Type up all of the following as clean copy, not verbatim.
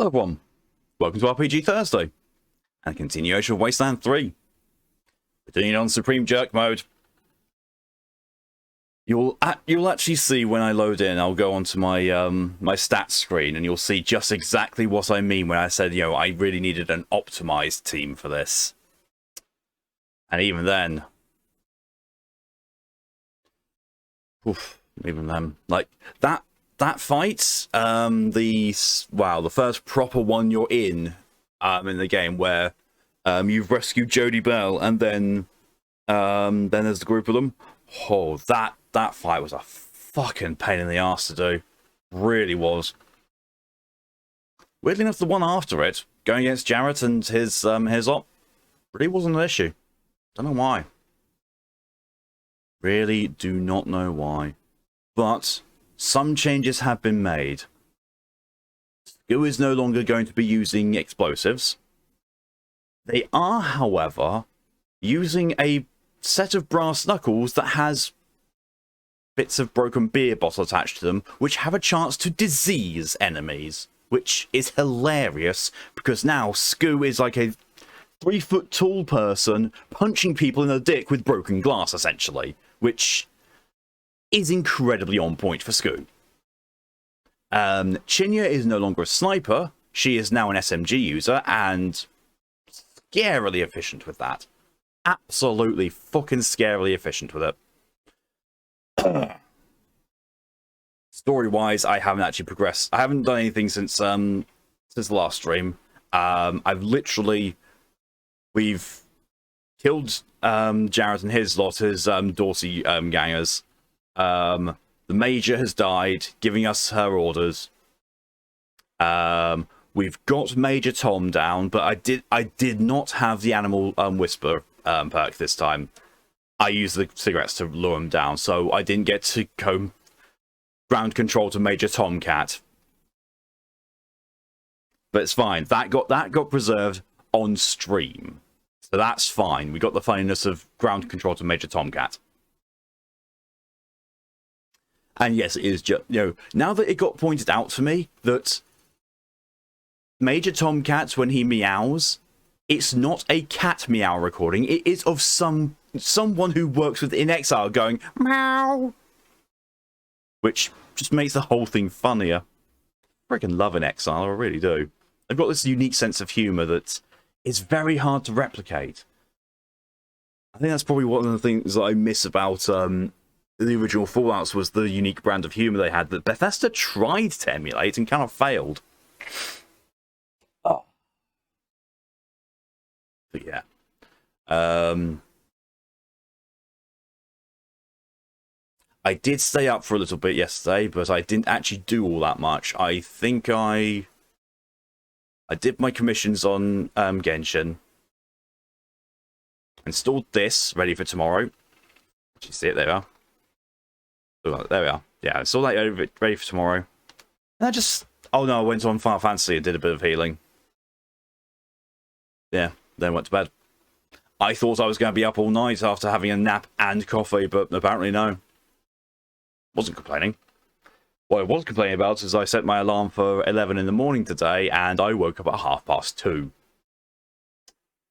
Hello everyone, welcome to RPG Thursday, and a continuation of Wasteland 3. We're doing it on Supreme Jerk mode. You'll actually see when I load in, I'll go onto my my stats screen, and you'll see just exactly what I mean when I said, I really needed an optimized team for this. And even then, like that fight, the first proper one you're in the game where you've rescued Jodie Bell, and then there's the group of them. Oh, that fight was a fucking pain in the ass to do. Really was. Weirdly enough, the one after it, going against Jarrett and his op, really wasn't an issue. Don't know why. Really do not know why. But some changes have been made. Skill is no longer going to be using explosives. They are, however, using a set of brass knuckles that has bits of broken beer bottle attached to them, which have a chance to disease enemies, which is hilarious, because now Skoo is like a 3-foot tall person punching people in the dick with broken glass, essentially, which is incredibly on point for Skoo. Chinya is no longer a sniper. She is now an SMG user, and scarily efficient with that. Absolutely fucking scarily efficient with it. Story-wise, I haven't actually progressed. I haven't done anything since the last stream. We've killed Jarrett and his lot, his Dorsey gangers. The Major has died, giving us her orders. We've got Major Tom down, but I did not have the Animal Whisper perk this time. I used the cigarettes to lure him down, so I didn't get to go ground control to Major Tomcat. But it's fine. That got preserved on stream, so that's fine. We got the funniness of ground control to Major Tomcat. And yes, it is just, now that it got pointed out to me that Major Tomcat, when he meows, it's not a cat meow recording. It is of someone who works with In Exile going meow, which just makes the whole thing funnier. I freaking love In Exile, I really do. They've got this unique sense of humor that is very hard to replicate. I think that's probably one of the things that I miss about the original Fallouts, was the unique brand of humor they had that Bethesda tried to emulate and kind of failed. Oh. But yeah. I did stay up for a little bit yesterday, but I didn't actually do all that much. I think I did my commissions on Genshin. Installed this, ready for tomorrow. You see it, there we are. There we are. Yeah, I saw that ready for tomorrow. And I went on Final Fantasy and did a bit of healing. Yeah, then went to bed. I thought I was going to be up all night after having a nap and coffee, but apparently no. Wasn't complaining. What I was complaining about is I set my alarm for 11 in the morning today, and I woke up at 2:30.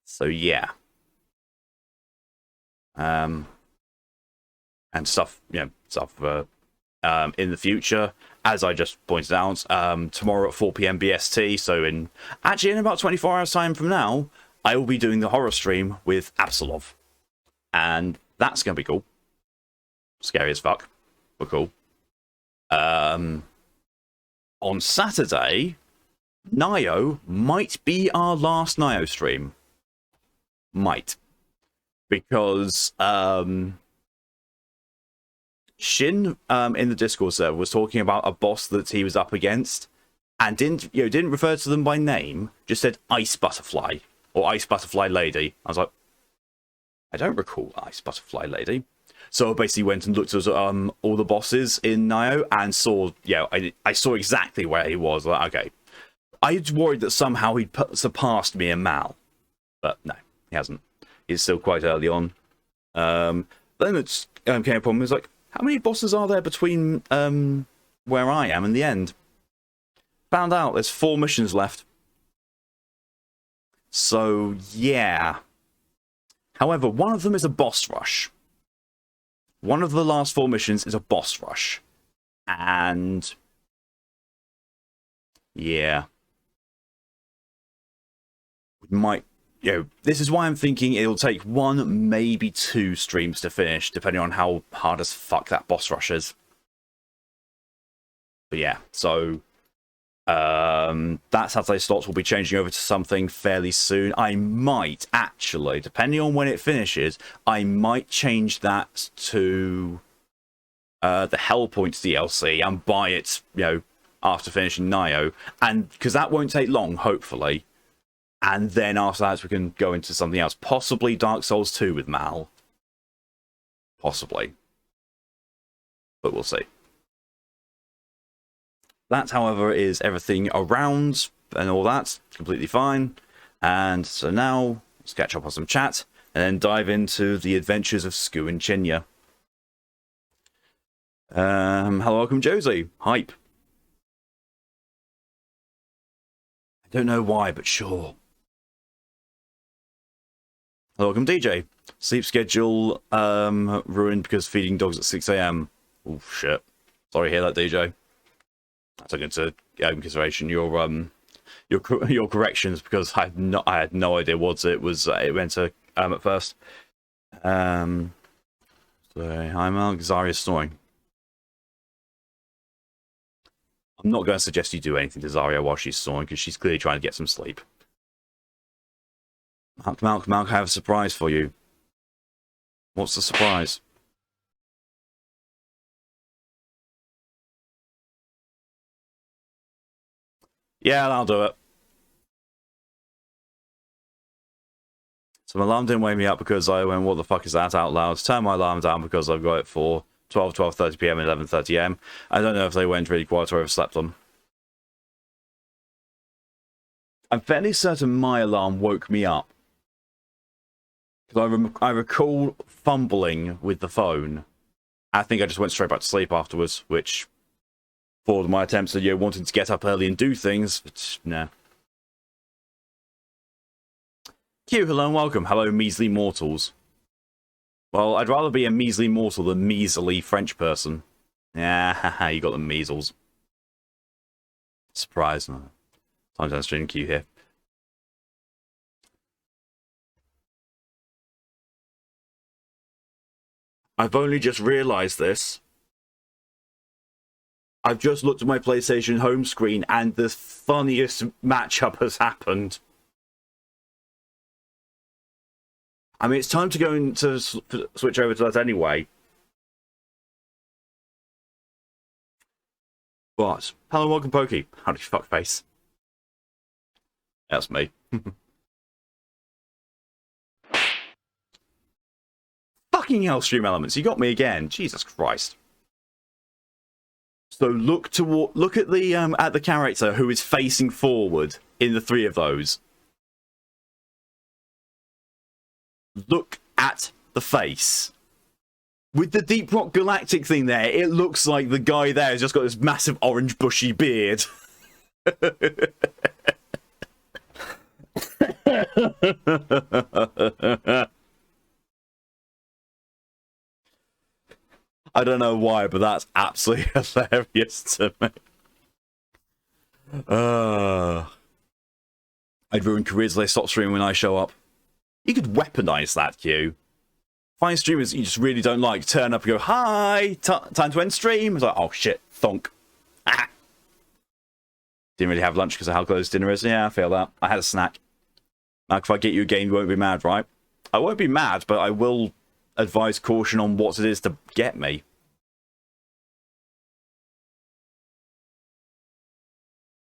So yeah. And stuff, in the future, as I just pointed out, tomorrow at 4 PM BST, so in about 24 hours time from now, I will be doing the horror stream with Absolov. And that's going to be cool. Scary as fuck, but cool. On Saturday, Nio might be our last Nio stream. Might. Because Shin in the Discord server was talking about a boss that he was up against, and didn't refer to them by name, just said Ice Butterfly or Ice Butterfly Lady. I was like, I don't recall Ice Butterfly Lady. So I basically went and looked at all the bosses in Nio and saw, I saw exactly where he was. Like, okay, I was worried that somehow he'd surpassed me and Mal, but no, he hasn't. He's still quite early on. Then it came upon me, it's like, how many bosses are there between where I am and the end? Found out there's 4 missions left. So, yeah. However, one of them is a boss rush. One of the last 4 missions is a boss rush. And... yeah. We might... this is why I'm thinking it'll take 1, maybe 2 streams to finish, depending on how hard as fuck that boss rush is. But yeah, so... that Saturday slots will be changing over to something fairly soon. I might, actually, depending on when it finishes, I might change that to the Hellpoint DLC and buy it, after finishing Nioh. And because that won't take long, hopefully. And then after that, we can go into something else. Possibly Dark Souls 2 with Mal. Possibly. But we'll see. That, however, is everything around and all that. Completely fine. And so now, let's catch up on some chat, and then dive into the adventures of Sku and Chinya. Hello, welcome, Josie. Hype. I don't know why, but sure. Hello, welcome, DJ. Sleep schedule ruined because feeding dogs at 6 AM. Oh, shit. Sorry to hear that, DJ. I took into consideration your corrections because I had no idea what it was. It went to at first. So hi, Mark. Zaria's snoring. I'm not going to suggest you do anything to Zarya while she's snoring because she's clearly trying to get some sleep. Malk, I have a surprise for you. What's the surprise? Yeah, I'll do it. So my alarm didn't wake me up because I went, what the fuck is that, out loud. Turn my alarm down because I've got it for 12:30 PM and 11:30 AM. I don't know if they went really quiet or overslept them. I'm fairly certain my alarm woke me up. Because I recall fumbling with the phone. I think I just went straight back to sleep afterwards, which, for my attempts at wanting to get up early and do things, it's, nah. Q, hello and welcome. Hello, measly mortals. Well, I'd rather be a measly mortal than measly French person. Yeah, haha, you got the measles. Surprise. Time down stream Q here. I've only just realised this. I've just looked at my PlayStation home screen and the funniest matchup has happened. I mean, it's time to go into switch over to that anyway. But, hello, welcome, Pokey. Howdy, fuckface. That's me. Fucking hell, Stream Elements, you got me again. Jesus Christ. So look at the character who is facing forward in the 3 of those. Look at the face. With the Deep Rock Galactic thing there, it looks like the guy there has just got this massive orange bushy beard. I don't know why, but that's absolutely hilarious to me. I'd ruin careers if they stop streaming when I show up. You could weaponize that, Q. Find streamers you just really don't like, turn up and go, hi, time to end stream. It's like, oh shit, thonk. Ah. Didn't really have lunch because of how close dinner is. Yeah, I feel that. I had a snack. Like, if I get you a game, you won't be mad, right? I won't be mad, but I will advise caution on what it is to get me.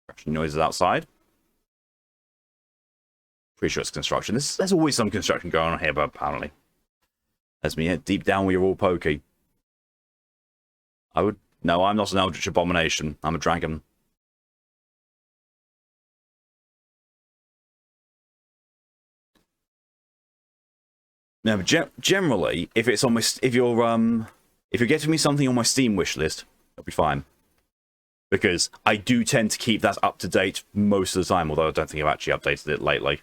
Crashing noises outside. Pretty sure it's construction. There's always some construction going on here, but apparently. That's me, deep down we're all pokey. No, I'm not an eldritch abomination. I'm a dragon. No, but generally, if it's on my, if you're getting me something on my Steam wish list, it'll be fine. because I do tend to keep that up to date most of the time, although I don't think I've actually updated it lately.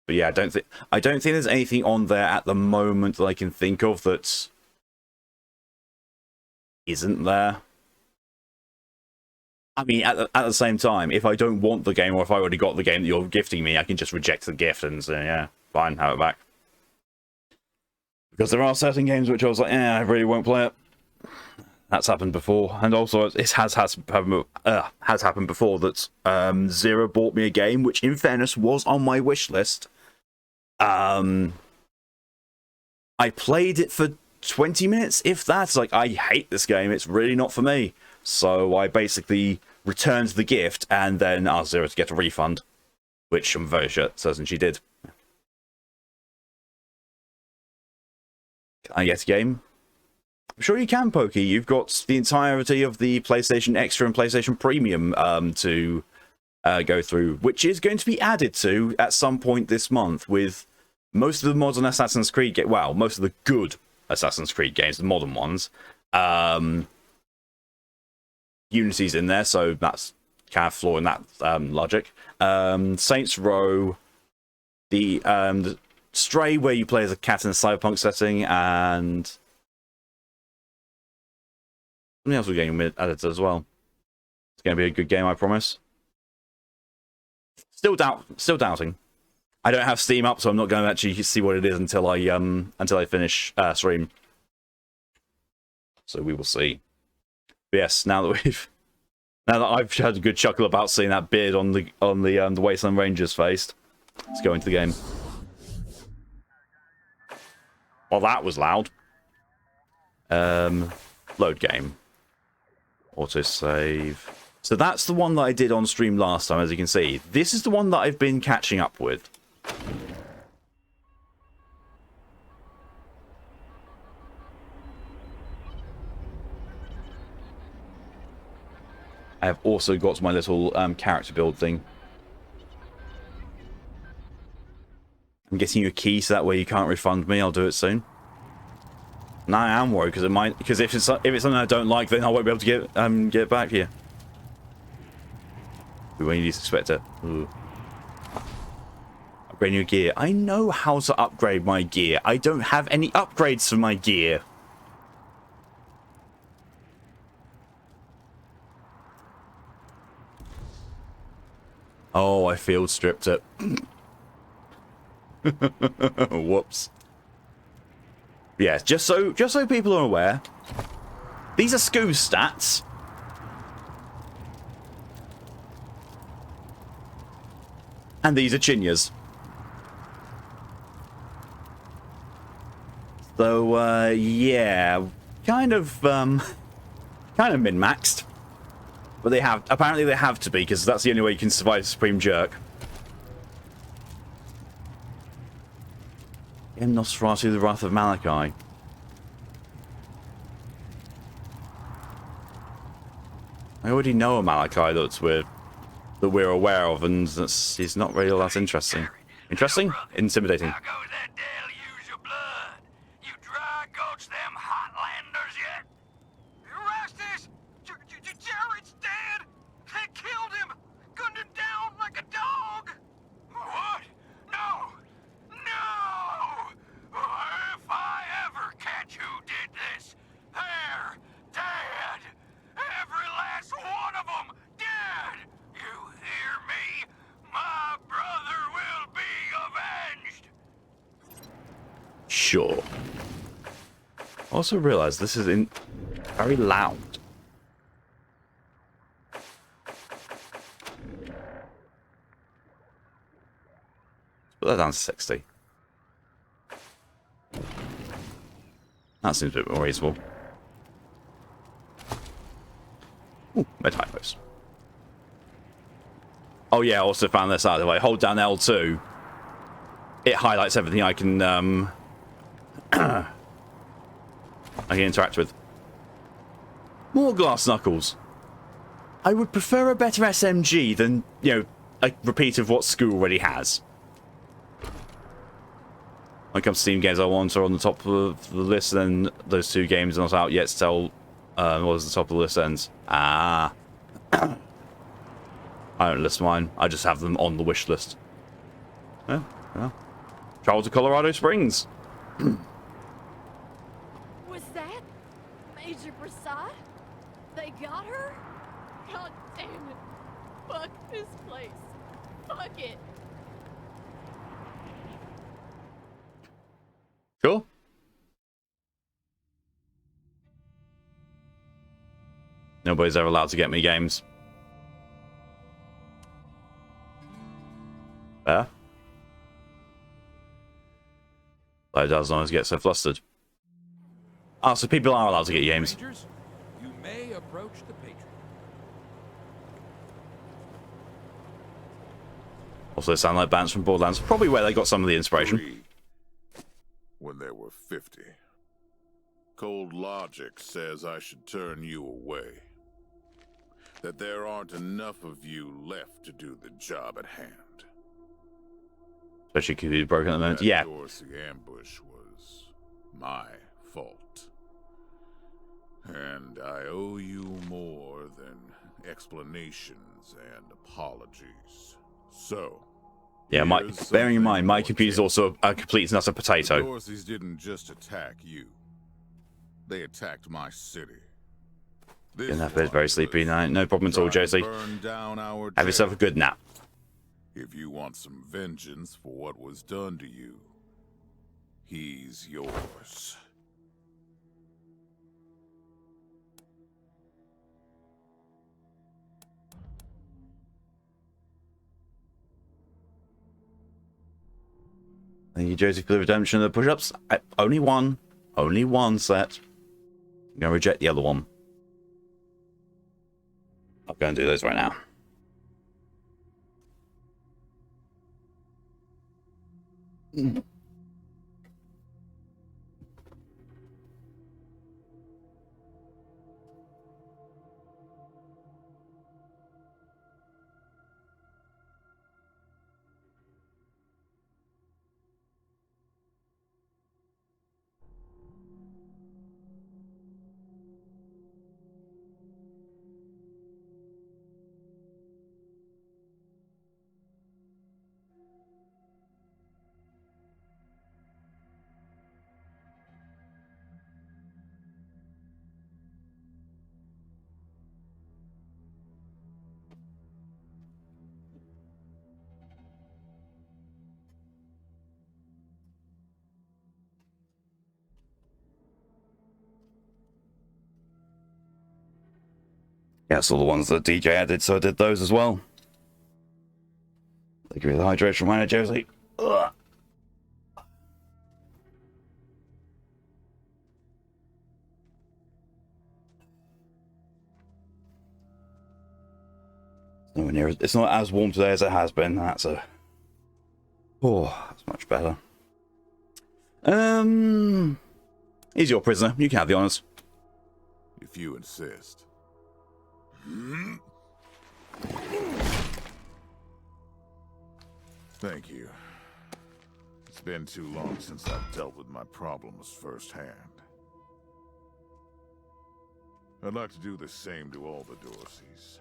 But yeah, I don't think there's anything on there at the moment that I can think of that isn't there. I mean, at the same time, if I don't want the game, or if I already got the game that you're gifting me, I can just reject the gift and say, yeah, fine, have it back. Because there are certain games which I was like, I really won't play it. That's happened before, and also it has happened before that Zero bought me a game which, in fairness, was on my wish list. I played it for 20 minutes, if that. Like, I hate this game. It's really not for me. So I basically returned the gift and then asked Zero to get a refund, which I'm very certain she did. Can I get a game? I'm sure you can, Pokey. You've got the entirety of the PlayStation Extra and PlayStation Premium to go through, which is going to be added to at some point this month with most of the modern Assassin's Creed games. Well, most of the good Assassin's Creed games, the modern ones. Unity's in there, so that's kind of flaw in that logic. Saints Row, the Stray, where you play as a cat in a cyberpunk setting, and something else we're getting added as well. It's going to be a good game, I promise. Still doubting. I don't have Steam up, so I'm not going to actually see what it is until I finish stream. So we will see. But yes, now that I've had a good chuckle about seeing that beard on the Wasteland Ranger's face, let's go into the game. Well, that was loud. Load game. Autosave. So that's the one that I did on stream last time, as you can see. This is the one that I've been catching up with. I have also got my little character build thing. I'm getting you a key so that way you can't refund me. I'll do it soon. And I am worried because if it's something I don't like, then I won't be able to get it back here. When you least expect it. Ooh. Upgrade your gear. I know how to upgrade my gear. I don't have any upgrades for my gear. Oh, I field stripped it. Whoops. Yeah, just so people are aware, these are SCU stats. And these are Chinyas. So, yeah, kind of min-maxed. But apparently they have to be, because that's the only way you can survive Supreme Jerk. M. Nosferatu, the Wrath of Malachi. I already know a Malachi that we're aware of, and he's not really all that interesting. Interesting? Intimidating. How goes that deluge of blood? You dry gulch them Hotlanders yet? Rastus! Jared's dead! They killed him! Gunned him down like a dog! What? No! No! If I ever catch who did this, they're dead! Every last one of them dead! You hear me? My brother will be avenged! Sure. Also realize this is very loud. Put that down to 60. That seems a bit more reasonable. Ooh, med typos. Oh yeah, I also found this out. If I hold down L2, it highlights everything I can I can interact with. More glass knuckles. I would prefer a better SMG than, a repeat of what SCU already has. When it comes to Steam games I want are on the top of the list, and those two games are not out yet to tell What was the top of the list ends? Ah. I don't list mine. I just have them on the wish list. Yeah, yeah. Travel to Colorado Springs. Was that Major Prasad? They got her? God damn it. Fuck this place. Fuck it. Sure. Nobody's ever allowed to get me games. Fair. Though it does always get so flustered. Ah, so people are allowed to get you games. Rangers, you may approach the Patriot. Also, they sound like bands from Borderlands. Probably where they got some of the inspiration. 3 when there were 50. Cold logic says I should turn you away. That there aren't enough of you left to do the job at hand. Especially because he's broken at the moment. That Yeah. Dorsey ambush was my fault. And I owe you more than explanations and apologies. So, Yeah, here's bearing in something mind, my more computer's also a complete and utter The potato. Dorseys didn't just attack you. They attacked my city. This Gonna have to be very one sleepy was night. No problem at all, trying to Josie. burn down our Have yourself a town. good nap. If you want some vengeance for what was done to you, he's yours. Thank you, Josie, for the redemption of the push-ups. Only one. Only one set. I'm going to reject the other one. I'll go and do those right now. Yeah, that's all the ones that DJ added, so I did those as well. Thank you for the hydration reminder, Josie. Ugh. Nowhere near. It's not as warm today as it has been. That's that's much better. He's your prisoner. You can have the honors. If you insist. Thank you. It's been too long since I've dealt with my problems firsthand. I'd like to do the same to all the Dorseys.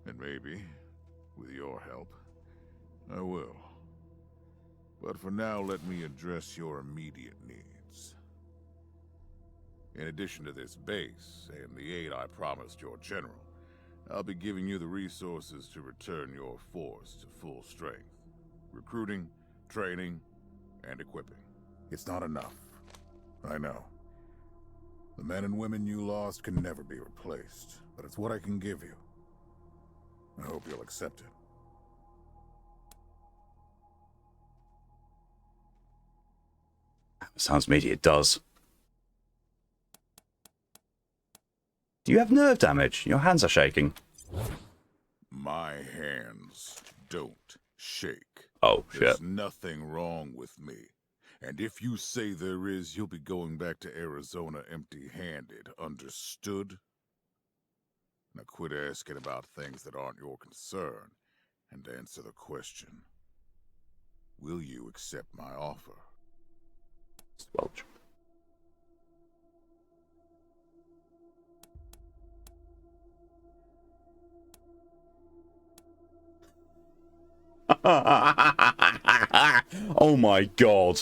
And maybe, with your help, I will. But for now, let me address your immediate needs. In addition to this base, and the aid I promised your general, I'll be giving you the resources to return your force to full strength. Recruiting, training, and equipping. It's not enough. I know. The men and women you lost can never be replaced, but it's what I can give you. I hope you'll accept it. Sounds meaty. It does. Do you have nerve damage? Your hands are shaking. My hands don't shake. Oh, shit. There's nothing wrong with me. And if you say there is, you'll be going back to Arizona empty-handed. Understood? Now quit asking about things that aren't your concern, and answer the question. Will you accept my offer? Squelch. Oh my god.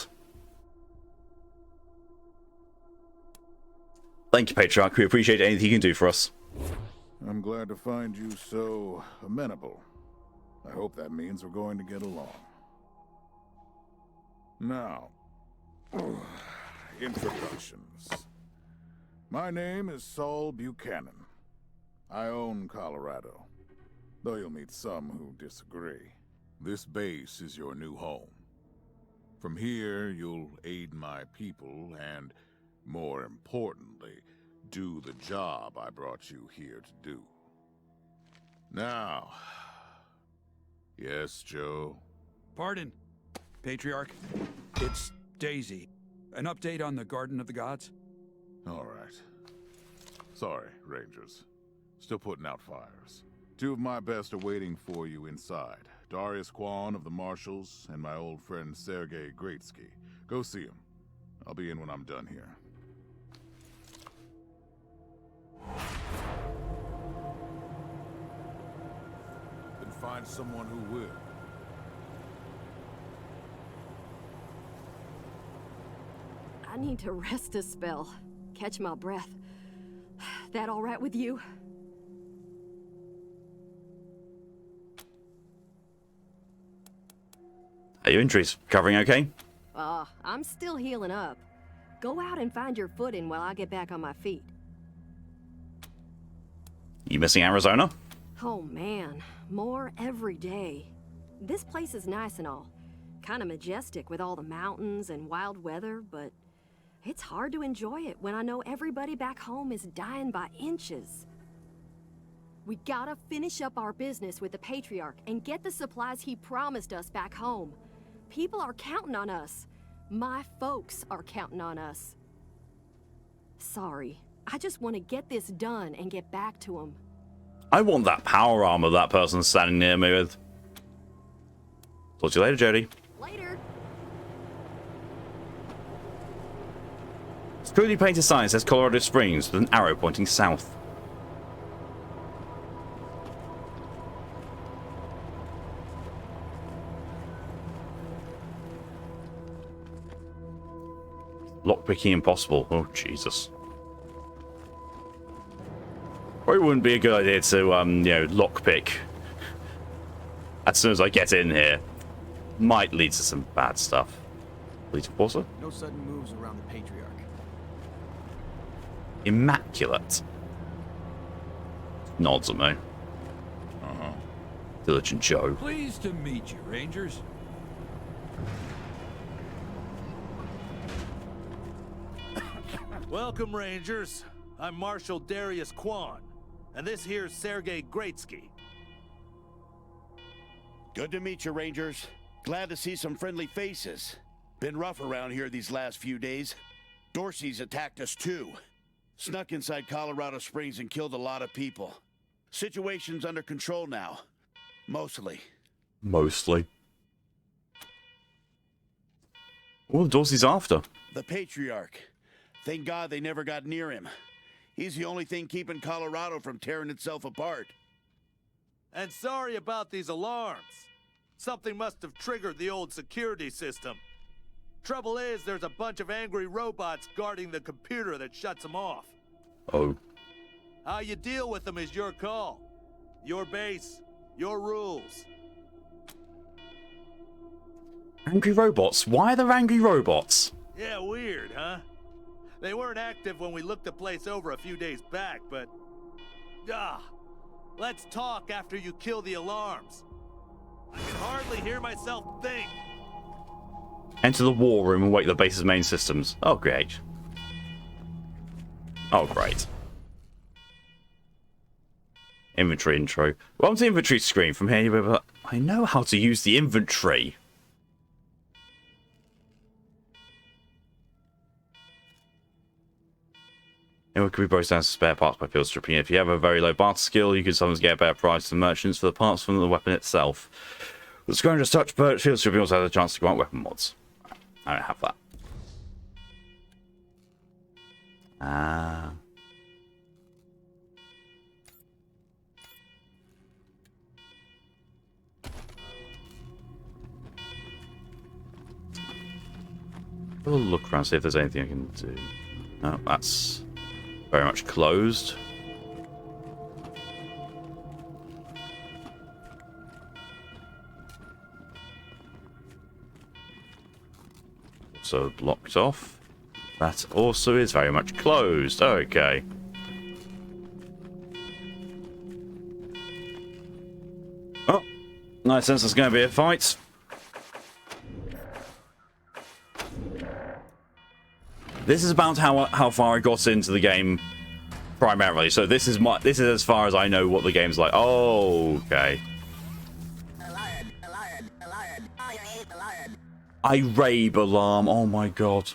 Thank you, Patriarch. We appreciate anything you can do for us. I'm glad to find you so amenable. I hope that means we're going to get along. Now, introductions. My name is Saul Buchanan. I own Colorado, though you'll meet some who disagree. This base is your new home. From here, you'll aid my people and, more importantly, do the job I brought you here to do. Now, yes, Joe? Pardon, Patriarch. It's Daisy. An update on the Garden of the Gods? All right. Sorry, Rangers. Still putting out fires. Two of my best are waiting for you inside. Darius Kwan of the Marshals and my old friend Sergei Greatsky. Go see him. I'll be in when I'm done here. Then find someone who will. I need to rest a spell. Catch my breath. That all right with you? Are your injuries recovering okay? I'm still healing up. Go out and find your footing while I get back on my feet. You missing Arizona? Oh man, more every day. This place is nice and all. Kinda majestic with all the mountains and wild weather, but it's hard to enjoy it when I know everybody back home is dying by inches. We gotta finish up our business with the Patriarch and get the supplies he promised us back home. People are counting on us. My folks are counting on us. Sorry, I just want to get this done and get back to them. I want that power armor that person's standing near me with. Talk to you later, Jody. Later. Crudely painted sign says Colorado Springs with an arrow pointing south. Lockpicking impossible. Oh, Jesus. Probably wouldn't be a good idea to, lockpick as soon as I get in here. Might lead to some bad stuff. Lead to Forza? No sudden moves around the Patriarch. Immaculate. Nods at me. Uh-huh. Diligent Joe. Pleased to meet you, Rangers. Welcome, Rangers. I'm Marshal Darius Kwan, and this here's Sergei Greatsky. Good to meet you, Rangers. Glad to see some friendly faces. Been rough around here these last few days. Dorsey's attacked us too. Snuck inside Colorado Springs and killed a lot of people. Situation's under control now. Mostly. Mostly. What are Dorsey's after? The Patriarch. Thank God they never got near him. He's the only thing keeping Colorado from tearing itself apart. And sorry about these alarms. Something must have triggered the old security system. Trouble is, there's a bunch of angry robots guarding the computer that shuts them off. Oh. How you deal with them is your call. Your base, your rules. Angry robots? Why are there angry robots? Yeah, weird, huh? They weren't active when we looked the place over a few days back, but... let's talk after you kill the alarms. I can hardly hear myself think. Enter the war room and wake the base's main systems. Oh, great. Oh, great. Inventory intro. Welcome to the inventory screen. From here, you I know how to use the inventory. Anyone can be broken down to spare parts by field stripping. If you have a very low barter skill, you can sometimes get a better price from merchants for the parts from the weapon itself. With Scourger's touch, but field stripping also has a chance to grant weapon mods. I don't have that. We'll look around, see if there's anything I can do. No, that's very much closed. Also blocked off. That also is very much closed. Okay. Oh, nice sense there's going to be a fight. This is about how far I got into the game primarily. So this is as far as I know what the game's like. Oh, okay. Irate alarm. Oh my god.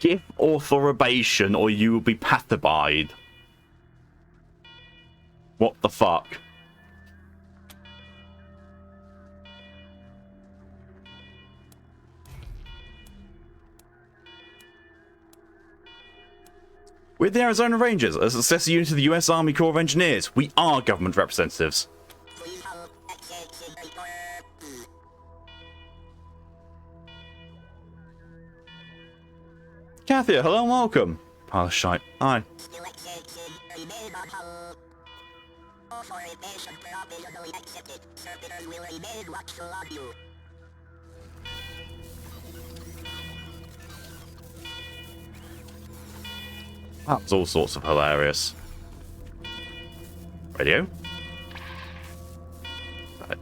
Give authorization or you will be pathobied. What the fuck? We're the Arizona Rangers, a successor unit of the U.S. Army Corps of Engineers. We are government representatives. Kathia, hello and welcome. Pile of shite. Hi. That was all sorts of hilarious. Radio. Right.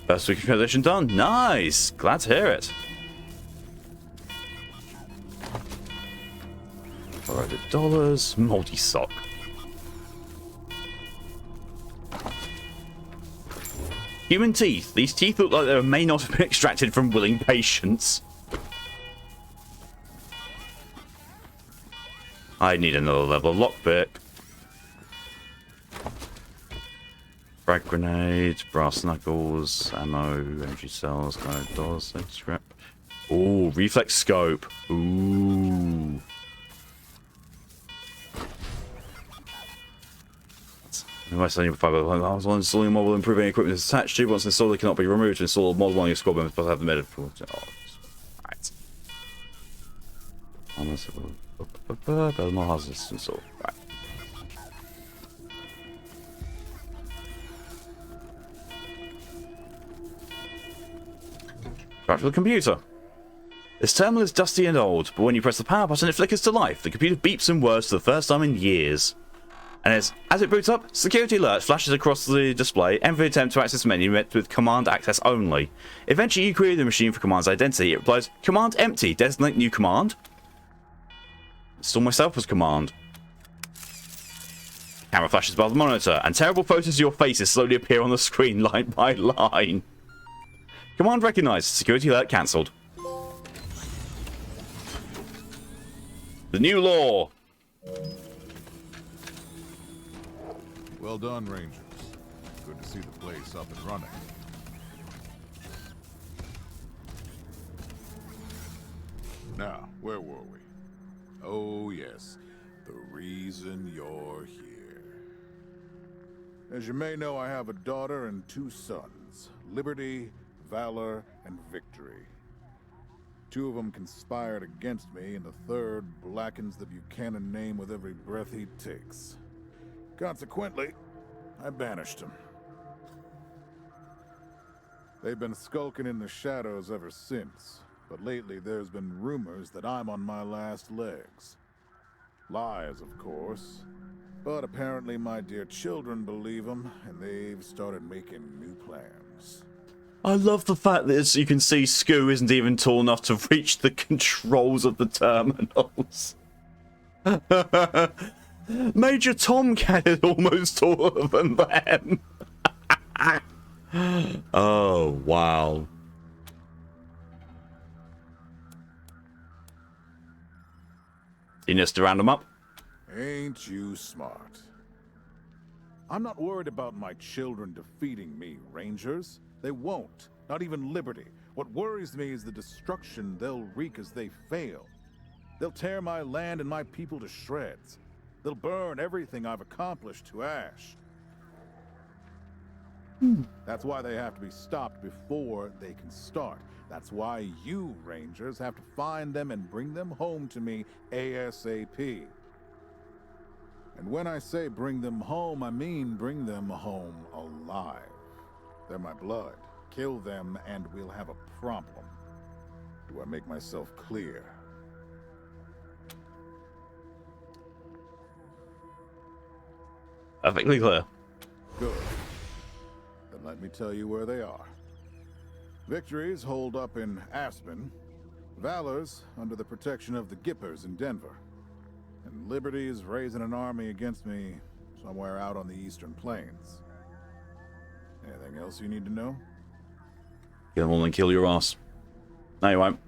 First week of transition done. Nice. Glad to hear it. $400. Moldy sock. Human teeth. These teeth look like they may not have been extracted from willing patients. I need another level of lockpick. Frag grenade, brass knuckles, ammo, energy cells, guide doors, strip. Ooh, reflex scope. Ooh. Installing mobile improving equipment is attached to. Once installed, it cannot be removed. To install mod 1, your squad members must have the medical. Oh, right. More hazards installed. Right. Back to the computer. This terminal is dusty and old, but when you press the power button, it flickers to life. The computer beeps and whirs for the first time in years. And as it boots up, security alert flashes across the display. Every attempt to access the menu met with command access only. Eventually, you query the machine for command's identity. It replies, command empty, designate new command. Install myself as command. Camera flashes above the monitor, and terrible photos of your faces slowly appear on the screen line by line. Command recognized. Security alert cancelled. The new law. Well done, Rangers. Good to see the place up and running. Now, where were we? Oh, yes. The reason you're here. As you may know, I have a daughter and 2 sons. Liberty, Valor, and Victory. 2 of them conspired against me, and the third blackens the Buchanan name with every breath he takes. Consequently, I banished him. They've been skulking in the shadows ever since, but lately there's been rumors that I'm on my last legs. Lies, of course, but apparently my dear children believe them, and they've started making new plans. I love the fact that, as you can see, Scoo isn't even tall enough to reach the controls of the terminals. Major Tomcat is almost taller than them. Oh, wow. You just to round them up? Ain't you smart? I'm not worried about my children defeating me, Rangers. They won't. Not even Liberty. What worries me is the destruction they'll wreak as they fail. They'll tear my land and my people to shreds. They'll burn everything I've accomplished to ash. That's why they have to be stopped before they can start. That's why you, Rangers, have to find them and bring them home to me ASAP. And when I say bring them home, I mean bring them home alive. They're my blood. Kill them and we'll have a problem. Do I make myself clear? Perfectly clear. Good. Then let me tell you where they are. Victory's holed up in Aspen. Valor's under the protection of the Gippers in Denver. And Liberty is raising an army against me somewhere out on the Eastern Plains. Anything else you need to know? Kill them all and kill your ass. No, you won't.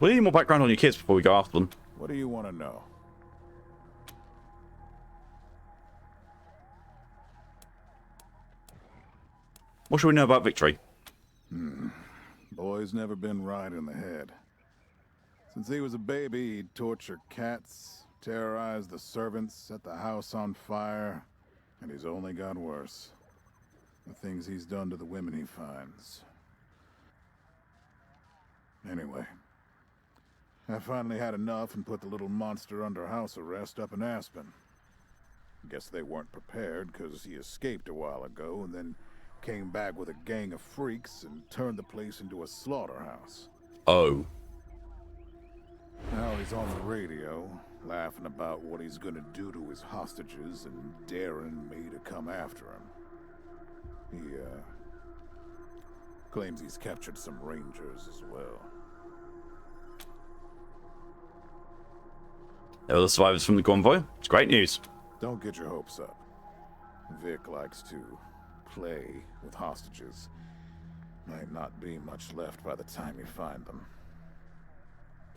We need more background on your kids before we go after them. What do you want to know? What should we know about Victory? Boy's never been right in the head. Since he was a baby, he'd torture cats, terrorize the servants, set the house on fire, and he's only got worse. The things he's done to the women he finds. Anyway, I finally had enough and put the little monster under house arrest up in Aspen. Guess they weren't prepared because he escaped a while ago and then came back with a gang of freaks and turned the place into a slaughterhouse. Oh. Now he's on the radio, laughing about what he's gonna do to his hostages and daring me to come after him. He, claims he's captured some Rangers as well. They were the survivors from the convoy. It's great news. Don't get your hopes up. Vic likes to play with hostages. Might not be much left by the time you find them.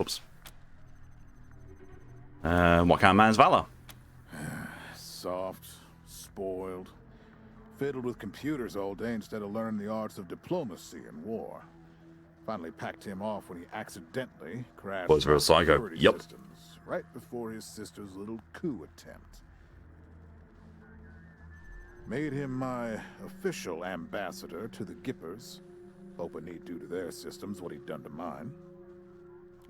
Oops. What kind of man's valor? Soft, spoiled, fiddled with computers all day instead of learning the arts of diplomacy and war. Finally packed him off when he accidentally crashed Was for a psycho. security Yep. systems right before his sister's little coup attempt. Made him my official ambassador to the Gippers, hoping he'd do to their systems what he'd done to mine.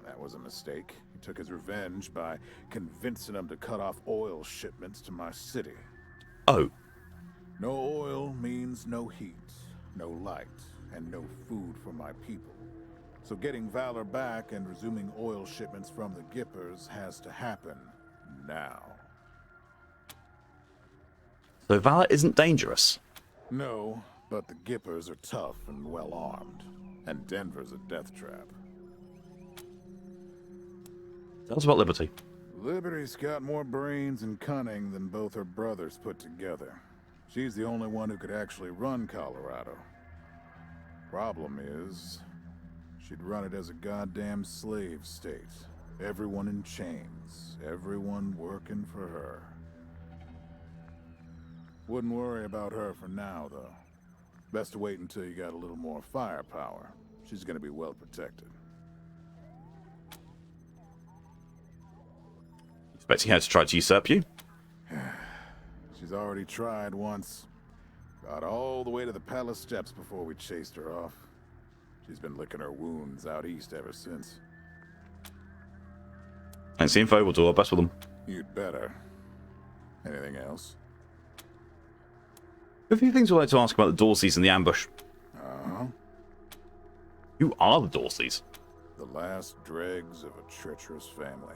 That was a mistake. He took his revenge by convincing them to cut off oil shipments to my city. Oh. No oil means no heat, no light, and no food for my people. So getting Valor back and resuming oil shipments from the Gippers has to happen now. So valor isn't dangerous. No, but the Gippers are tough and well-armed, and Denver's a death trap. Tell us about Liberty. Liberty's got more brains and cunning than both her brothers put together. She's the only one who could actually run Colorado. Problem is, she'd run it as a goddamn slave state. Everyone in chains, everyone working for her. Wouldn't worry about her for now, though. Best to wait until you got a little more firepower. She's gonna be well protected. Expecting her to try to usurp you? She's already tried once. Got all the way to the palace steps before we chased her off. She's been licking her wounds out east ever since. Thanks for the info. We'll do our best with them. You'd better. Anything else? A few things we'd like to ask about the Dorseys and the ambush. Uh-huh. Who are the Dorseys? The last dregs of a treacherous family.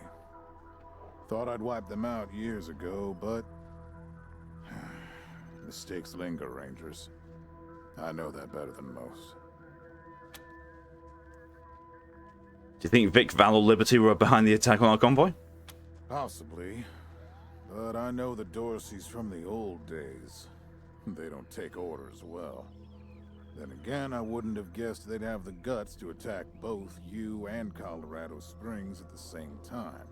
Thought I'd wiped them out years ago, but... mistakes linger, Rangers. I know that better than most. Do you think Vic, Val, or Liberty were behind the attack on our convoy? Possibly. But I know the Dorseys from the old days. They don't take orders well. Then again, I wouldn't have guessed they'd have the guts to attack both you and Colorado Springs at the same time.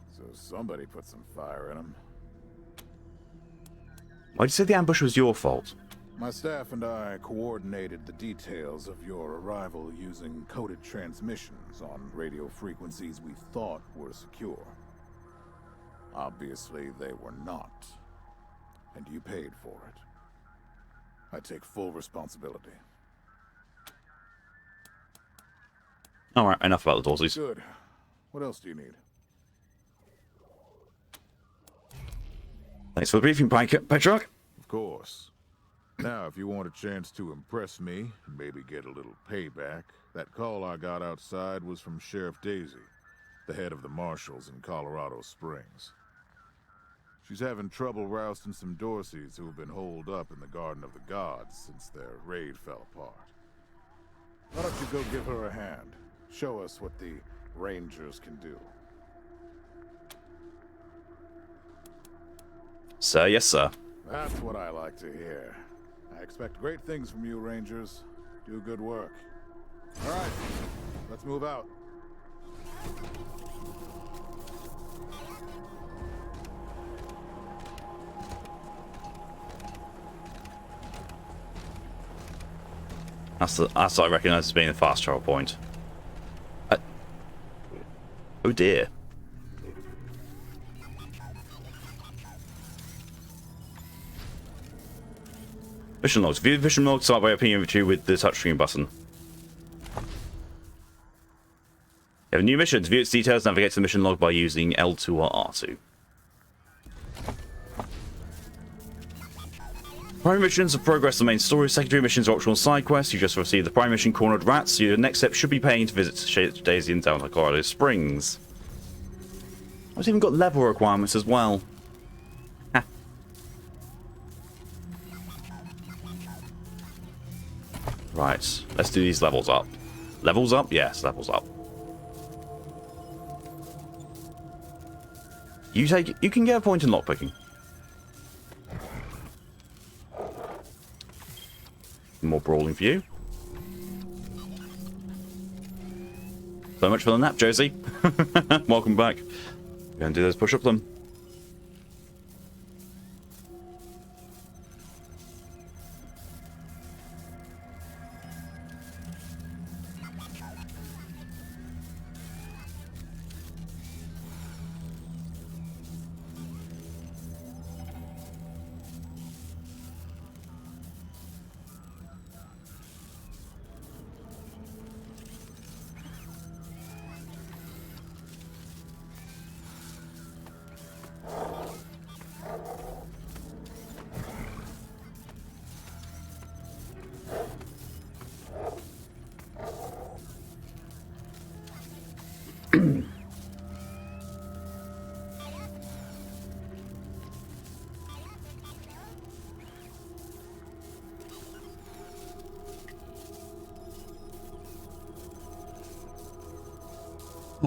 So somebody put some fire in them. Why'd you say the ambush was your fault? My staff and I coordinated the details of your arrival using coded transmissions on radio frequencies we thought were secure. Obviously, they were not. And you paid for it. I take full responsibility. Alright, enough about the Dorseys. Good. What else do you need? Thanks for the briefing, Petrarch. Of course. Now, if you want a chance to impress me, and maybe get a little payback, that call I got outside was from Sheriff Daisy, the head of the marshals in Colorado Springs. She's having trouble rousting some Dorseys who have been holed up in the Garden of the Gods since their raid fell apart. Why don't you go give her a hand? Show us what the Rangers can do. Sir, yes, sir. That's what I like to hear. I expect great things from you, Rangers. Do good work. All right, let's move out. That's what I recognise as being the fast travel point. Oh dear. Mission logs. View the mission log, start by opening inventory with the touchscreen button. You have a new mission. To view its details, navigate to the mission log by using L2 or R2. Primary missions have progressed the main story. Secondary missions are optional side quests. You just received the primary mission, Cornered Rats. So your next step should be paying to visit Daisy in downtown Colorado Springs. I've even got level requirements as well. Ha. Right, let's do these levels up. Levels up? Yes, levels up. You can get a point in lockpicking. More brawling for you. So much for the nap, Josie. Welcome back. Go and do those push-ups then.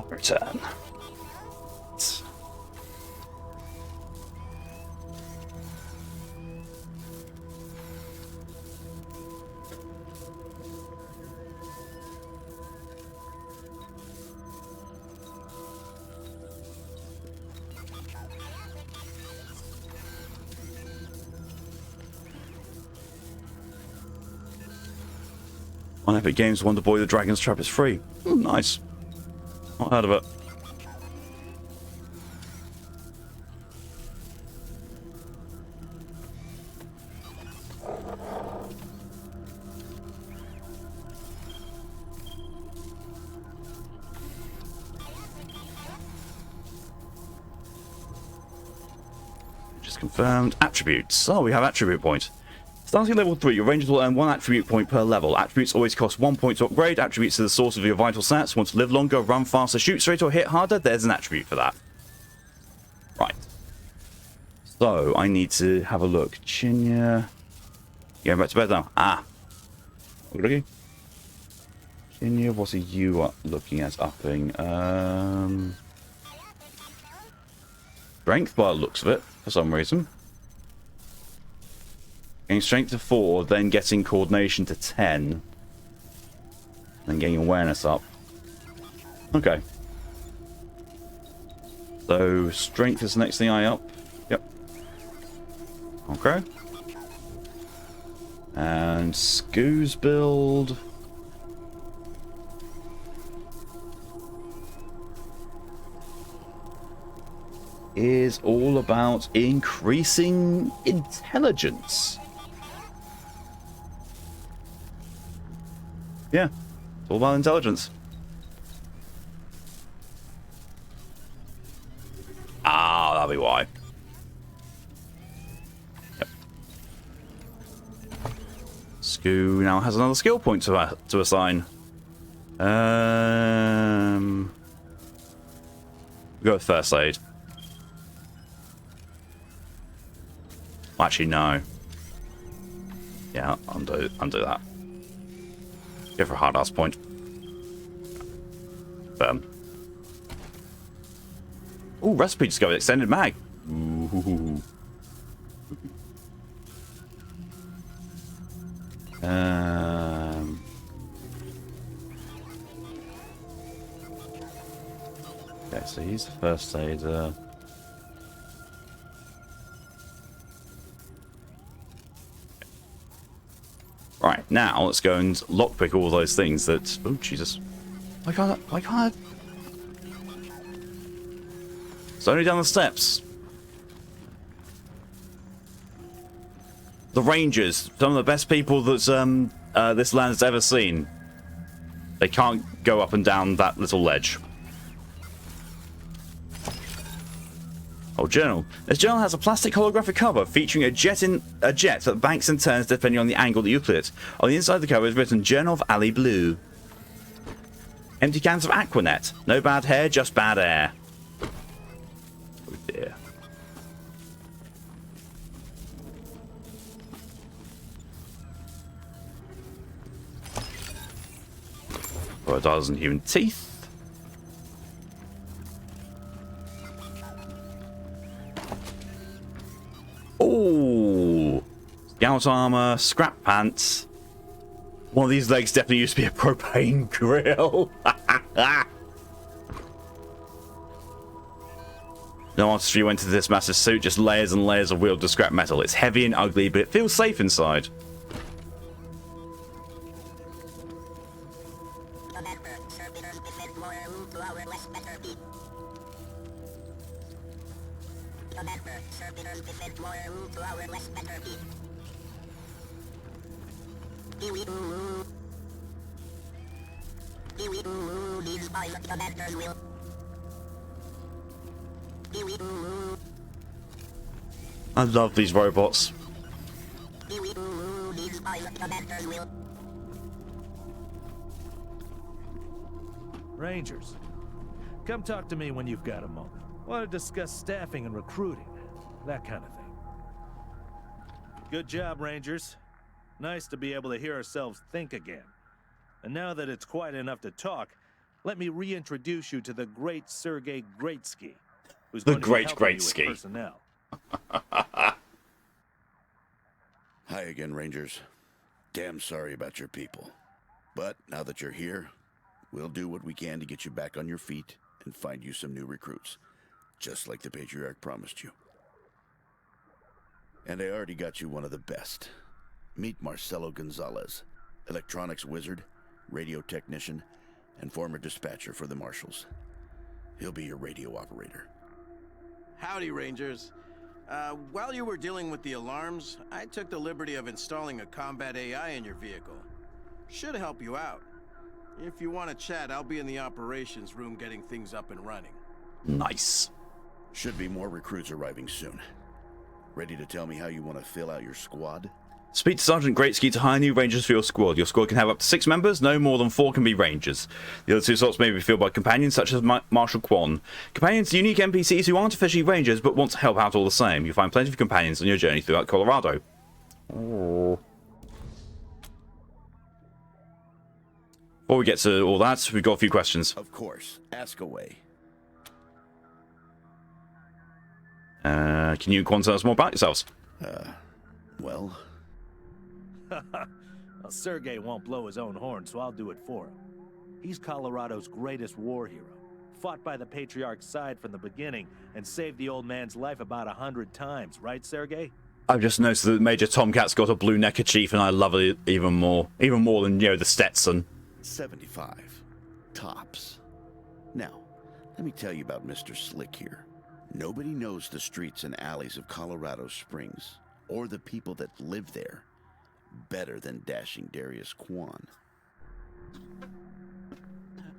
Return. On Epic Games, Wonder Boy: The Dragon's Trap is free. Nice. Not heard of it. Just confirmed. Attributes. Oh, we have attribute points. Starting at level 3, your rangers will earn 1 attribute point per level. Attributes always cost 1 point to upgrade. Attributes are the source of your vital stats. Want to live longer, run faster, shoot straight, or hit harder? There's an attribute for that. Right. So, I need to have a look. Chinya. Going back to bed now. Ah. What are you looking? Chinya, what are you looking at upping? Strength, by the looks of it, for some reason. Getting strength to 4, then getting coordination to 10. Then getting awareness up. Okay. So, strength is the next thing I up. Yep. Okay. And Scoo's build. Is all about increasing intelligence. Yeah, it's all about intelligence. Ah, that'll be why. Yep. Scoo now has another skill point to assign. We go with first aid. Actually, no. Yeah, undo that. Go for a hard ass point. Ooh, recipe discovered. Extended mag. Ooh. Okay, so he's the first aider. Right, now let's go and lockpick all those things that... Oh, Jesus. Why can't I... It's only down the steps. The Rangers, some of the best people that this land has ever seen. They can't go up and down that little ledge. Oh, journal. This journal has a plastic holographic cover featuring a jet that banks and turns depending on the angle that you look at it. On the inside of the cover is written Journal of Ali Blue. Empty cans of Aquanet. No bad hair, just bad air. Oh dear. Or a dozen human teeth. Oh, scout armor, scrap pants. One of these legs definitely used to be a propane grill. No artistry went into this massive suit, just layers and layers of wielded scrap metal. It's heavy and ugly, but it feels safe inside. I love these robots. Rangers, come talk to me when you've got a moment. Want to discuss staffing and recruiting, that kind of thing. Good job, Rangers. Nice to be able to hear ourselves think again. And now that it's quiet enough to talk, let me reintroduce you to the great Sergei Greatsky, who's going to be helping you with personnel. Hi again, Rangers. Damn sorry about your people. But now that you're here, we'll do what we can to get you back on your feet and find you some new recruits, just like the Patriarch promised you. And I already got you one of the best. Meet Marcelo Gonzalez, electronics wizard, radio technician, and former dispatcher for the Marshals. He'll be your radio operator. Howdy, Rangers. While you were dealing with the alarms, I took the liberty of installing a combat AI in your vehicle. Should help you out. If you want to chat, I'll be in the operations room getting things up and running. Nice. Should be more recruits arriving soon. Ready to tell me how you want to fill out your squad? Speak to Sergeant Greatsky to hire new Rangers for your squad. Your squad can have up to 6 members. No more than 4 can be Rangers. The other 2 slots may be filled by companions such as Marshal Quan. Companions are unique NPCs who aren't officially Rangers but want to help out all the same. You'll find plenty of companions on your journey throughout Colorado. Oh. Before we get to all that, we've got a few questions. Of course. Ask away. Can you tell us more about yourselves? Well... Well, Sergei won't blow his own horn, so I'll do it for him. He's Colorado's greatest war hero. Fought by the Patriarch's side from the beginning and saved the old man's life about 100 times, right, Sergei? I've just noticed that Major Tomcat's got a blue neckerchief, and I love it even more than the Stetson. 75 tops. Now, let me tell you about Mr. Slick here. Nobody knows the streets and alleys of Colorado Springs, or the people that live there, better than dashing Darius Kwan.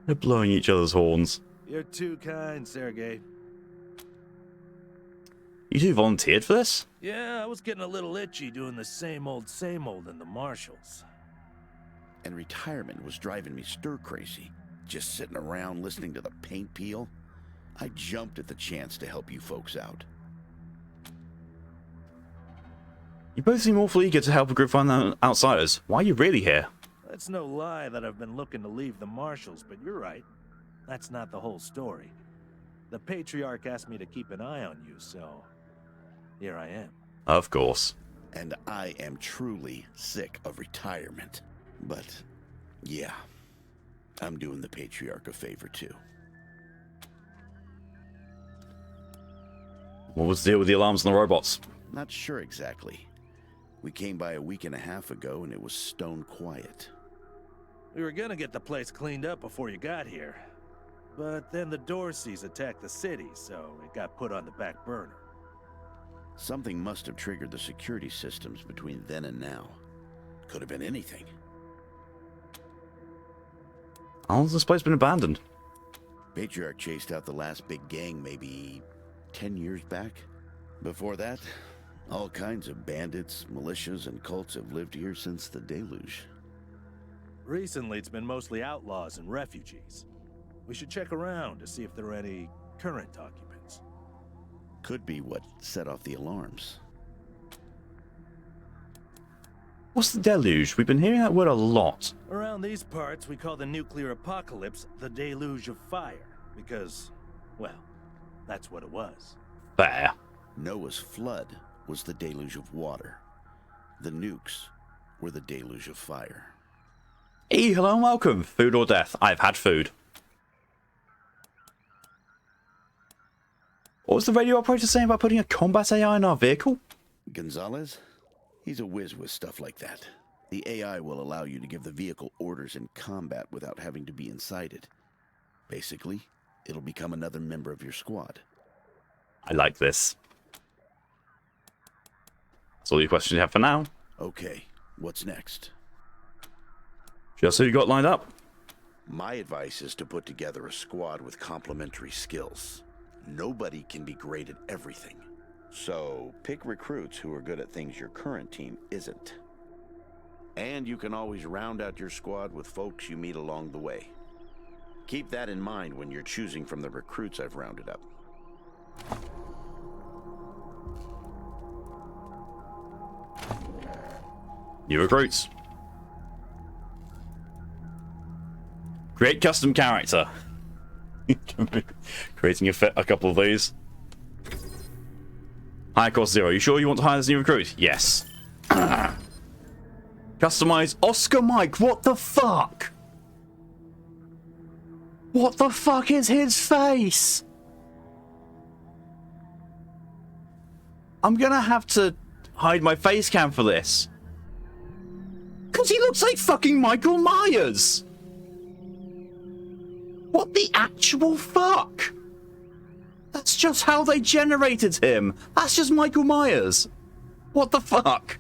They're blowing each other's horns. You're too kind, Sergey. You two volunteered for this? Yeah, I was getting a little itchy doing the same old in the marshals. And retirement was driving me stir-crazy. Just sitting around listening to the paint peel. I jumped at the chance to help you folks out. You both seem awfully eager to help a group find outsiders. Why are you really here? It's no lie that I've been looking to leave the marshals, but you're right. That's not the whole story. The Patriarch asked me to keep an eye on you, so here I am. Of course. And I am truly sick of retirement. But, yeah, I'm doing the Patriarch a favor too. What was the deal with the alarms and the robots? Not sure exactly. We came by a week and a half ago and it was stone quiet. We were gonna get the place cleaned up before you got here. But then the Dorseys attacked the city, so it got put on the back burner. Something must have triggered the security systems between then and now. Could have been anything. How long has this place been abandoned? Patriarch chased out the last big gang maybe 10 years back. Before that, all kinds of bandits, militias, and cults have lived here since the deluge. Recently, it's been mostly outlaws and refugees. We should check around to see if there are any current occupants. Could be what set off the alarms. What's the deluge? We've been hearing that word a lot. Around these parts, we call the nuclear apocalypse the deluge of fire, because, well, that's what it was. Fair. Noah's flood was the deluge of water. The nukes were the deluge of fire. Hey, hello and welcome. Food or death? I've had food. What was the radio operator saying about putting a combat AI in our vehicle? Gonzalez? He's a whiz with stuff like that. The AI will allow you to give the vehicle orders in combat without having to be incited. Basically, it'll become another member of your squad. I like this. That's all your questions you have for now. Okay, what's next? Just who you got lined up? My advice is to put together a squad with complementary skills. Nobody can be great at everything. So, pick recruits who are good at things your current team isn't. And you can always round out your squad with folks you meet along the way. Keep that in mind when you're choosing from the recruits I've rounded up. New recruits. Create custom character. Creating a couple of these. High cost 0. You sure you want to hire this new recruit? Yes. Customize Oscar Mike. What the fuck? What the fuck is his face? I'm gonna have to hide my face cam for this. Because he looks like fucking Michael Myers. What the actual fuck? That's just how they generated him. That's just Michael Myers. What the fuck?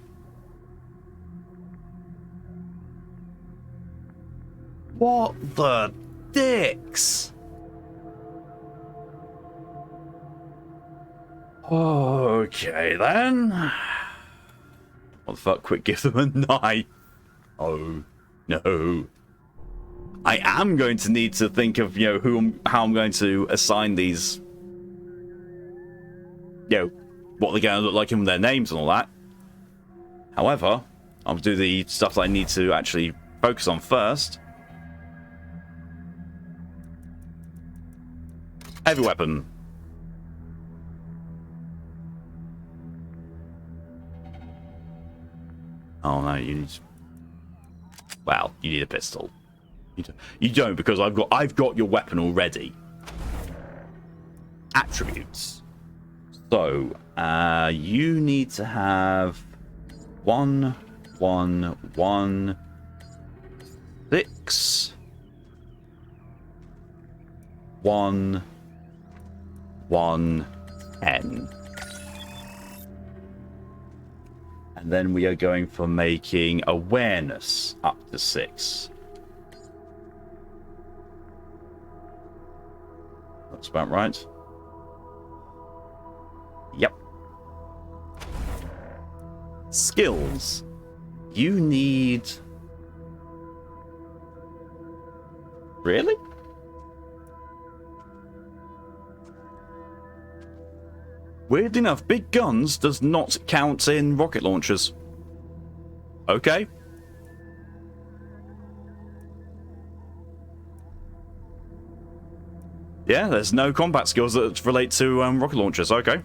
What the dicks? Okay then. What the fuck? Quick, give them a knife. Oh no. I am going to need to think of, how I'm going to assign these, what they're going to look like in their names and all that. However, I'll do the stuff that I need to actually focus on first. Heavy weapon. Oh no, you need... Well, you need a pistol. You don't, because I've got your weapon already. Attributes. So, you need to have 1, 1, 1, 6, 1, 1, 10. And then we are going for making awareness up to 6. That's about right. Yep. Skills. You need... Really? Weirdly enough, big guns does not count in rocket launchers. Okay. Yeah, there's no combat skills that relate to rocket launchers. Okay.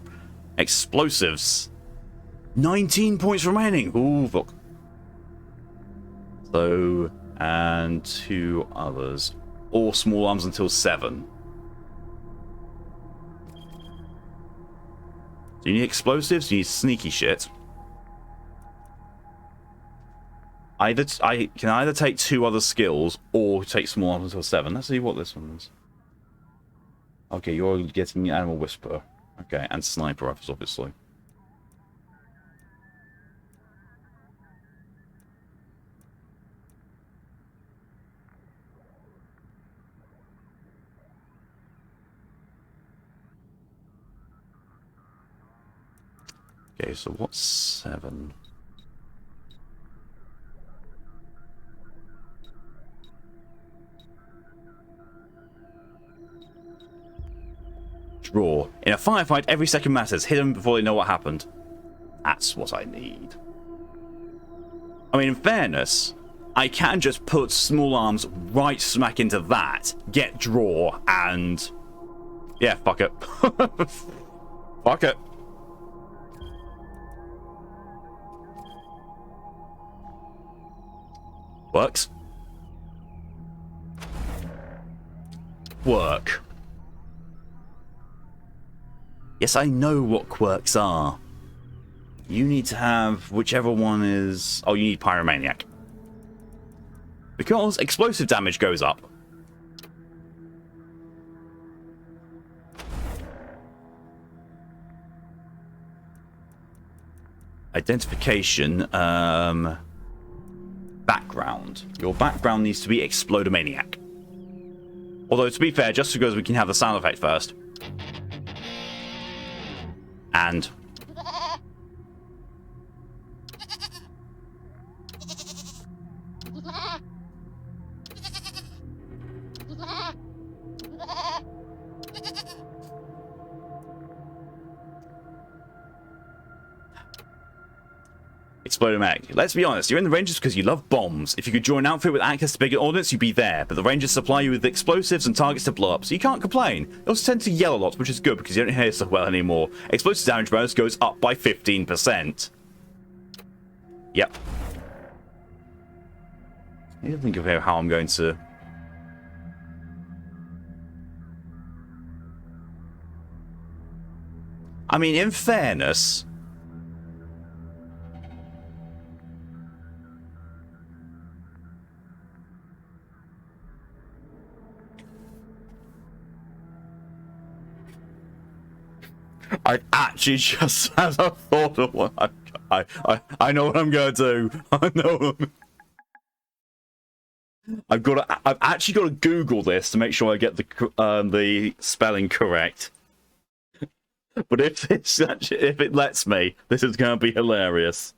Explosives. 19 points remaining. Ooh, fuck. So, and 2 others. All small arms until 7. Do you need explosives? You need sneaky shit. I can either take 2 other skills or take small arms until 7. Let's see what this one is. Okay, you're getting Animal Whisperer. Okay, and Sniper Rifles, obviously. Okay, so what's 7? Draw. In a firefight, every second matters. Hit them before they know what happened. That's what I need. I mean, in fairness, I can just put small arms right smack into that, get draw, and... yeah, fuck it. Fuck it. Works. Work. Yes, I know what quirks are. You need to have whichever one is... oh, you need Pyromaniac. Because explosive damage goes up. Identification. Background. Your background needs to be Explodomaniac. Although, to be fair, just because we can have the sound effect first. And... Explodomaniac. Let's be honest, you're in the Rangers because you love bombs. If you could join an outfit with access to bigger ordnance, you'd be there. But the Rangers supply you with explosives and targets to blow up, so you can't complain. You also tend to yell a lot, which is good because you don't hear so well anymore. Explosive damage bonus goes up by 15%. Yep. I need to think of how I'm going to... I mean, in fairness... I actually just had a thought of what I know what I'm gonna do. I know. I've actually got to Google this to make sure I get the spelling correct. But if it lets me, this is gonna be hilarious.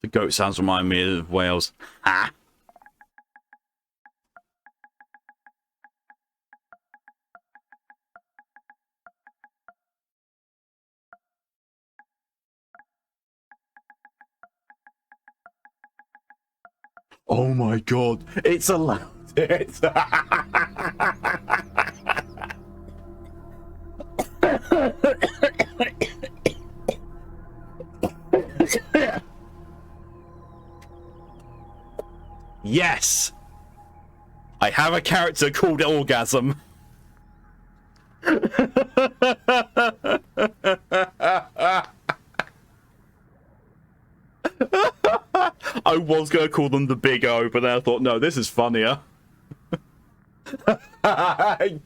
The goat sounds remind me of Wales. Ha! Oh my god, it's allowed it. Yes! I have a character called Orgasm. I was going to call them the Big O, but then I thought, no, this is funnier.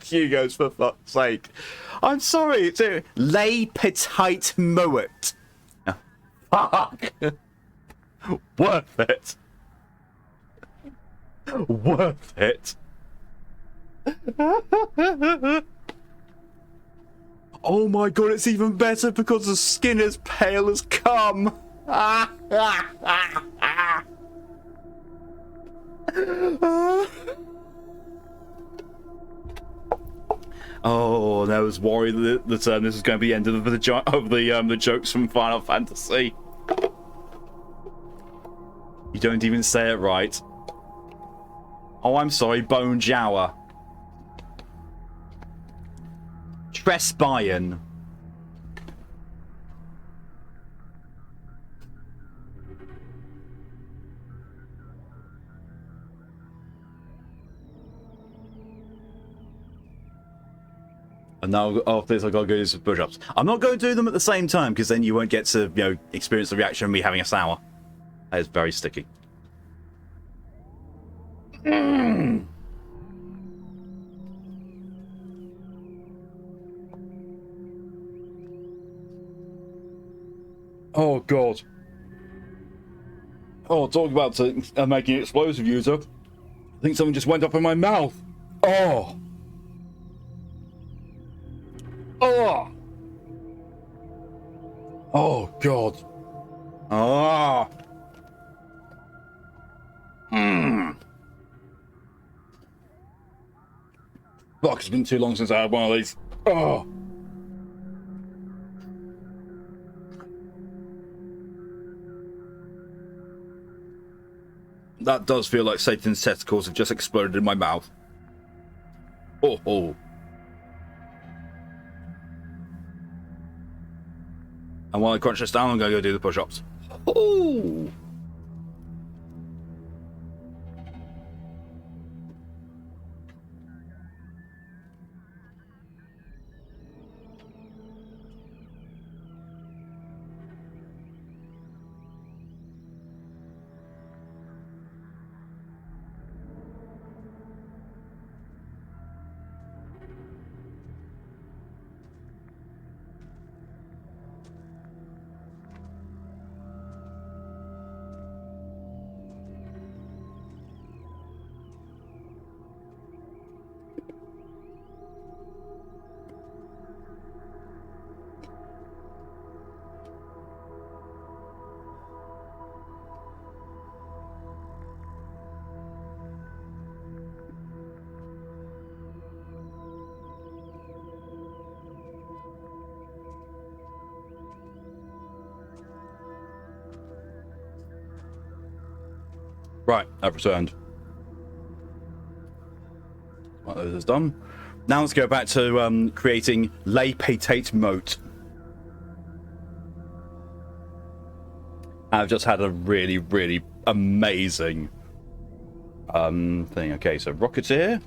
Hugo's, for fuck's sake. I'm sorry, it's a lay petite moet. Fuck. Worth it. Worth it. Oh my god, it's even better because the skin is pale as cum. Oh, and I was worried that this was going to be the end of the jokes from Final Fantasy. You don't even say it right. Oh, I'm sorry, Bone Jower. Trespion. And now after this, I gotta go do some push-ups. I'm not going to do them at the same time because then you won't get to, experience the reaction of me having a sour. That is very sticky. Oh god. Oh, talk about making explosive user. I think something just went up in my mouth. Oh. Oh. Oh god. Ah. Fuck, it's been too long since I had one of these. Oh. That does feel like Satan's testicles have just exploded in my mouth. Oh, oh. And while I crunch this down, I'm going to go do the push-ups. Oh. Right, I've returned. One of those is done. Now let's go back to creating lay pétate moat. I've just had a really, really amazing thing. Okay, so Rocketeer.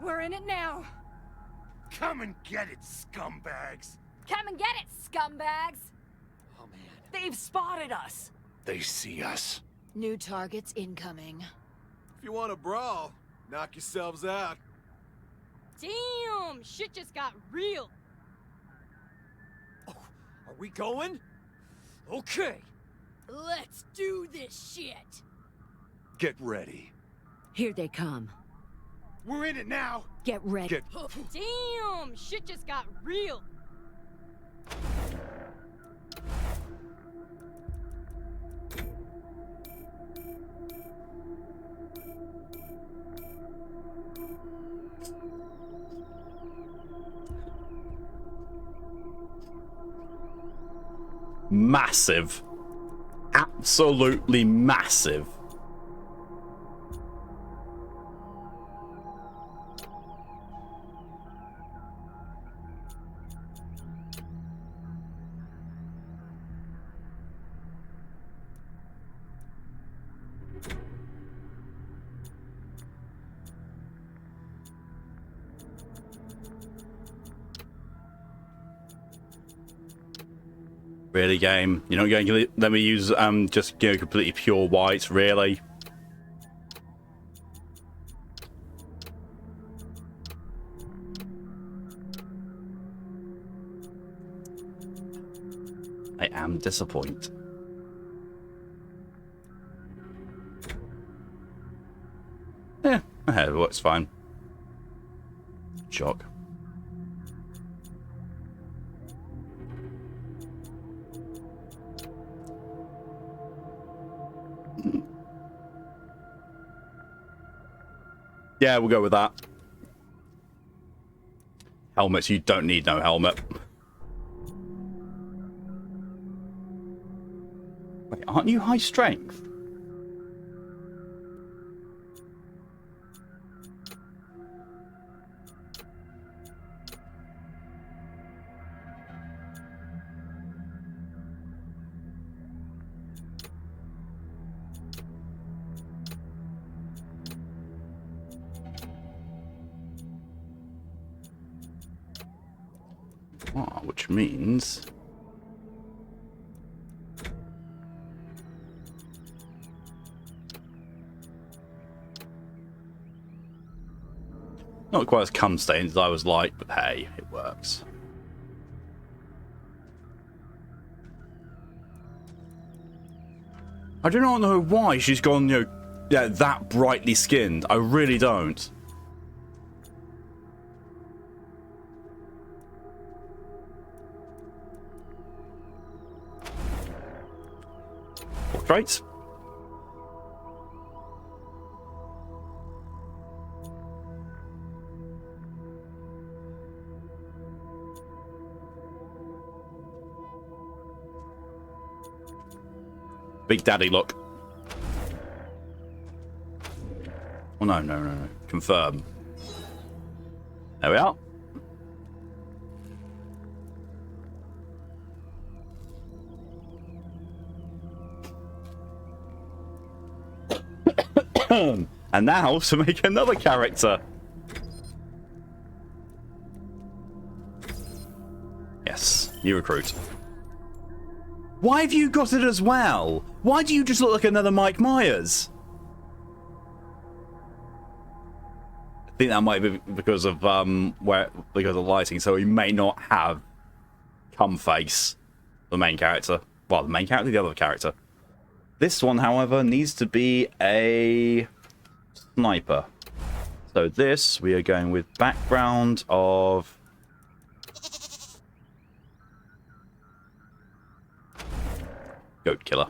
We're in it now. Come and get it, scumbags. Come and get it, scumbags. Oh man, They've spotted us. they see us. New targets incoming. If you want to brawl, knock yourselves out. Damn, shit just got real. Oh, are we going? Okay. Let's do this shit. Get ready. Here they come. We're in it now. Get ready. Damn, shit just got real. massive. Absolutely massive. Really, game? You're not going to let me use just completely pure white, really? I am disappointed. Yeah, it works fine. Shock. Yeah, we'll go with that. Helmets, you don't need no helmet. Wait, aren't you high strength? Which means not quite as cum stained as I was like, but hey, it works. I do not know why she's gone, that brightly skinned. I really don't. Traits. Big Daddy look. Oh, no. Confirm. There we are. And now to make another character. Yes, new recruit. Why have you got it as well? Why do you just look like another Mike Myers? I think that might be because of because of lighting, so he may not have cum face, the main character. Well, the main character, the other character. This one, however, needs to be a sniper. So this, we are going with background of... Goat killer.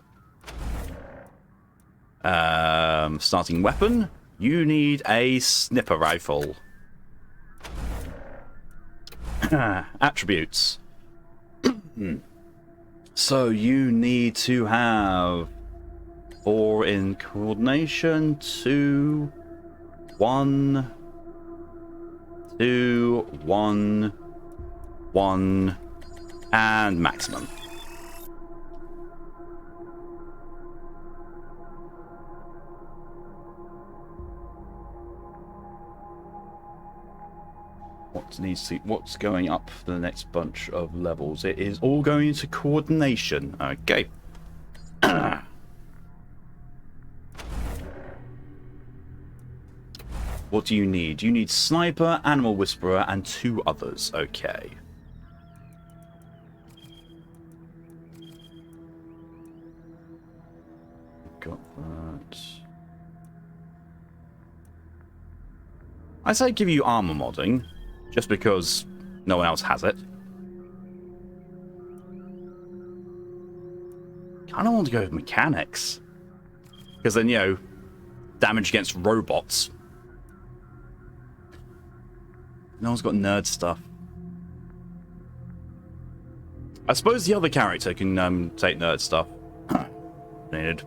Starting weapon, you need a sniper rifle. Attributes. So you need to have 4 in coordination, 2, 1, 2, 1, 1, and maximum. What's going up for the next bunch of levels? It is all going into coordination. Okay. What do you need? You need sniper, animal whisperer, and 2 others. Okay. Got that. I say give you armor modding, just because no one else has it. Kind of want to go with mechanics, because then, damage against robots. No one's got nerd stuff. I suppose the other character can take nerd stuff. Needed.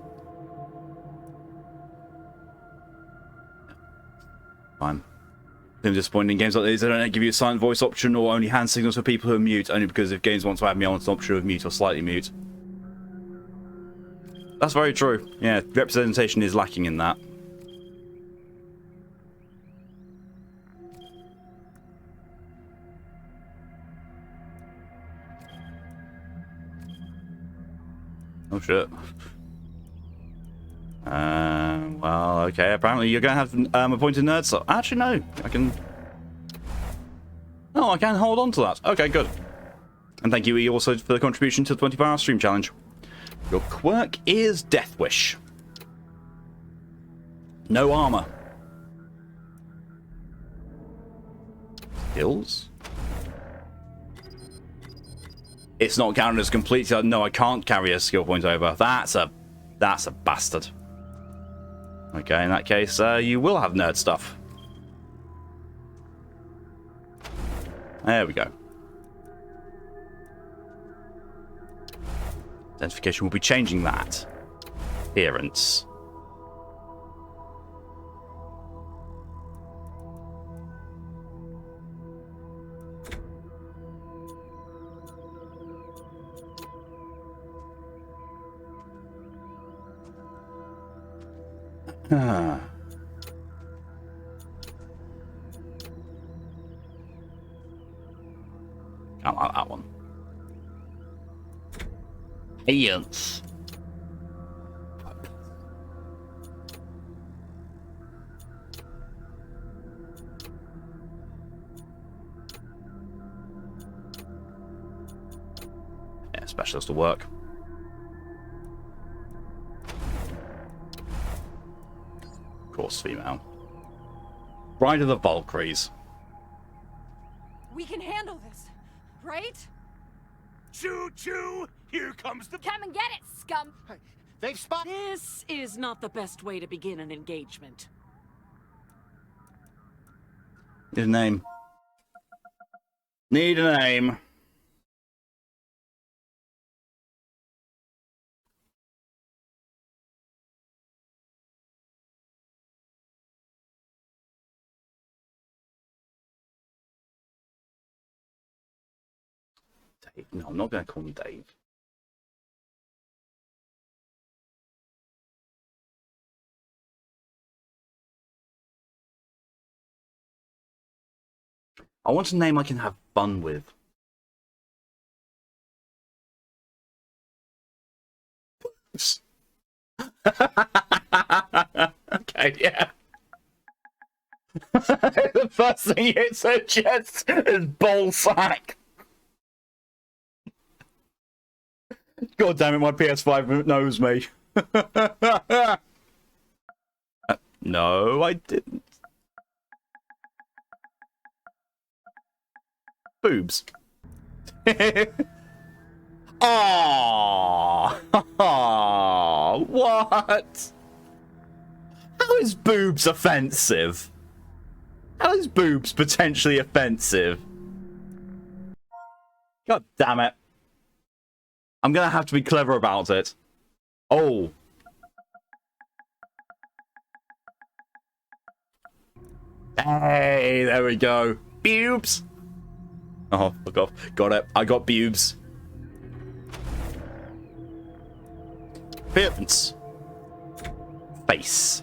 Fine. I'm disappointed in games like these. They don't give you a silent voice option or only hand signals for people who are mute, only because if games want to have me on, it's an option of mute or slightly mute. That's very true. Yeah, representation is lacking in that. Oh shit. Well, okay. Apparently, you're gonna have appointed nerds. So actually, no. I can. Oh, I can hold on to that. Okay, good. And thank you, E, also for the contribution to the 24-hour stream challenge. Your quirk is Death Wish. No armor. Skills. It's not counted as complete. No, I can't carry a skill point over. That's a bastard. Okay, in that case, you will have nerd stuff. There we go. Identification will be changing that. Appearance. Can't like that one. Yes. Yeah, specialist will work. Of course, female. Bride of the Valkyries. We can handle this, right? Choo-choo! Here comes the... Come and get it, scum! They've spotted... This is not the best way to begin an engagement. Need a name. Need a name. Dave. No, I'm not going to call him Dave. I want a name I can have fun with. Okay, yeah. The first thing it suggests is ball sack. God damn it, my PS5 knows me. No, I didn't. Boobs. Aww. What? How is boobs offensive? How is boobs potentially offensive? God damn it. I'm gonna have to be clever about it. Oh. Hey, there we go. Boobs. Oh, fuck off. Got it. I got boobs. Appearance. Face.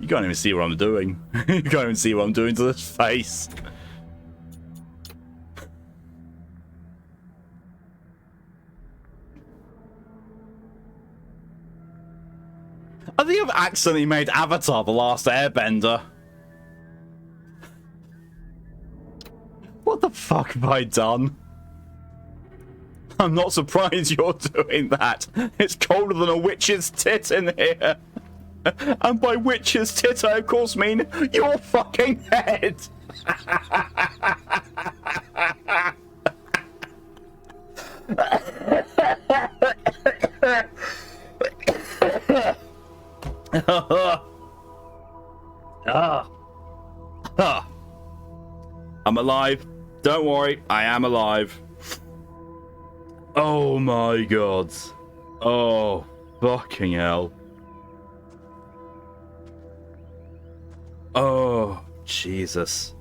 You can't even see what I'm doing. You can't even see what I'm doing to this face. I think I've accidentally made Avatar the Last Airbender. What the fuck have I done? I'm not surprised you're doing that. It's colder than a witch's tit in here. And by witch's tit, I of course mean your fucking head. I'm alive. Don't worry, I am alive. Oh my god. Oh, fucking hell. Oh, Jesus.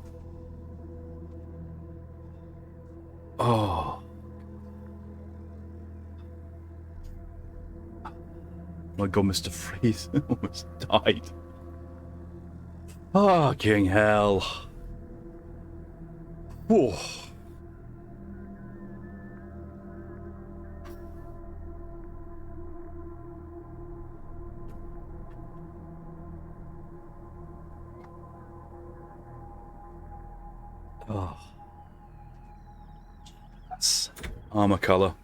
Oh. My god, Mr. Freeze almost died. Fucking hell. Whoa. Oh. That's armor color.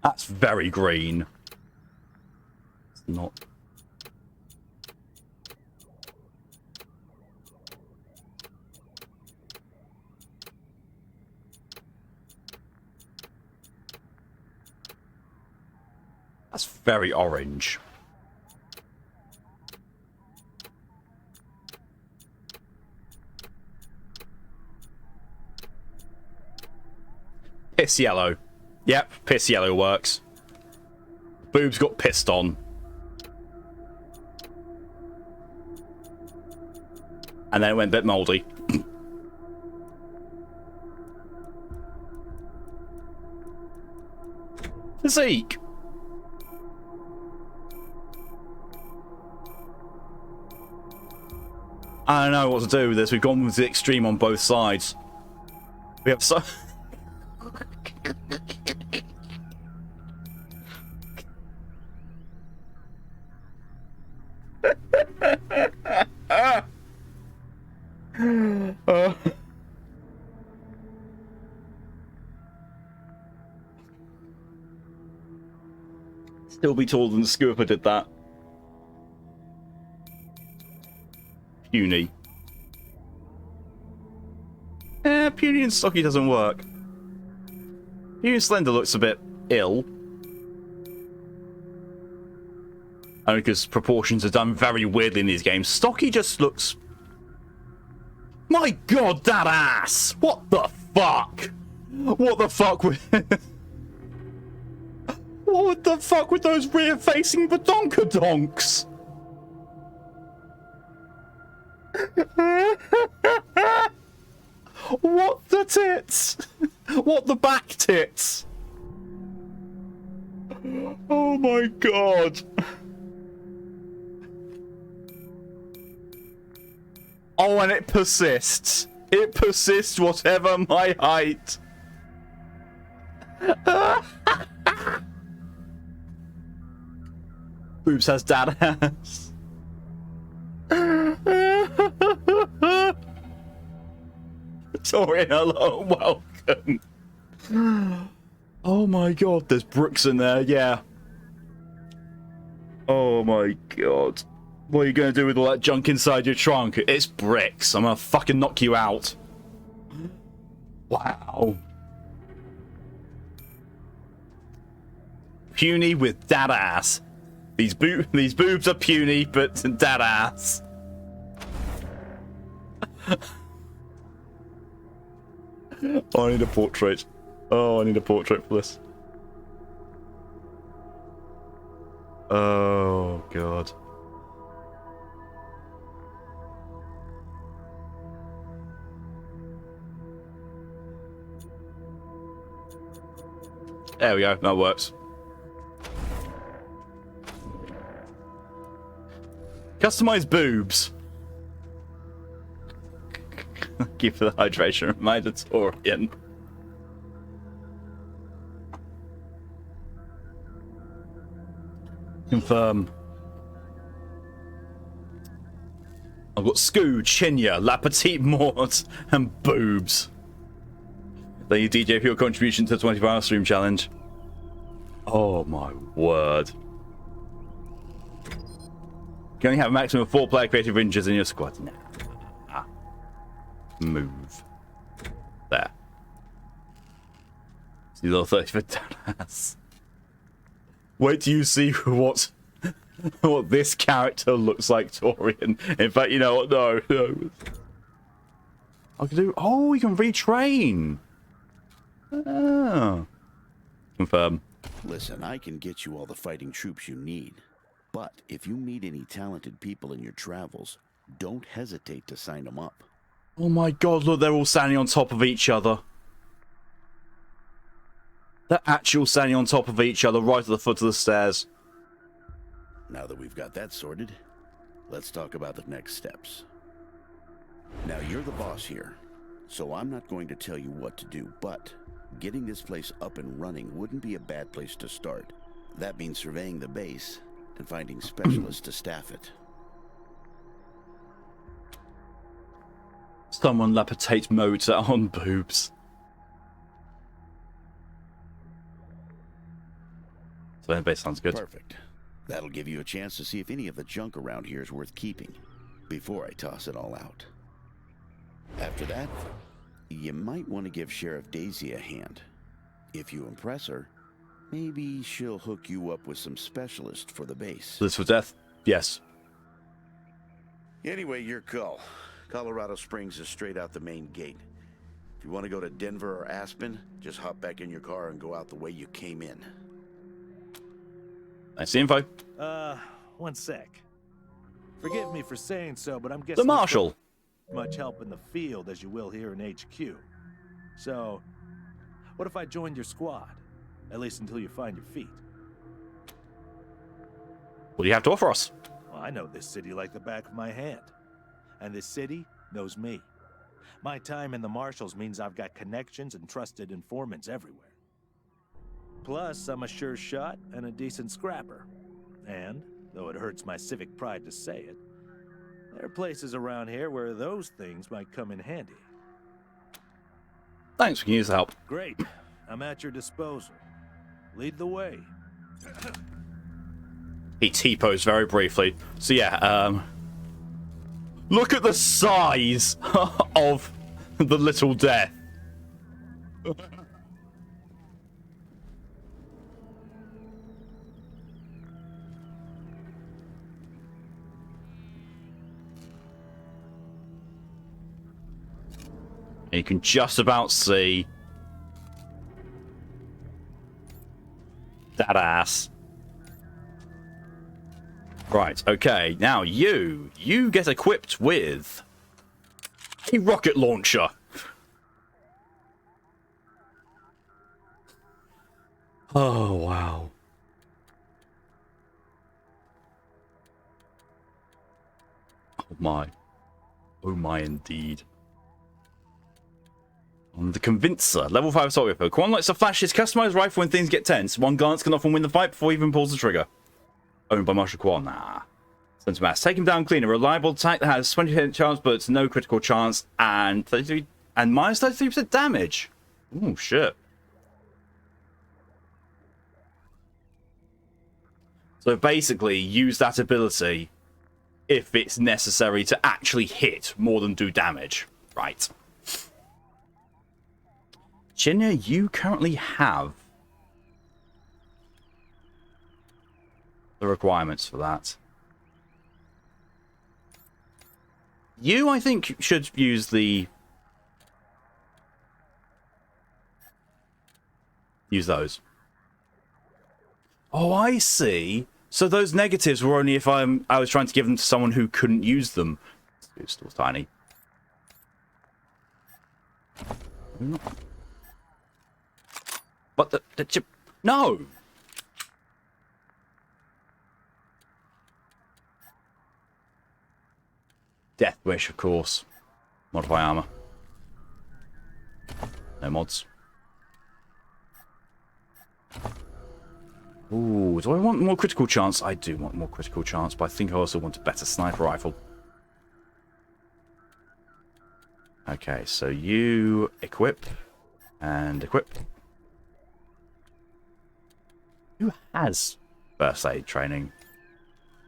That's very green. It's not. That's very orange. Piss yellow. Yep, piss yellow works. Boobs got pissed on. And then it went a bit mouldy. Zeke! I don't know what to do with this. We've gone with the extreme on both sides. We have so... Still be taller than Scooper did that. Puny. Puny and stocky doesn't work. Puny and slender looks a bit ill. Only because proportions are done very weirdly in these games. Stocky just looks... My god, that ass! What the fuck? What the fuck with... What the fuck with those rear-facing badonkadonks? What the tits? What the back tits? Oh my god. Oh, and it persists. It persists whatever my height. Boobs has dad ass. Torian, hello, welcome. Oh my god, there's bricks in there, yeah. Oh my god. What are you gonna do with all that junk inside your trunk? It's bricks. I'm gonna fucking knock you out. Wow. Puny with dad ass. These boobs are puny, but dad ass. Oh, I need a portrait. Oh, I need a portrait for this. Oh, God. There we go. That works. Customize boobs. Thank you for the hydration reminder, Torian. Confirm. I've got Scoo, Chinya, La Petite Mort, and boobs. Thank you, DJ, for your contribution to the 24-hour stream challenge. Oh my word. You can only have a maximum of 4 player creative rangers in your squad. Nah. Ah. Move. There. See little 30-foot ass. Wait till you see what this character looks like, Torian. In fact, you know what? No. I can do. Oh, we can retrain. Oh. Confirm. Listen, I can get you all the fighting troops you need. But if you meet any talented people in your travels, don't hesitate to sign them up. Oh my god, look, they're all standing on top of each other. They're actually standing on top of each other right at the foot of the stairs. Now that we've got that sorted, let's talk about the next steps. Now, you're the boss here, so I'm not going to tell you what to do, but getting this place up and running wouldn't be a bad place to start. That means surveying the base and finding specialists to staff it. Someone lapitate motor on boobs. So the base sounds good. Perfect. That'll give you a chance to see if any of the junk around here is worth keeping before I toss it all out. After that, you might want to give Sheriff Daisy a hand. If you impress her, maybe she'll hook you up with some specialists for the base. This for death? Yes. Anyway, your call. Colorado Springs is straight out the main gate. If you want to go to Denver or Aspen, just hop back in your car and go out the way you came in. Nice info. One sec. Forgive me for saying so, but I'm guessing... The Marshal! Much help in the field as you will here in HQ. So, what if I joined your squad? At least until you find your feet. What do you have to offer us? Well, I know this city like the back of my hand. And this city knows me. My time in the Marshals means I've got connections and trusted informants everywhere. Plus, I'm a sure shot and a decent scrapper. And, though it hurts my civic pride to say it, there are places around here where those things might come in handy. Thanks, we can use the help. Great. I'm at your disposal. Lead the way. He T-posed very briefly. So yeah, look at the size of the little death. You can just about see that ass. Right, okay. Now you get equipped with a rocket launcher. Oh, wow. Oh my. Oh my indeed. On the Convincer, level 5 assault rifle. Quan likes to flash his customized rifle when things get tense. One glance can often win the fight before he even pulls the trigger. Owned by Marshal Quan. Nah. Send mass. Take him down clean. A reliable attack that has 20% chance, but no critical chance, and 33 and minus 33% damage. Oh shit. So basically, use that ability if it's necessary to actually hit more than do damage. Right. Chinya, you currently have the requirements for that. You, I think, should use those. Oh, I see. So those negatives were only if I was trying to give them to someone who couldn't use them. It's still tiny. But the chip... No! Death Wish, of course. Modify armor. No mods. Ooh, do I want more critical chance? I do want more critical chance, but I think I also want a better sniper rifle. Okay, so you equip. And equip. Who has first aid training?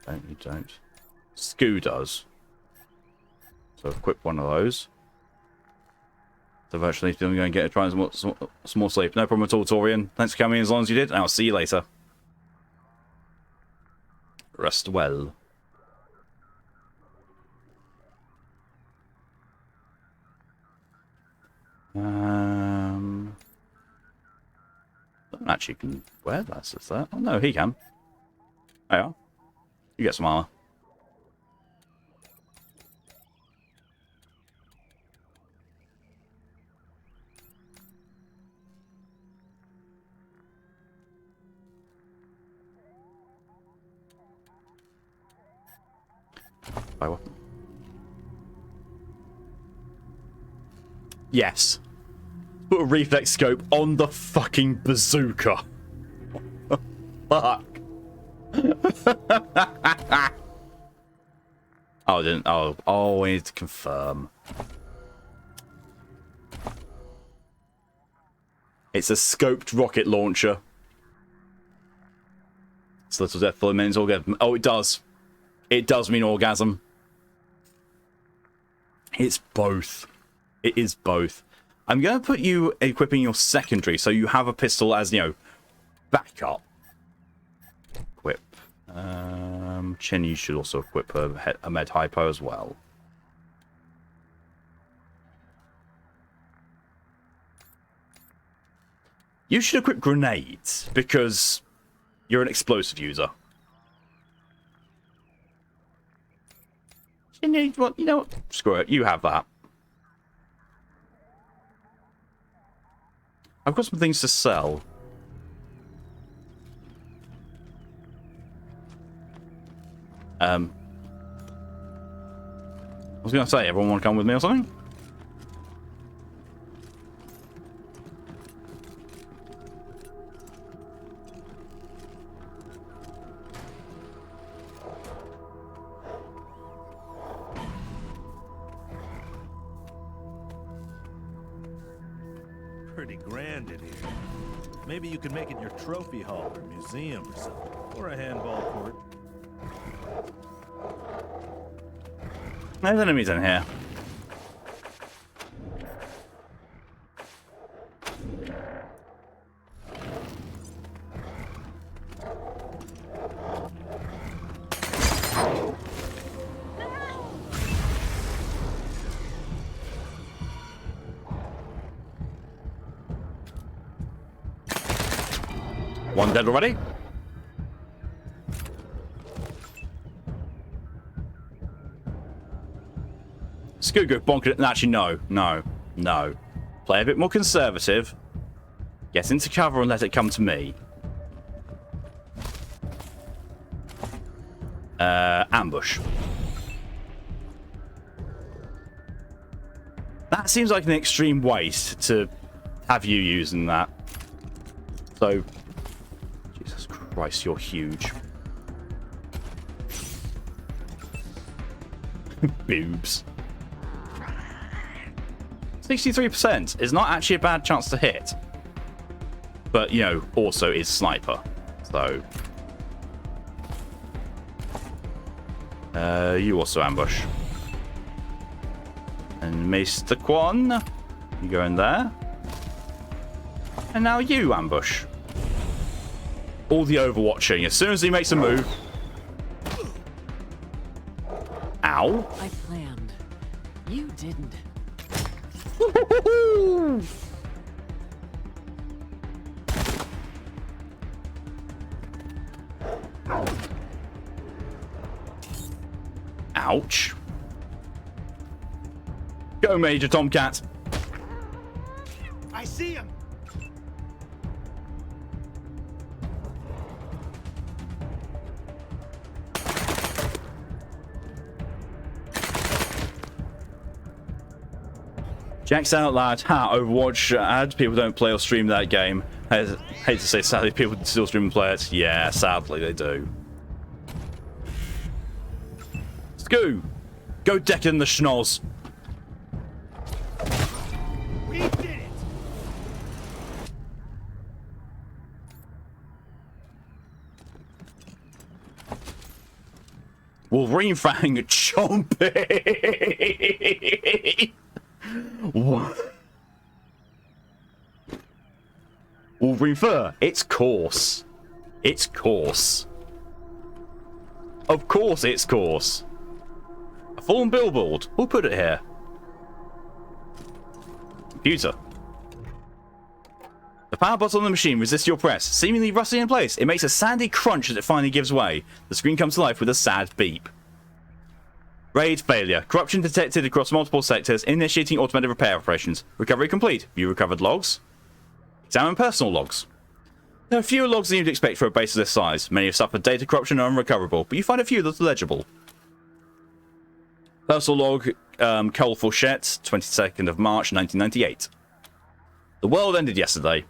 Don't you don't. Scoo does. So equip one of those. So virtually I'm going to get a try and some more sleep. No problem at all, Torian. Thanks for coming as long as you did, and I'll see you later. Rest well. Actually can wear that, is that? Oh no, he can. Oh yeah. You get some armor. Buy weapon. Yes. Put a reflex scope on the fucking bazooka. Fuck. Oh, I didn't. Oh, I need to confirm. It's a scoped rocket launcher. It's little death for a minute's orgasm. Oh, it does. It does mean orgasm. It's both. It is both. I'm going to put you equipping your secondary, so you have a pistol as, you know, backup. Equip. Chin, you should also equip a med hypo as well. You should equip grenades, because you're an explosive user. You need what? You know what? Screw it. You have that. I've got some things to sell. I was going to say, everyone want to come with me or something? Pretty grand in here. Maybe you could make it your trophy hall or museum or something. Or a handball court. There's enemies in here. One dead already. Scoogo bonk it. Actually, no. Play a bit more conservative. Get into cover and let it come to me. Ambush. That seems like an extreme waste to have you using that. So, Jesus Christ, you're huge. Boobs. 63% is not actually a bad chance to hit. But, you know, also is sniper. So. You also ambush. And Mr. Quan, you go in there. And now you ambush. All the overwatching. As soon as he makes a move. Ow. I planned. You didn't. Ouch. Go, Major Tomcat. I see him. Jack's out loud. Ha, Overwatch ad. People don't play or stream that game. I hate to say, sadly, people still stream and play it. Yeah, sadly, they do. Scoo! Go deck in the schnoz. We did it. Wolverine Fang Chompy. What? Wolverine Fur. It's coarse. It's coarse. Of course it's coarse. A fallen billboard. We'll put it here. Computer. The power button on the machine resists your press, seemingly rusty in place. It makes a sandy crunch as it finally gives way. The screen comes to life with a sad beep. Raid failure. Corruption detected across multiple sectors, initiating automated repair operations. Recovery complete. View recovered logs. Examine personal logs. There are fewer logs than you'd expect for a base of this size. Many have suffered data corruption and are unrecoverable, but you find a few that are legible. Personal log, Cole Fourchette, 22nd of March, 1998. The world ended yesterday.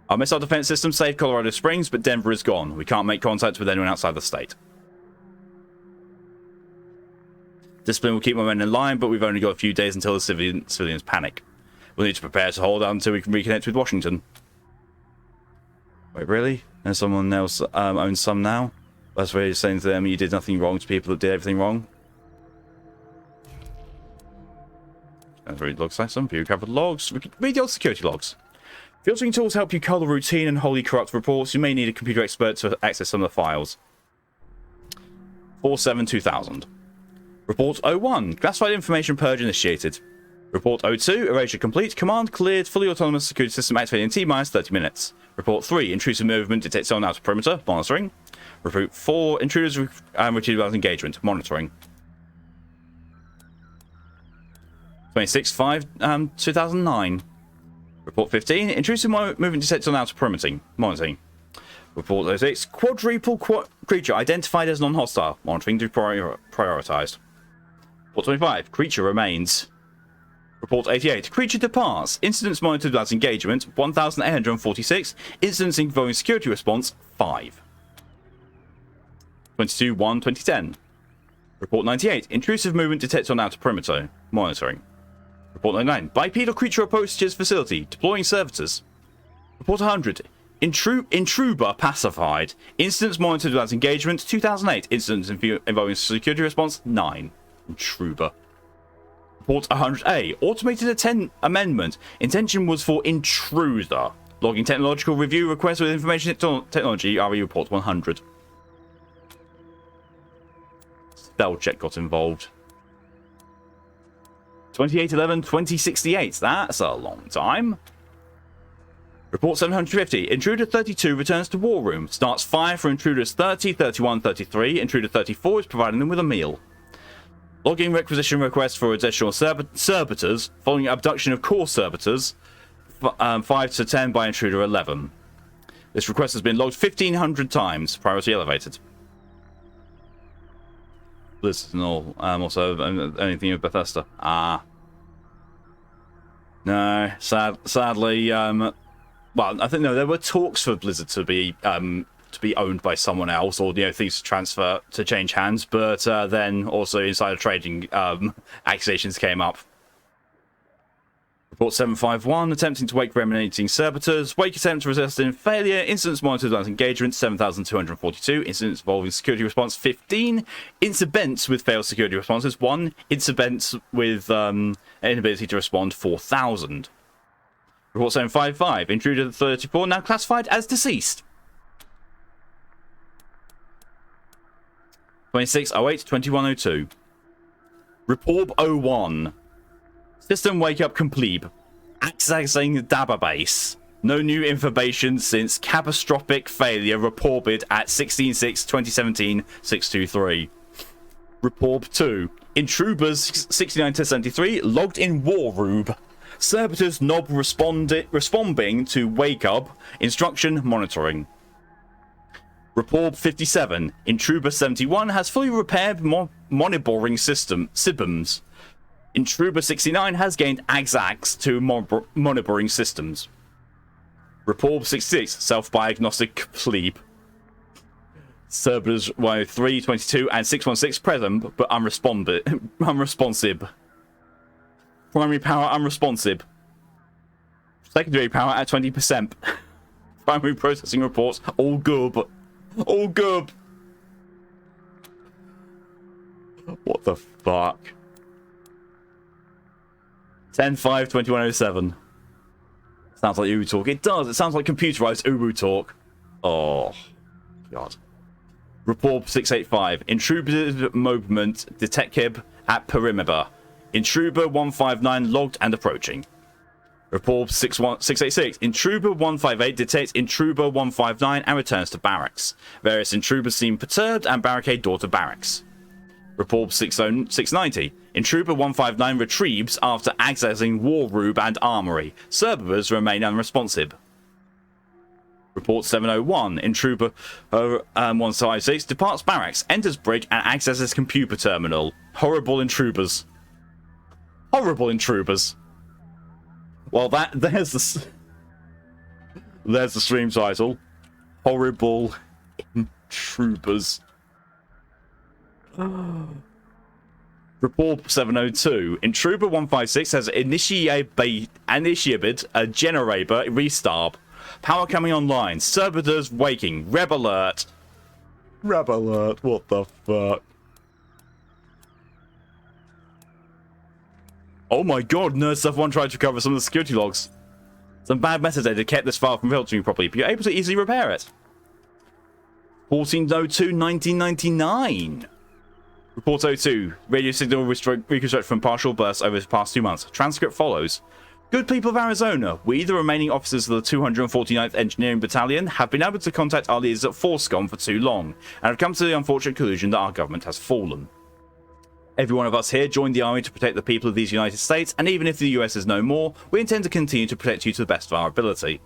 Our missile defense system saved Colorado Springs, but Denver is gone. We can't make contact with anyone outside the state. Discipline will keep my men in line, but we've only got a few days until the civilians panic. We'll need to prepare to hold out until we can reconnect with Washington. Wait, really? And someone else owns some now? That's where you're saying to them you did nothing wrong to people that did everything wrong? That's what it looks like. Some view covered logs. Read the old security logs. Filtering tools help you cull the routine and wholly corrupt reports. You may need a computer expert to access some of the files. 47-2000. Report 01. Classified information purge initiated. Report 02. Erasure complete. Command cleared. Fully autonomous security system activated in T-minus 30 minutes. Report 3. Intrusive movement detected on outer perimeter. Monitoring. Report 4. Intruders routine without engagement. Monitoring. 26-5-2009. Report 15. Intrusive movement detected on outer perimeter. Monitoring. Report 06. Quadruple creature identified as non-hostile. Monitoring to prioritized. Report 25. Creature remains. Report 88. Creature departs. Incidents monitored as engagement 1,846. Incidents involving security response 5. 22-1-2010. Report 98. Intrusive movement detected on outer perimeter. Monitoring. Report 99. Bipedal creature approaches facility. Deploying servitors. Report 100. Intruber pacified. Incidents monitored without engagement 2008. Incidents involving security response 9. Intruber. Report 100A. Automated amendment. Intention was for intruder. Logging technological review request with information technology. RE report 100. Spell check got involved. 28-11-2068. That's a long time. Report 750. Intruder 32 returns to War Room. Starts fire for Intruders 30, 31, 33. Intruder 34 is providing them with a meal. Logging requisition request for additional servitors following abduction of core servitors 5 to 10 by Intruder 11. This request has been logged 1,500 times. Priority elevated. Blizzard and all. Also, anything with Bethesda. No, sadly, well, I think no. There were talks for Blizzard to be owned by someone else, or things to transfer to change hands. But then also insider trading accusations came up. Report 751, attempting to wake remaining servitors. Wake attempt resisting failure. Incidents monitored as engagement 7,242. Incidents involving security response 15. Incidents with failed security responses 1. Incidents with inability to respond 4,000. Report 755, intruder 34 now classified as deceased. 2608-2102. Report 01. System wake up complete. Accessing the database. No new information since catastrophic failure reported at 16/6/2017-623. Report 2. Intrubers 69-73 logged in War Room. Servitors knob responding to wake up. Instruction monitoring. Report 57. Intruber 71 has fully repaired monitoring systems. Intruber 69 has gained access to monitoring systems. Report 66. Self-diagnostic complete. Servers 103, 22, and 616 present, but unresponsive. Primary power unresponsive. Secondary power at 20%. Primary processing reports all good. All good. What the fuck? 10-5-2107. Sounds like Ubu talk. It does. It sounds like computerized Ubu talk. Oh, God. Report 685. Intruber movement detected at perimeter. Intruber 159 logged and approaching. Report 686. Intruber 158 detects Intruber 159 and returns to barracks. Various intruders seem perturbed and barricade door to barracks. Report 690. Intruber 159 retrieves after accessing war room and armory. Servers remain unresponsive. Report 701. Intruber 156 departs barracks, enters bridge, and accesses computer terminal. Horrible intruders. Horrible intruders. Well, there's the stream title. Horrible intruders. Report 702. Intruber 156 has initiated a generator restart. Power coming online. Servitors waking. Reb alert. Reb alert. What the fuck? Oh my god, Nerd Stuff 1 tried to recover some of the security logs. Some bad metadata kept this file from filtering properly, but you're able to easily repair it. 1402-1999. Report 02. Radio signal reconstructed from partial bursts over the past 2 months. Transcript follows. Good people of Arizona, we, the remaining officers of the 249th Engineering Battalion, have been able to contact our leaders at Forscom for too long, and have come to the unfortunate conclusion that our government has fallen. Every one of us here joined the army to protect the people of these United States, and even if the US is no more, we intend to continue to protect you to the best of our ability.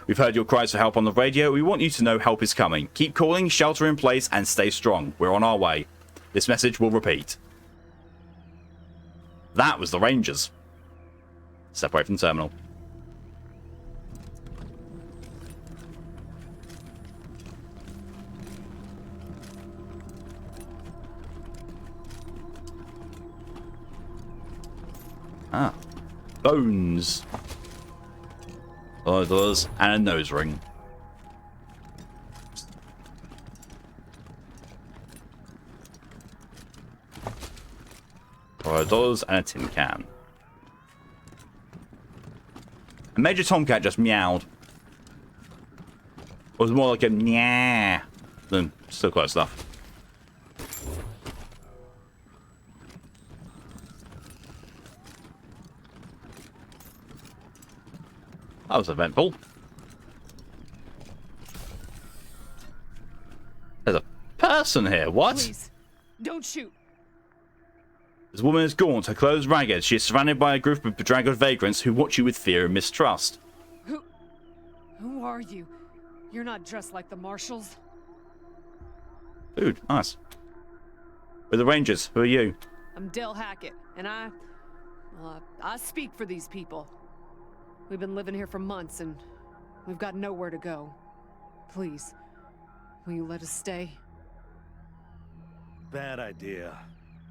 We've heard your cries for help on the radio. We want you to know help is coming. Keep calling, shelter in place, and stay strong. We're on our way. This message will repeat. That was the Rangers. Separate from terminal. Ah. Bones. Others and a nose ring. $4 and a tin can. And Major Tomcat just meowed. It was more like a meow than still close enough. That was eventful. There's a person here. What? Please, don't shoot. This woman is gaunt, her clothes ragged. She is surrounded by a group of bedraggled vagrants who watch you with fear and mistrust. Who are you? You're not dressed like the marshals. Dude, nice. We're the Rangers. Who are you? I'm Del Hackett, and I speak for these people. We've been living here for months, and we've got nowhere to go. Please, will you let us stay? Bad idea.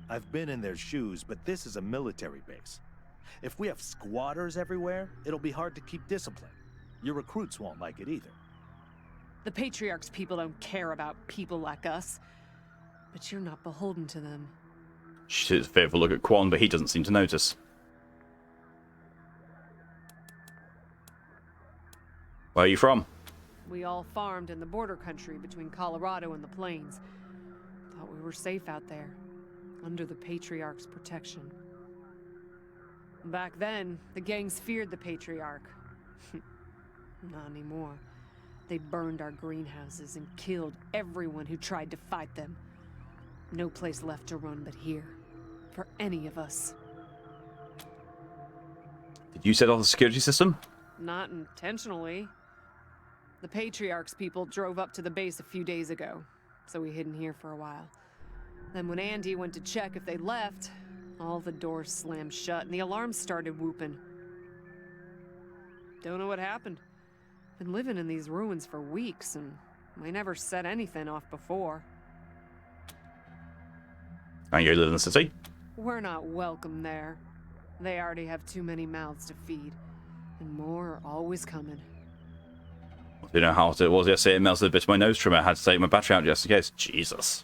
I've been in their shoes, but this is a military base. If we have squatters everywhere, it'll be hard to keep discipline. Your recruits won't like it either. The Patriarch's people don't care about people like us. But you're not beholden to them. She takes a fearful look at Quan, but he doesn't seem to notice. Where are you from? We all farmed in the border country between Colorado and the plains. Thought we were safe out there, under the Patriarch's protection. Back then, the gangs feared the Patriarch. Not anymore. They burned our greenhouses and killed everyone who tried to fight them. No place left to run but here, for any of us. Did you set off the security system? Not intentionally. The Patriarch's people drove up to the base a few days ago, so we hid in here for a while. Then when Andy went to check if they left, all the doors slammed shut and the alarms started whooping. Don't know what happened. Been living in these ruins for weeks, and we never set anything off before. And you live in the city? We're not welcome there. They already have too many mouths to feed, and more are always coming. You know how hot it was yesterday? It melted a bit of my nose trimmer. I had to take my battery out just in case. Jesus.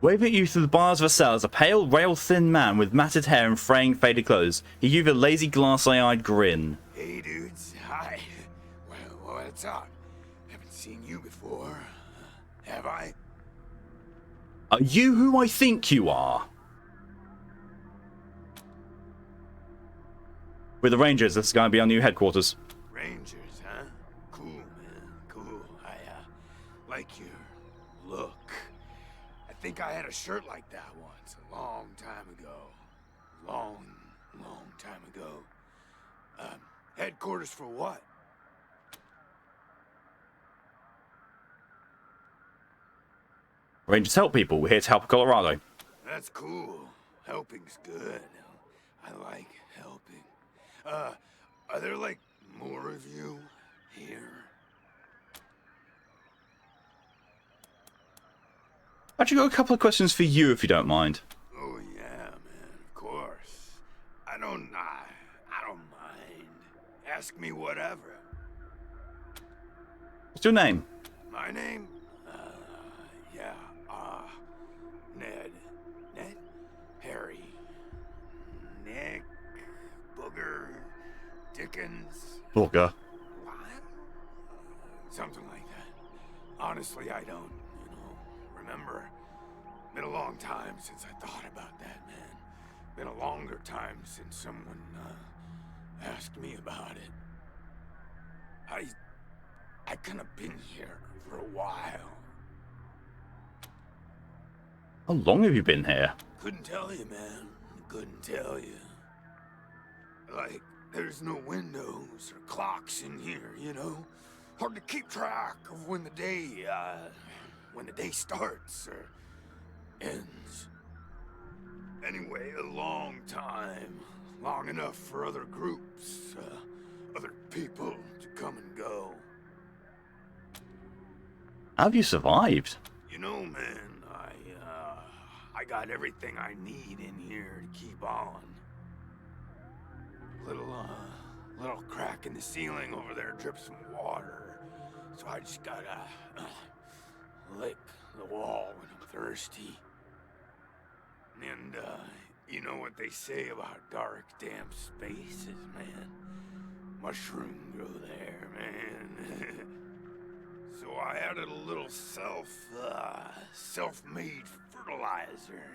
Waving at you through the bars of a cell is a pale, rail-thin man with matted hair and fraying, faded clothes. He gives you a lazy, glass-eyed grin. Hey, dudes. Hi. Well, what's up? Haven't seen you before. Have I? Are you who I think you are? We're the Rangers. This is going to be our new headquarters. Rangers, huh? Cool, man. Cool. I like your look. I think I had a shirt like that once, a long time ago. Long time ago. Headquarters for what? Rangers help people. We're here to help Colorado. That's cool. Helping's good. I like helping. Are there, like, more of you here? Actually, got a couple of questions for you, if you don't mind. Oh, yeah, man, of course. I don't mind. Ask me whatever. What's your name? My name? Ned. Ned? Harry. Nick. Booger. Dickens. Booger. What? Something like that. Honestly, I don't, remember. Been a long time since I thought about that, man. Been a longer time since someone, asked me about it. I kinda been here for a while. How long have you been here? Couldn't tell you, man. Couldn't tell you. Like, there's no windows or clocks in here, Hard to keep track of when the day starts or ends. Anyway, a long time. Long enough for other groups, other people to come and go. How have you survived? Man, I got everything I need in here to keep on. Little crack in the ceiling over there drips some water. So I just gotta lick the wall when I'm thirsty. And, you know what they say about dark, damp spaces, man. Mushroom grow there, man. So I added a little self-made fertilizer.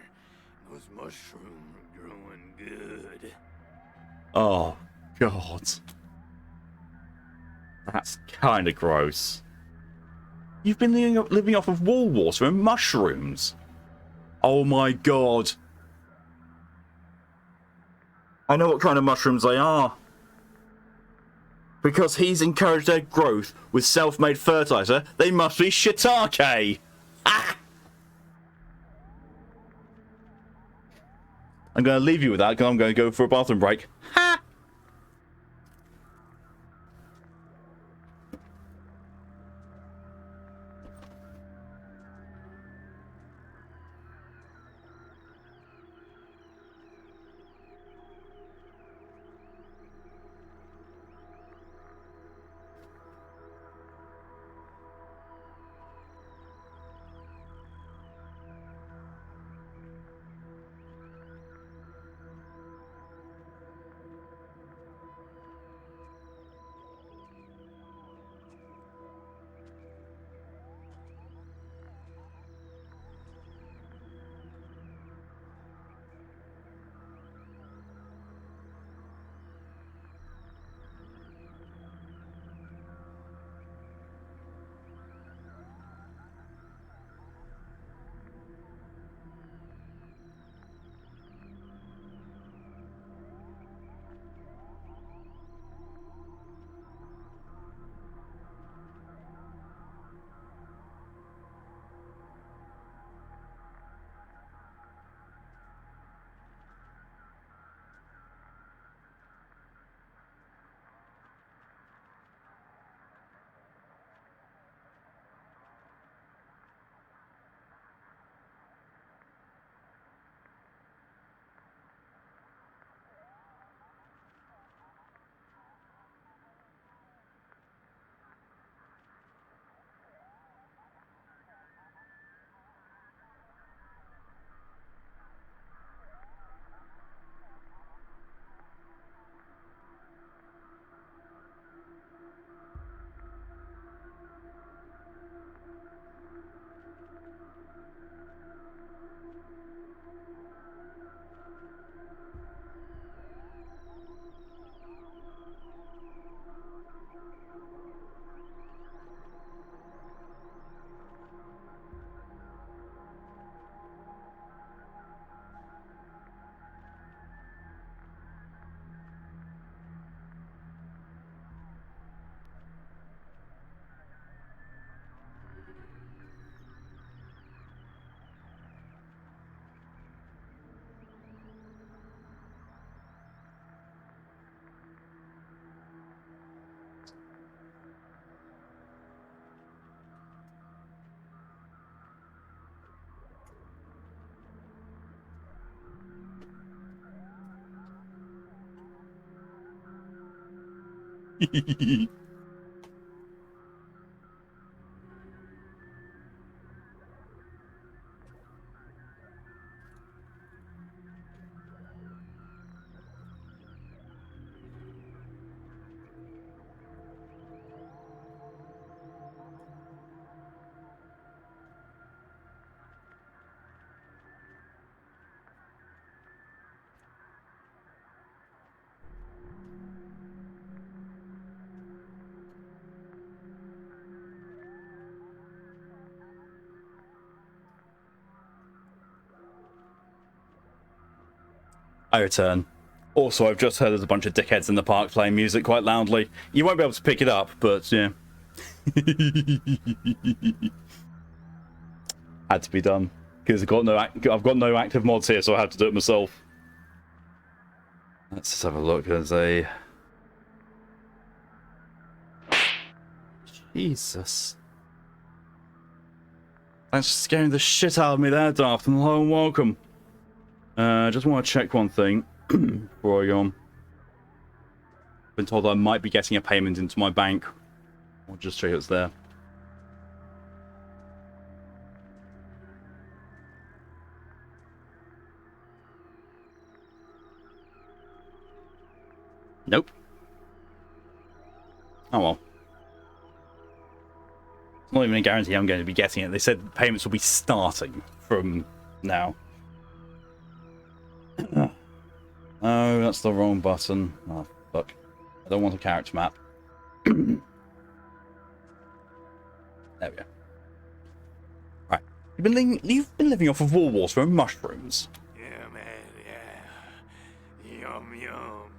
Those mushrooms are growing good. Oh, God. That's kind of gross. You've been living off of wall water and mushrooms. Oh my God. I know what kind of mushrooms they are. Because he's encouraged their growth with self-made fertilizer, they must be shiitake. Ah! I'm going to leave you with that because I'm going to go for a bathroom break. Ha! I return. Also, I've just heard there's a bunch of dickheads in the park playing music quite loudly. You won't be able to pick it up, but yeah. Had to be done because I've got no active mods here, so I had to do it myself. Let's just have a look. There's a Jesus. That's scaring the shit out of me there, Daft, and hello and welcome. Just want to check one thing before I go on. Been told I might be getting a payment into my bank. I'll just check it's there. Nope. Oh well. It's not even a guarantee I'm going to be getting it. They said payments will be starting from now. Oh, that's the wrong button. Oh, fuck. I don't want a character map. There we go. Right. You've been living off of wall water and mushrooms. Yeah, man, yeah. Yum, yum.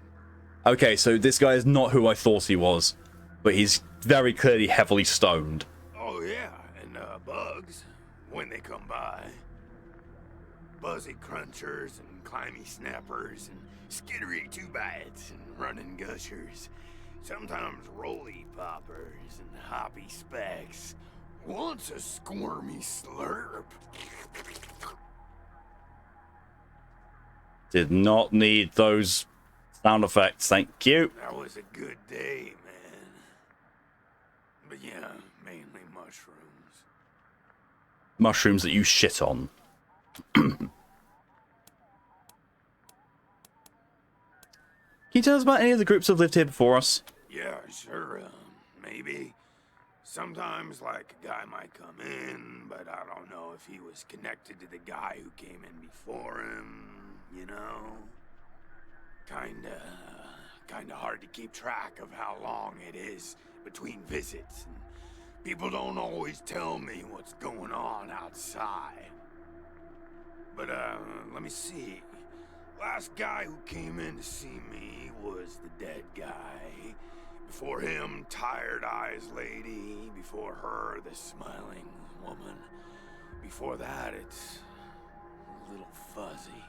Okay, so this guy is not who I thought he was, but he's very clearly heavily stoned. Oh, yeah, and bugs, when they come by. Buzzy crunchers and climby snappers and skittery two-bites and running gushers. Sometimes roly poppers and hoppy specks. Once a squirmy slurp. Did not need those sound effects, thank you. That was a good day, man. But yeah, mainly mushrooms. Mushrooms that you shit on. Can you tell us about any of the groups that have lived here before us? Yeah, sure, maybe. Sometimes, like, a guy might come in, but I don't know if he was connected to the guy who came in before him, you know? Kinda hard to keep track of how long it is between visits, and people don't always tell me what's going on outside. But, let me see. Last guy who came in to see me was the dead guy. Before him, Tired Eyes Lady. Before her, the Smiling Woman. Before that, it's a little fuzzy.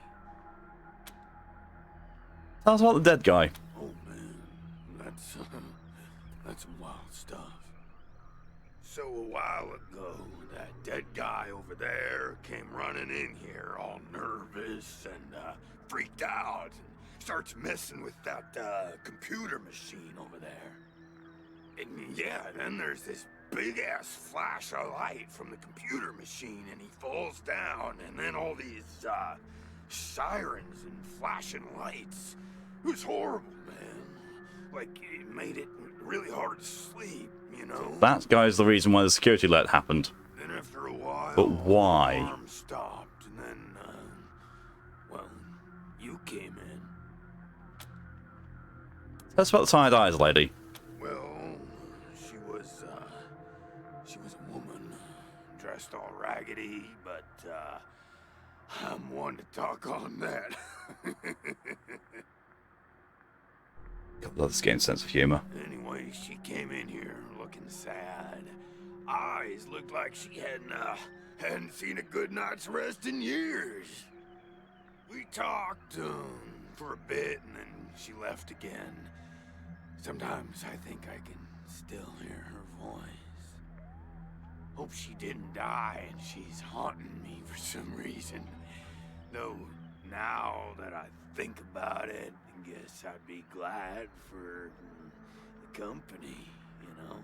Tell us about the dead guy. Oh man, that's some wild stuff. So a while ago, that dead guy over there came running in here all nervous and freaked out and starts messing with that computer machine over there. And yeah, then there's this big ass flash of light from the computer machine and he falls down and then all these sirens and flashing lights. It was horrible, man. Like, it made it really hard to sleep, you know? That guy's the reason why the security alert happened. Then after a while, but why? The alarm stopped, and then, well, you came in. Tell us about the Tired Eyes Lady. Well, she was a woman, dressed all raggedy, but, I'm one to talk on that. God, love this game's sense of humor. Anyway, she came in here looking sad. Eyes looked like she hadn't seen a good night's rest in years. We talked for a bit, and then she left again. Sometimes I think I can still hear her voice. Hope she didn't die and she's haunting me for some reason. Though now that I think about it, I guess I'd be glad for company, you know?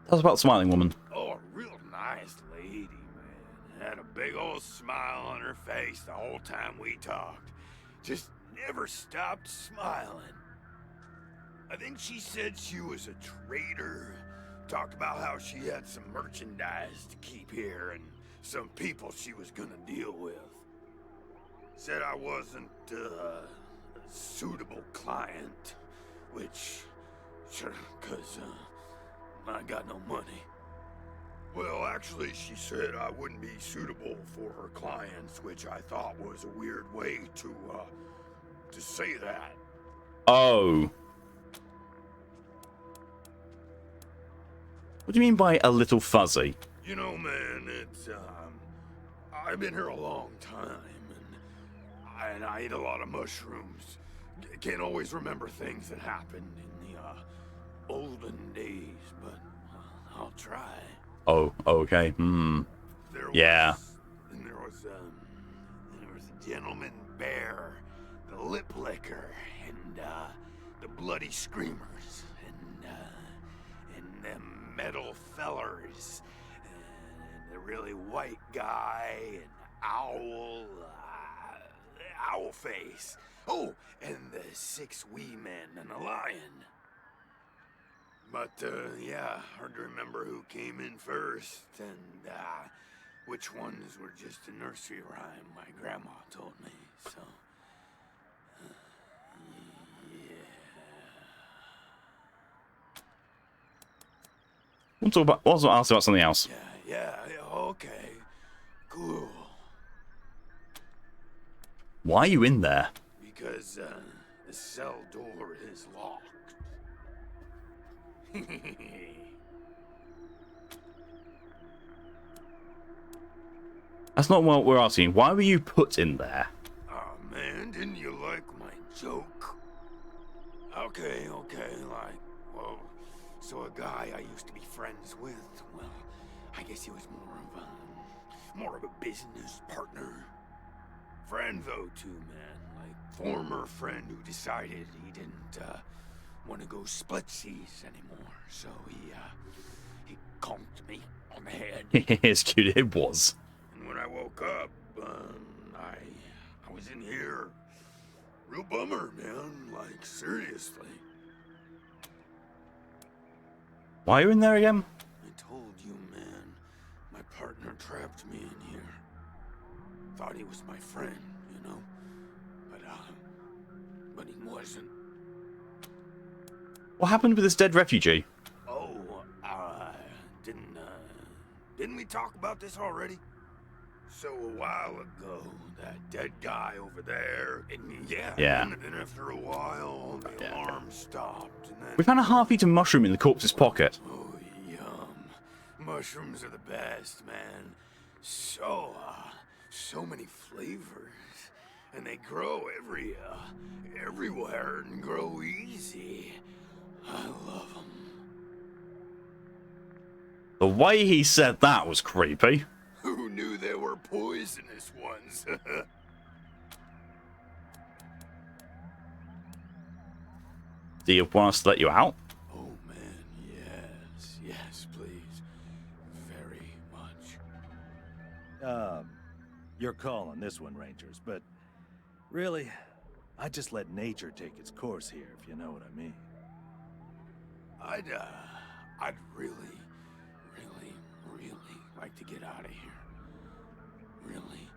Tell us about Smiling Woman. Oh, a real nice lady, man. Had a big old smile on her face the whole time we talked. Just never stopped smiling. I think she said she was a trader. Talked about how she had some merchandise to keep here and some people she was gonna deal with. Said I wasn't a suitable client, which, sure, 'cause I got no money. Well, actually, she said I wouldn't be suitable for her clients, which I thought was a weird way to say that. Oh. What do you mean by a little fuzzy? You know, man, it's, I've been here a long time, and I eat a lot of mushrooms. Can't always remember things that happened in the, olden days, but I'll try. Oh, okay. Yeah. And there was a gentleman bear, the lip licker, and, the bloody screamers, and them metal fellers, and the really white guy, and owl face. Oh, and the 6 wee men and a lion. But, yeah, hard to remember who came in first, and, which ones were just a nursery rhyme my grandma told me, so... yeah... We'll ask about something else. Yeah, okay. Cool. Why are you in there? Because, the cell door is locked. That's not what we're asking. Why were you put in there? Oh, man, didn't you like my joke? Okay, like, well, so a guy I used to be friends with, well, I guess he was more of a business partner. Friend, though, too, man. Like, former friend who decided he didn't, want to go splitsies anymore, so he conked me on the head. Yes, cute, it was. And when I woke up, I was in here. Real bummer, man. Like, seriously. Why are you in there again? I told you, man. My partner trapped me in here. Thought he was my friend, you know? But he wasn't. What happened with this dead refugee? Oh, didn't we talk about this already? So a while ago, that dead guy over there, and Yeah. And then after a while, the alarm stopped, and then... We found a half-eaten mushroom in the corpse's pocket. Oh, yum. Mushrooms are the best, man. So many flavors. And they grow everywhere and grow easy. I love them. The way he said that was creepy. Who knew there were poisonous ones? Do you want us to let you out? Oh, man, yes, please. Very much. Your call on this one, Rangers, but really, I just let nature take its course here, if you know what I mean. I'd really like to get out of here. Really.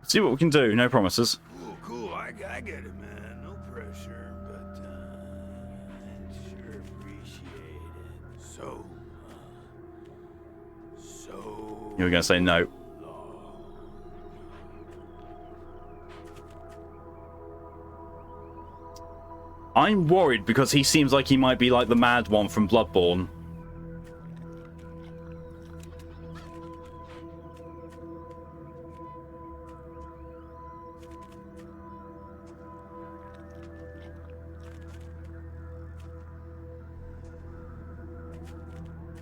See what we can do, no promises. Cool, I get it, man. No pressure, but, I'd sure appreciate it. So... You were gonna say no. I'm worried because he seems like he might be like the mad one from Bloodborne.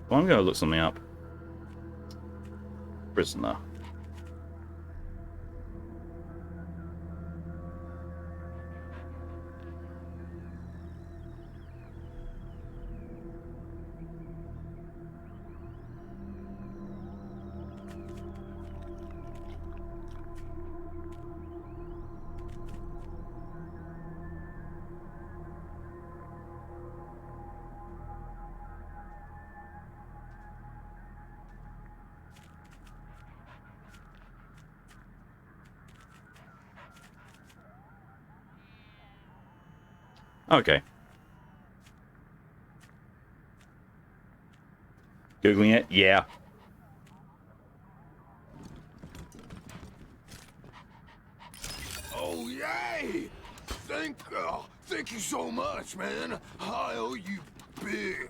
Well, I'm gonna look something up. Prisoner. Okay. Googling it? Yeah. Oh, yay! Thank you so much, man. I owe you big,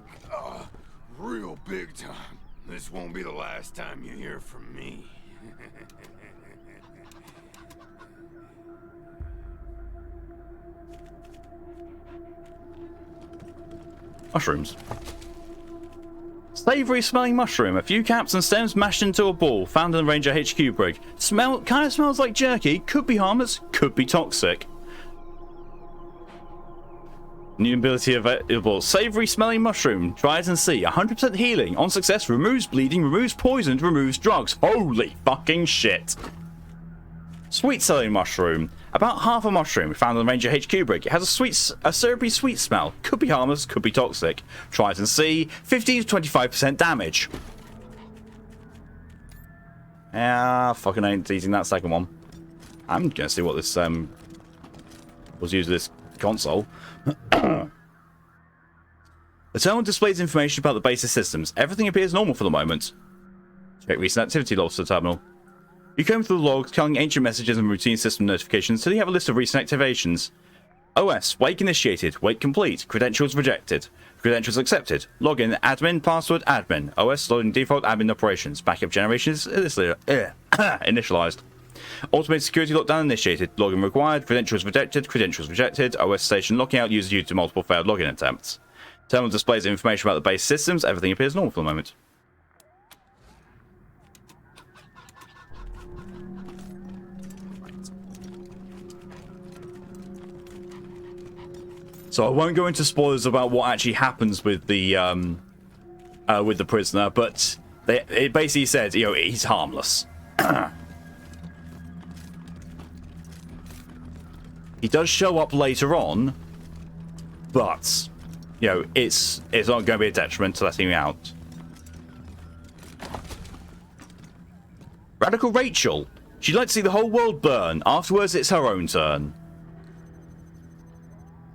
real big time. This won't be the last time you hear from me. Mushrooms. Savory smelling mushroom. A few caps and stems mashed into a ball. Found in the Ranger HQ brig. Kind of smells like jerky. Could be harmless. Could be toxic. New ability available. Savory smelling mushroom. Try it and see. 100% healing. On success, removes bleeding, removes poison, removes drugs. Holy fucking shit. Sweet smelling mushroom. About half a mushroom found on the Ranger HQ brig. It has a syrupy sweet smell. Could be harmless, could be toxic. Try it and see. 15 to 25% damage. Yeah, fucking ain't eating that second one. I'm gonna see what this was used with this console. The terminal displays information about the base's systems. Everything appears normal for the moment. Check recent activity logs for the terminal. You comb through the logs, counting ancient messages and routine system notifications till you have a list of recent activations. OS, wake initiated, wake complete, credentials rejected, credentials accepted, login, admin, password, admin, OS loading default admin operations, backup generations initialized. Automated security lockdown initiated, login required, credentials rejected, OS station locking out user due to multiple failed login attempts. Terminal displays information about the base systems, everything appears normal for the moment. So I won't go into spoilers about what actually happens with the prisoner, but it basically said, you know, he's harmless. He does show up later on, but you know, it's not going to be a detriment to letting him out. Radical Rachel. She'd like to see the whole world burn. Afterwards, it's her own turn.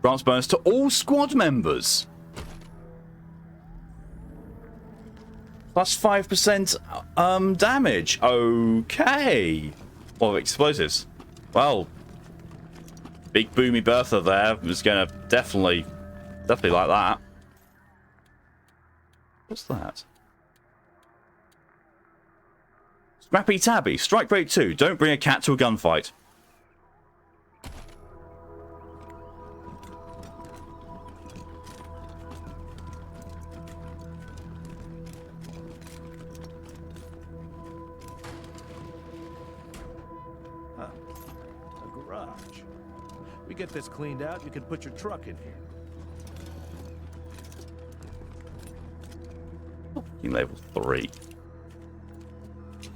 Grants bonus to all squad members. Plus 5% damage. Okay. Well, explosives. Well, big boomy Bertha there was gonna definitely like that. What's that? Scrappy Tabby. Strike rate 2. Don't bring a cat to a gunfight. Get this cleaned out, you can put your truck in here. Level 3.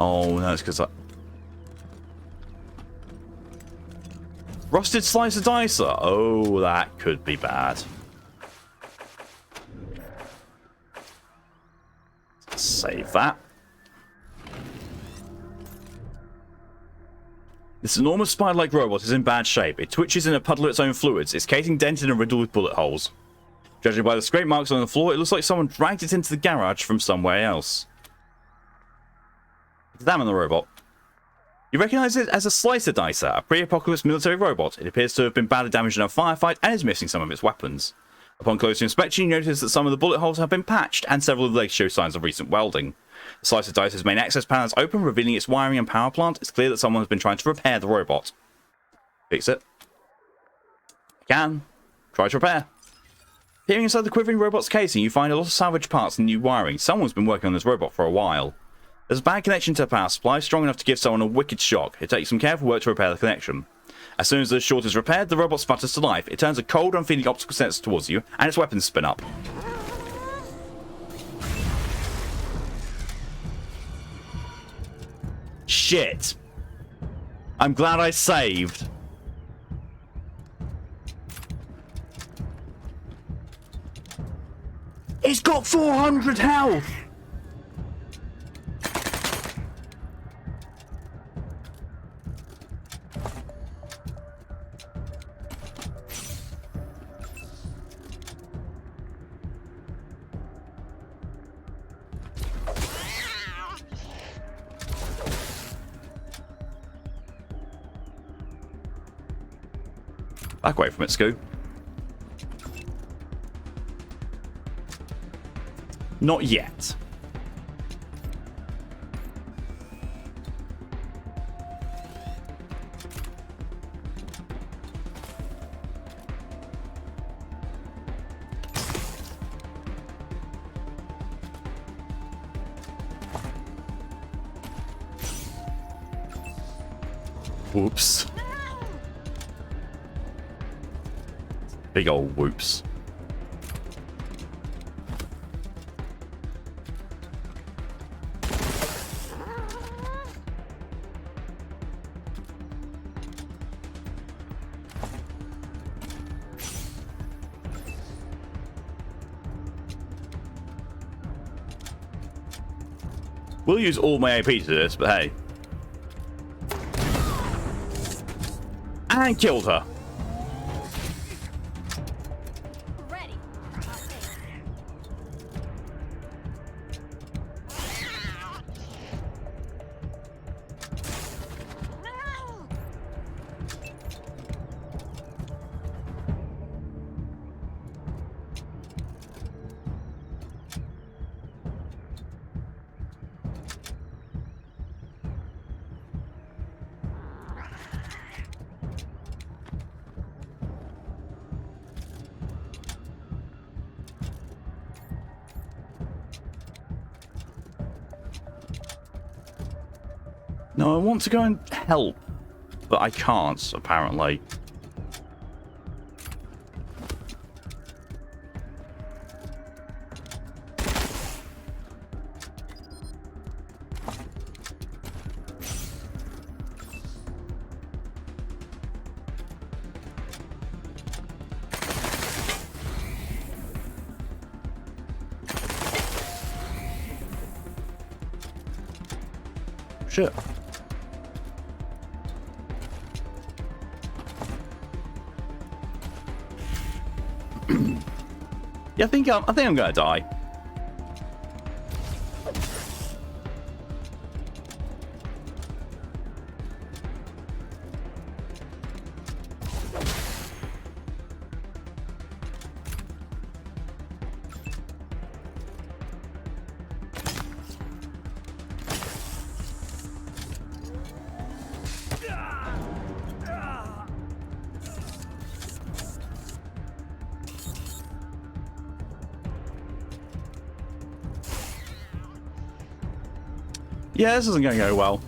Oh no, it's because I... Rusted slicer dicer. Oh, that could be bad. Save that. This enormous spider-like robot is in bad shape. It twitches in a puddle of its own fluids, its casing dented and riddled with bullet holes. Judging by the scrape marks on the floor, it looks like someone dragged it into the garage from somewhere else. Examine the robot. You recognize it as a slicer dicer, a pre-apocalypse military robot. It appears to have been badly damaged in a firefight and is missing some of its weapons. Upon closer inspection, you notice that some of the bullet holes have been patched and several of the legs show signs of recent welding. The slicer dicer's main access panel is open, revealing its wiring and power plant. It's clear that someone has been trying to repair the robot. Fix it. Can. Try to repair. Peering inside the quivering robot's casing, you find a lot of salvage parts and new wiring. Someone's been working on this robot for a while. There's a bad connection to the power supply, strong enough to give someone a wicked shock. It takes some careful work to repair the connection. As soon as the short is repaired, the robot sputters to life. It turns a cold, unfeeling optical sensor towards you, and its weapons spin up. Shit. I'm glad I saved. It's got 400 health! Back away from it, Scoo. Not yet. Whoops. Big old whoops. We'll use all my AP to do this, but hey. And killed her. Ready. No, I want to go and help, but I can't, apparently. Shit. Yeah, I think I'm gonna die. Yeah, this isn't going to go well.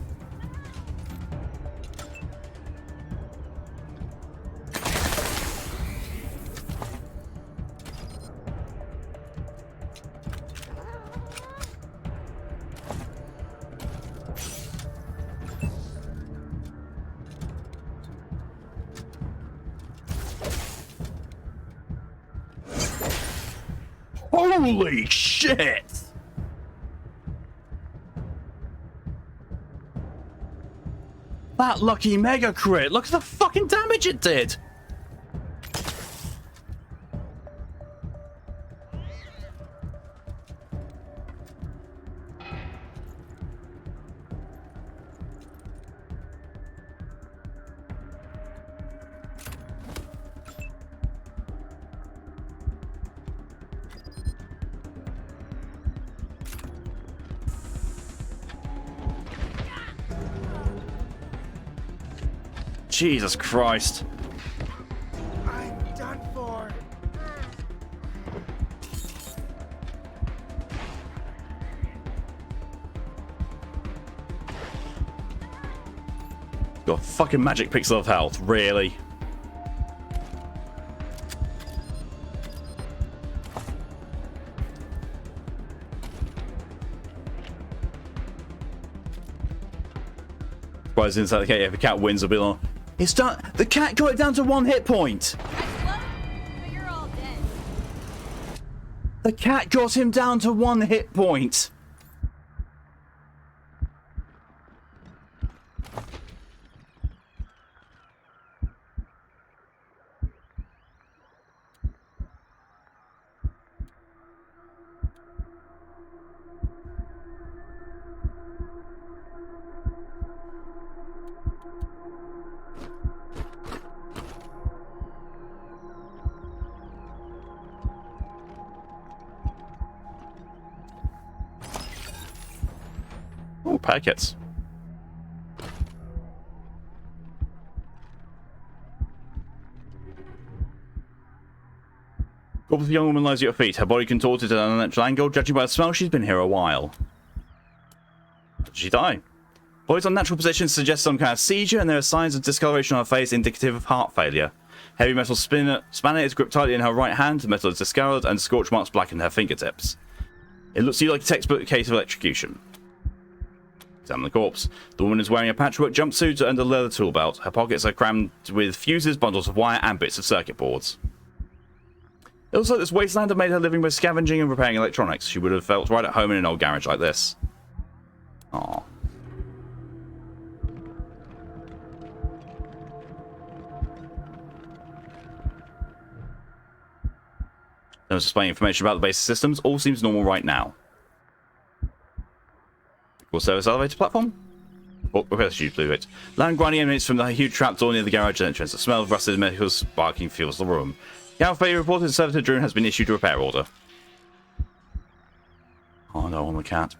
Holy shit! That lucky mega crit! Look at the fucking damage it did! Jesus Christ. I'm done for. Got a fucking magic pixel of health, really? Surprised inside the cat, if the cat wins, it'll be like, it's done. The cat got it down to 1 hit point. But you're all dead. The cat got him down to 1 hit point. repair kits. Corpse of a young woman lies at your feet, her body contorted at an unnatural angle. Judging by the smell, she's been here a while. How did she die? Body's unnatural position suggests some kind of seizure, and there are signs of discoloration on her face indicative of heart failure. Heavy metal spanner is gripped tightly in her right hand, the metal is discolored, and scorch marks blacken her fingertips. It looks to you like a textbook case of electrocution. Examine the corpse. The woman is wearing a patchwork jumpsuit and a leather tool belt. Her pockets are crammed with fuses, bundles of wire, and bits of circuit boards. It looks like this Wasteland had made her living by scavenging and repairing electronics. She would have felt right at home in an old garage like this. Aww. There was displaying information about the basic systems. All seems normal right now. Full service elevator platform? Oh, request huge blue bit. Loud grinding emanates from the huge trapdoor near the garage entrance. The smell of rusted metal sparking fills the room. Power failure reported. The servitor drone has been issued a repair order. Oh no, on the cat.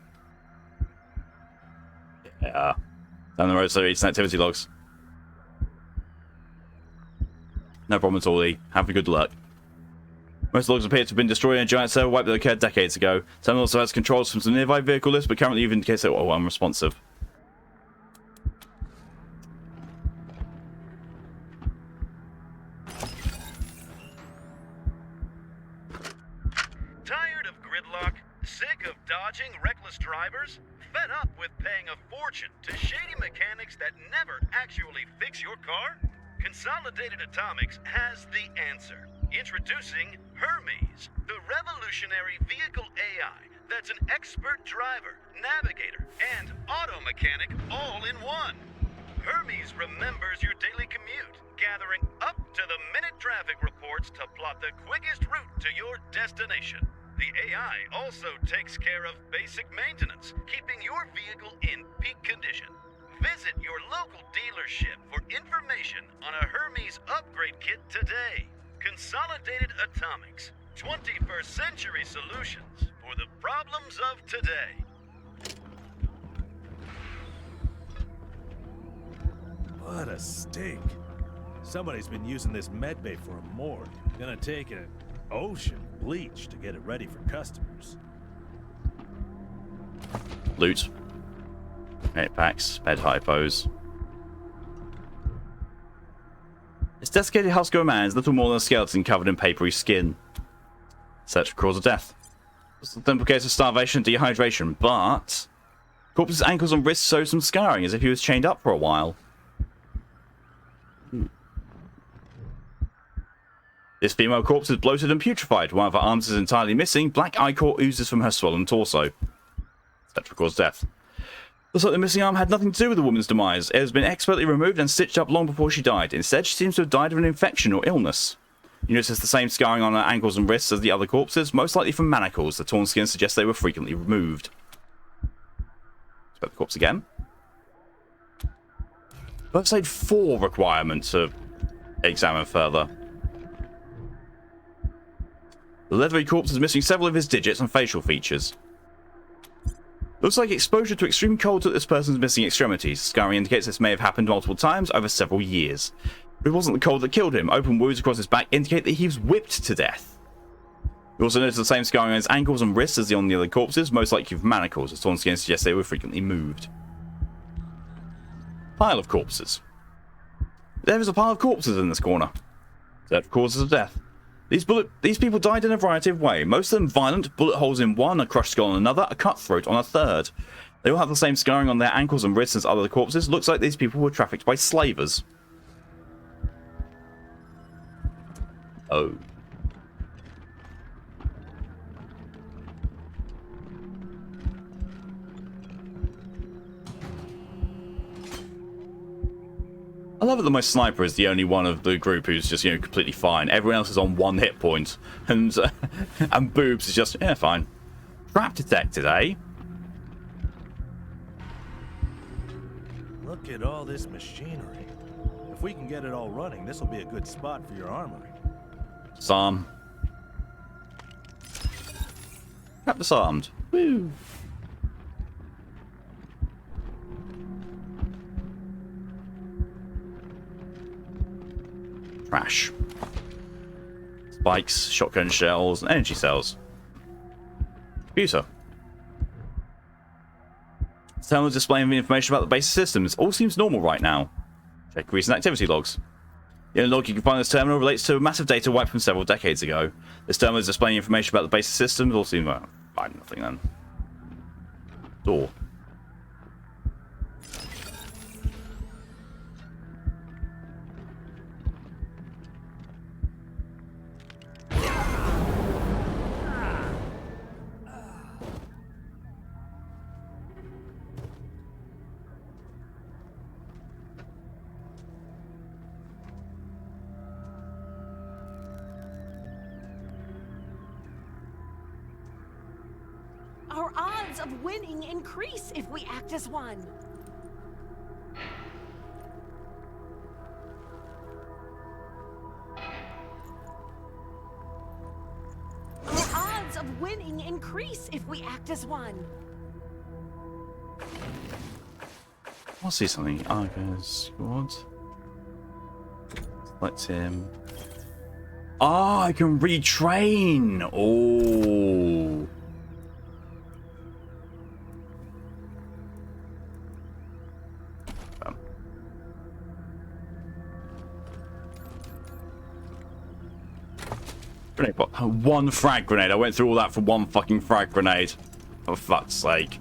Yeah. Down the road, so recent activity logs. No problem at all, E. Have a good luck. Most logs appear to have been destroyed in a giant server wipe that occurred decades ago. Some also has controls from some nearby vehicle lists, but currently even indicates that unresponsive. Tired of gridlock? Sick of dodging reckless drivers? Fed up with paying a fortune to shady mechanics that never actually fix your car? Consolidated Atomics has the answer. Introducing Hermes, the revolutionary vehicle AI that's an expert driver, navigator, and auto mechanic all in one. Hermes remembers your daily commute, gathering up-to-the-minute traffic reports to plot the quickest route to your destination. The AI also takes care of basic maintenance, keeping your vehicle in peak condition. Visit your local dealership for information on a Hermes upgrade kit today. Consolidated Atomics, 21st century solutions for the problems of today. What a stink. Somebody's been using this medbay for a morgue. Gonna take an ocean bleach to get it ready for customers. Loot. Eight packs, bed hypos. This desiccated husk of a man is little more than a skeleton covered in papery skin. Search for cause of death. This implicates of starvation and dehydration, but corpse's ankles and wrists show some scarring as if he was chained up for a while. This female corpse is bloated and putrefied. One of her arms is entirely missing. Black ichor oozes from her swollen torso. Search for cause of death. Looks like the missing arm had nothing to do with the woman's demise. It has been expertly removed and stitched up long before she died. Instead, she seems to have died of an infection or illness. You notice the same scarring on her ankles and wrists as the other corpses, most likely from manacles. The torn skin suggests they were frequently removed. Inspect the corpse again. First aid 4 requirement to examine further. The leathery corpse is missing several of his digits and facial features. Looks like exposure to extreme cold took this person's missing extremities. Scarring indicates this may have happened multiple times over several years. But it wasn't the cold that killed him. Open wounds across his back indicate that he was whipped to death. You also notice the same scarring on his ankles and wrists as on the other corpses, most likely from manacles. The torn skin suggests they were frequently moved. Pile of corpses. There is a pile of corpses in this corner. Search for causes of death. These people died in a variety of ways. Most of them violent, bullet holes in one, a crushed skull on another, a cut throat on a third. They all have the same scarring on their ankles and wrists as other corpses. Looks like these people were trafficked by slavers. Oh. I love it that my sniper is the only one of the group who's just, completely fine. Everyone else is on 1 hit point. And Boobs is just, yeah, fine. Trap detected, eh? Look at all this machinery. If we can get it all running, this will be a good spot for your armory. Disarm. Trap disarmed. Woo. Trash. Spikes, shotgun shells, and energy cells. Computer. Terminal displaying the information about the basic systems. All seems normal right now. Check recent activity logs. The only log you can find in this terminal relates to a massive data wipe from several decades ago. This terminal is displaying information about the basic systems. All seems fine. Nothing then. Door. Our odds of winning increase if we act as one. Our odds of winning increase if we act as one. I'll see something. Argos squad. Select him. Ah, I can retrain. Oh. Grenade pot. One frag grenade. I went through all that for one fucking frag grenade. For fuck's sake.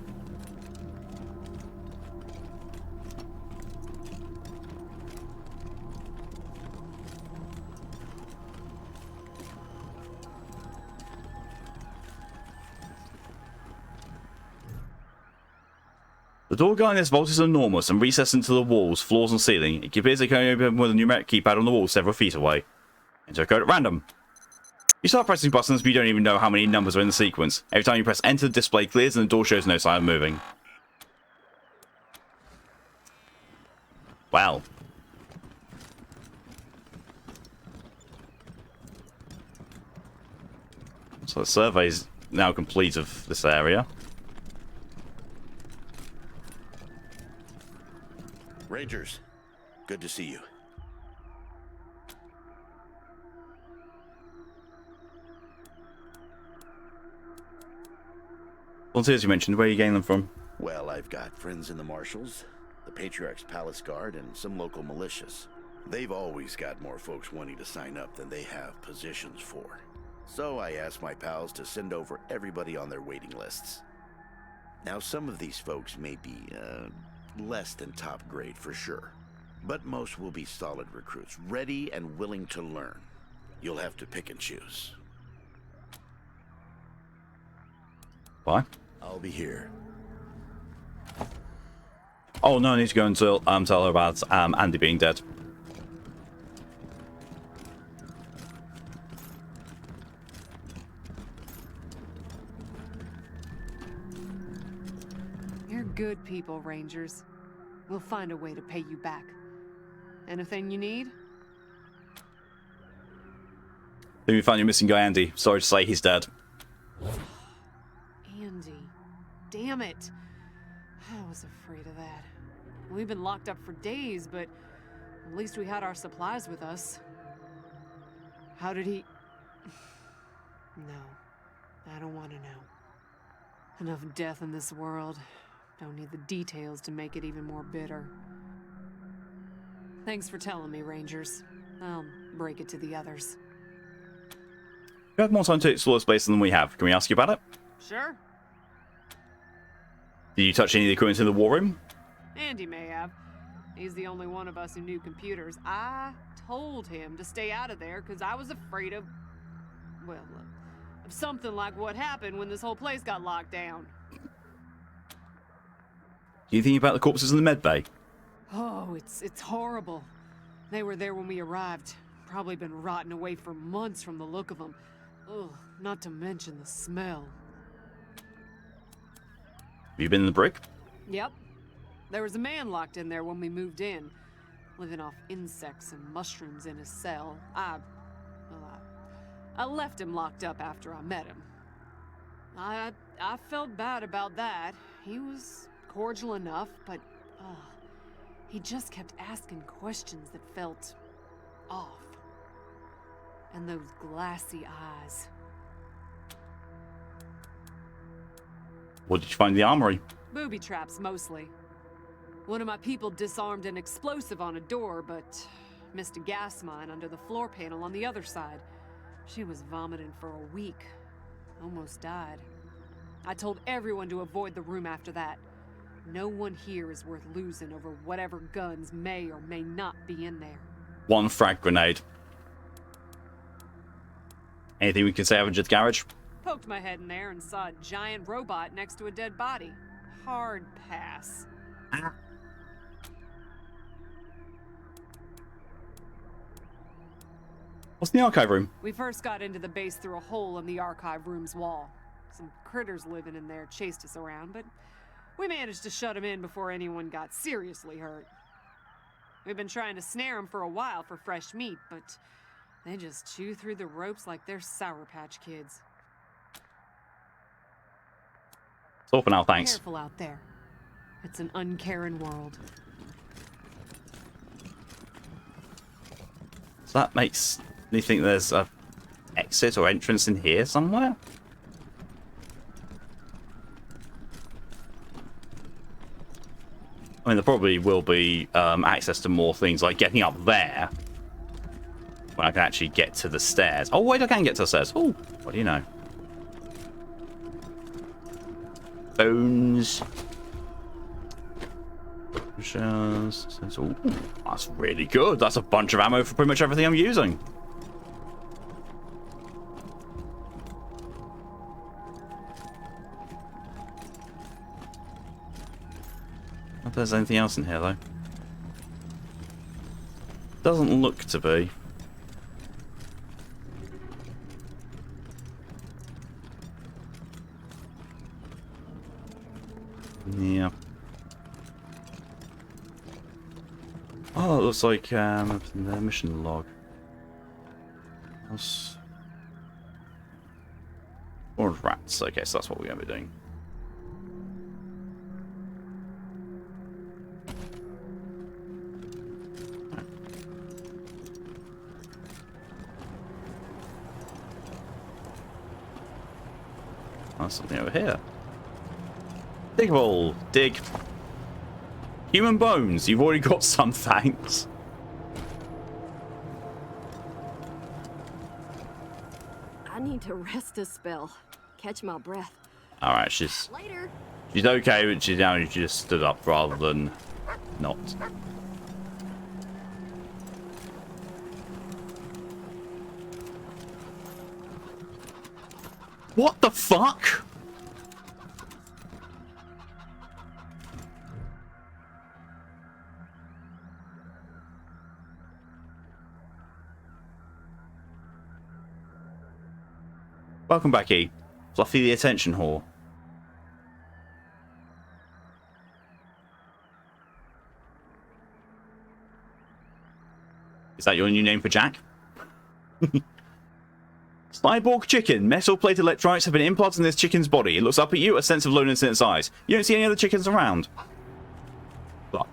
The door guarding this vault is enormous and recessed into the walls, floors, and ceiling. It appears it can only open with a numeric keypad on the wall several feet away. Enter a code at random. You start pressing buttons, but you don't even know how many numbers are in the sequence. Every time you press enter, the display clears and the door shows no sign of moving. Wow. So the survey is now complete of this area. Rangers, good to see you. Volunteers you mentioned, where are you getting them from? Well, I've got friends in the Marshals, the Patriarch's Palace Guard, and some local militias. They've always got more folks wanting to sign up than they have positions for. So I asked my pals to send over everybody on their waiting lists. Now, some of these folks may be, less than top grade for sure. But most will be solid recruits, ready and willing to learn. You'll have to pick and choose. Bye. I'll be here. Oh no, I need to go and tell her about Andy being dead. You're good people, Rangers. We'll find a way to pay you back. Anything you need? Then we found your missing guy, Andy. Sorry to say he's dead. Andy. Damn it. I was afraid of that. We've been locked up for days, but at least we had our supplies with us. How did he... No. I don't want to know. Enough death in this world. Don't need the details to make it even more bitter. Thanks for telling me, Rangers. I'll break it to the others. You have more time to explore space than we have. Can we ask you about it? Sure. Did you touch any of the equipment in the war room? Andy may have. He's the only one of us who knew computers. I told him to stay out of there because I was afraid of... well, of something like what happened when this whole place got locked down. Do you think about the corpses in the med bay? Oh, it's horrible. They were there when we arrived. Probably been rotting away for months from the look of them. Ugh, not to mention the smell. Have you been in the brick? Yep. There was a man locked in there when we moved in, living off insects and mushrooms in his cell. I left him locked up after I met him. I felt bad about that. He was cordial enough, but he just kept asking questions that felt off. And those glassy eyes. What did you find in the armory? Booby traps, mostly. One of my people disarmed an explosive on a door, but missed a gas mine under the floor panel on the other side. She was vomiting for a week. Almost died. I told everyone to avoid the room after that. No one here is worth losing over whatever guns may or may not be in there. One frag grenade. Anything we can say over to the garage? Poked my head in there and saw a giant robot next to a dead body. Hard pass. What's in the archive room? We first got into the base through a hole in the archive room's wall. Some critters living in there chased us around, but we managed to shut them in before anyone got seriously hurt. We've been trying to snare them for a while for fresh meat, but they just chew through the ropes like they're Sour Patch Kids. It's all for now, thanks. Careful out there. It's an uncaring world. So that makes me think there's a exit or entrance in here somewhere? I mean, there probably will be access to more things, like getting up there. When I can actually get to the stairs. Oh, wait, I can get to the stairs. Oh, what do you know? Bones. Ooh, that's really good. That's a bunch of ammo for pretty much everything I'm using. I don't know if there's anything else in here, though. Doesn't look to be. Yeah. Oh, it looks like the mission log. Orange rats. Okay, so that's what we're going to be doing. There's something over here. Diggable. Dig. Human bones. You've already got some, thanks. I need to rest a spell. Catch my breath. Alright, she's Later. She's okay, but she just stood up rather than not. What the fuck? Welcome back, E. Fluffy the attention whore. Is that your new name for Jack? Cyborg chicken. Metal plate electronics have been implanted in this chicken's body. It looks up at you, a sense of loneliness in its eyes. You don't see any other chickens around. Blah.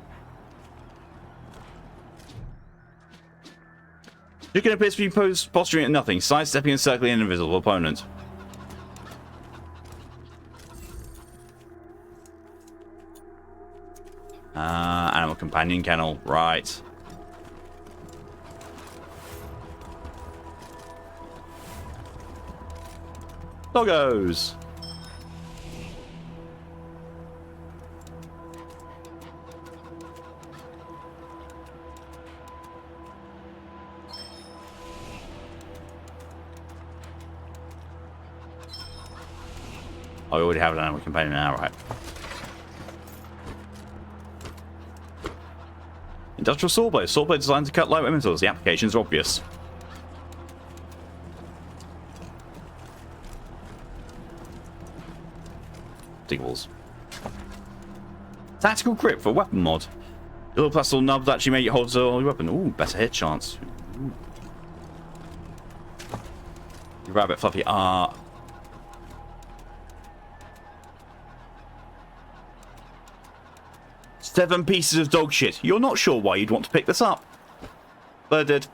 Chicken appears to be posturing at nothing, sidestepping and circling an invisible opponent. Animal companion kennel. Right. Doggos. Oh, we already have an animal companion now, right? Industrial saw blade. Saw blade designed to cut light metals. The applications are obvious. Diggables. Tactical grip for weapon mod. The little plastic nub that actually make it hold your weapon. Ooh, better hit chance. Ooh. Rabbit fluffy. 7 pieces of dog shit. You're not sure why you'd want to pick this up. But I did.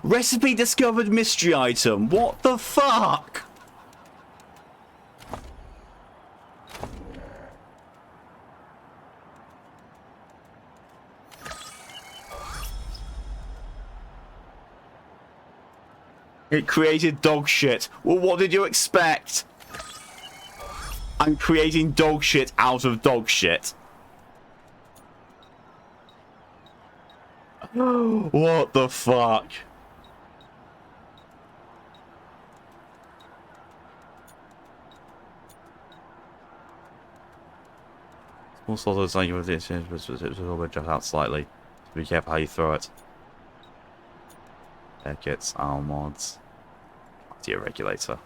Recipe discovered mystery item. What the fuck? It created dog shit. Well, what did you expect? I'm creating dog shit out of dog shit. What the fuck? Small sauce like with it was a little bit just out slightly. Be careful how you throw it. Packets, mods. Dear regulator.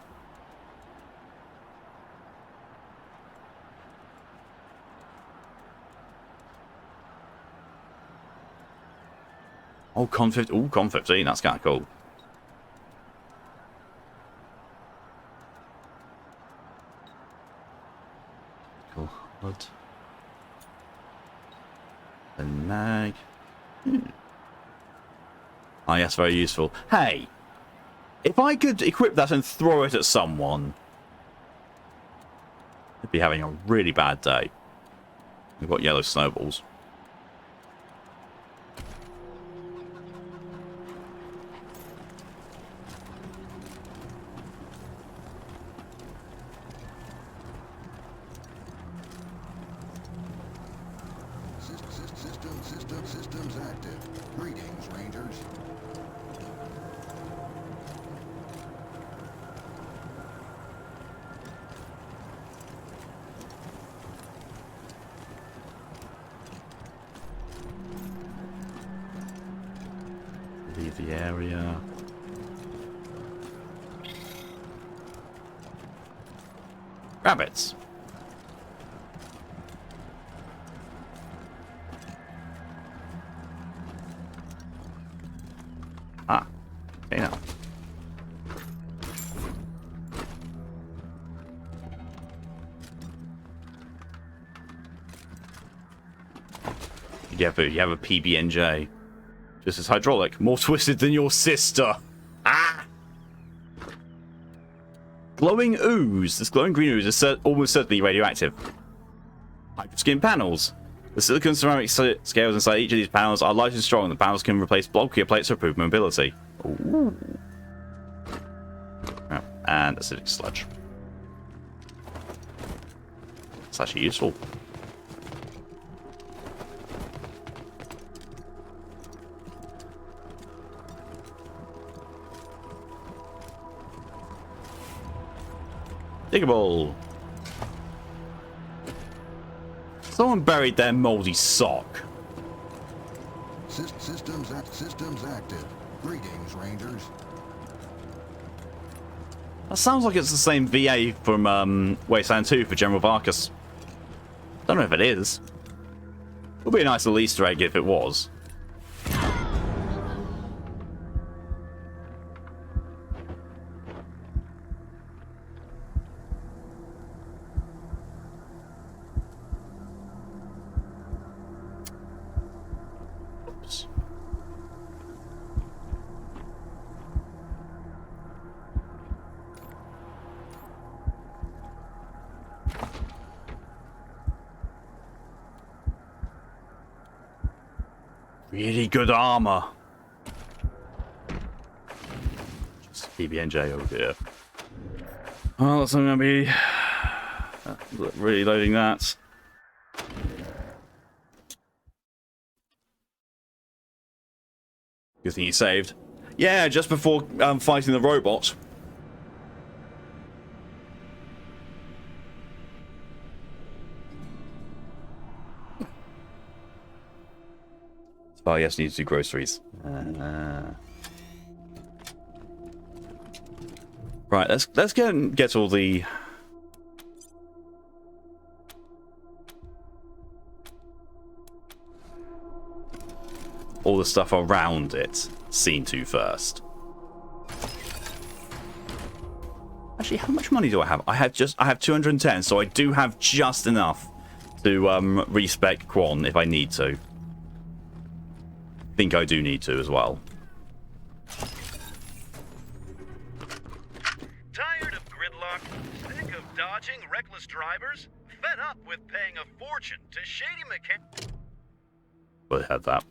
Oh, Con 15. Ooh, Con 15. That's kind of cool. Cool. What? The mag. Oh, yes, very useful. Hey, if I could equip that and throw it at someone, I'd be having a really bad day. We've got yellow snowballs. Systems active. Greetings, Rangers. Leave the area. Rabbits. Ah, okay now. You have a PB&J. Just as hydraulic, more twisted than your sister. Ah! Glowing ooze. This glowing green ooze is almost certainly radioactive. Hyperskin panels. The silicon ceramic scales inside each of these panels are light and strong. The panels can replace bulkier plates to improve mobility. Ooh. Oh, and acidic sludge. It's actually useful. Diggable. Someone buried their moldy sock. Systems active. Greetings, Rangers. That sounds like it's the same VA from Wasteland 2 for General Varkas. Don't know if it is. It would be a nice little Easter egg if it was. Really good armor. Just PB&J over here. Well, that's going to be really loading that. Good thing you saved. Yeah, just before fighting the robot. Oh yes, need to do groceries. Right, let's get all the stuff around it seen to first. Actually, how much money do I have? I have 210, so I do have just enough to respec Quan if I need to. Think I do need to as well. dodging reckless drivers? Fed up with paying a fortune to shady mechanics? We'll have that.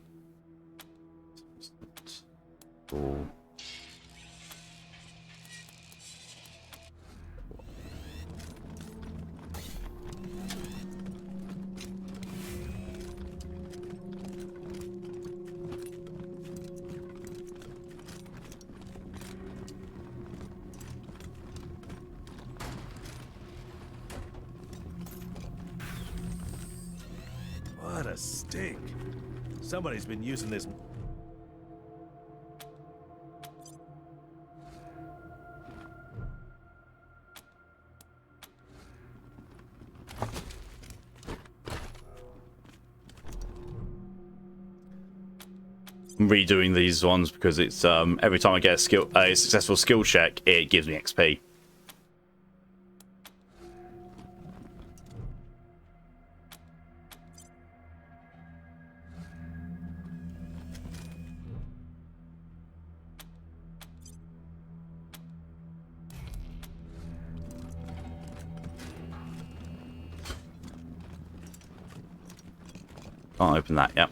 Cool. What a stink. Somebody's been using this. I'm redoing these ones because it's every time I get a successful skill check, it gives me XP. Can't open that, yep.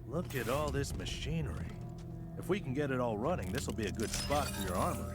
Look at all this machinery. If we can get it all running, this will be a good spot for your armory.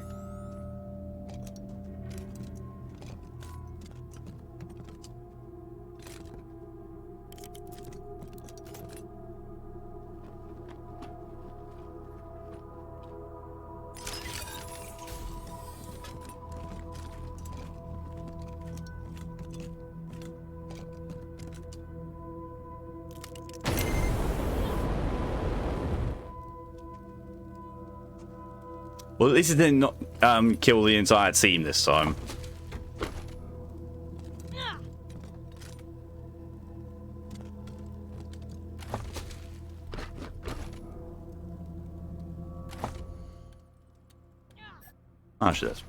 Well, at least it did not kill the entire team this time. Actually, that's...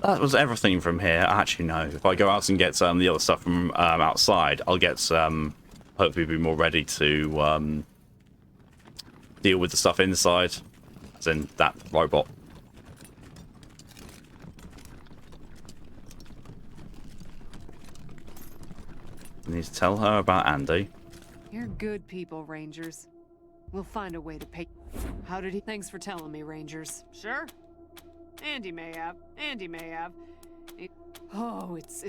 That was everything from here. Actually, no. If I go out and get the other stuff from outside, I'll get hopefully be more ready to deal with the stuff inside, as in that robot. I need to tell her about Andy. You're good people, Rangers. We'll find a way to pay. How did he? Thanks for telling me, Rangers. Sure. Andy may have. Oh, it's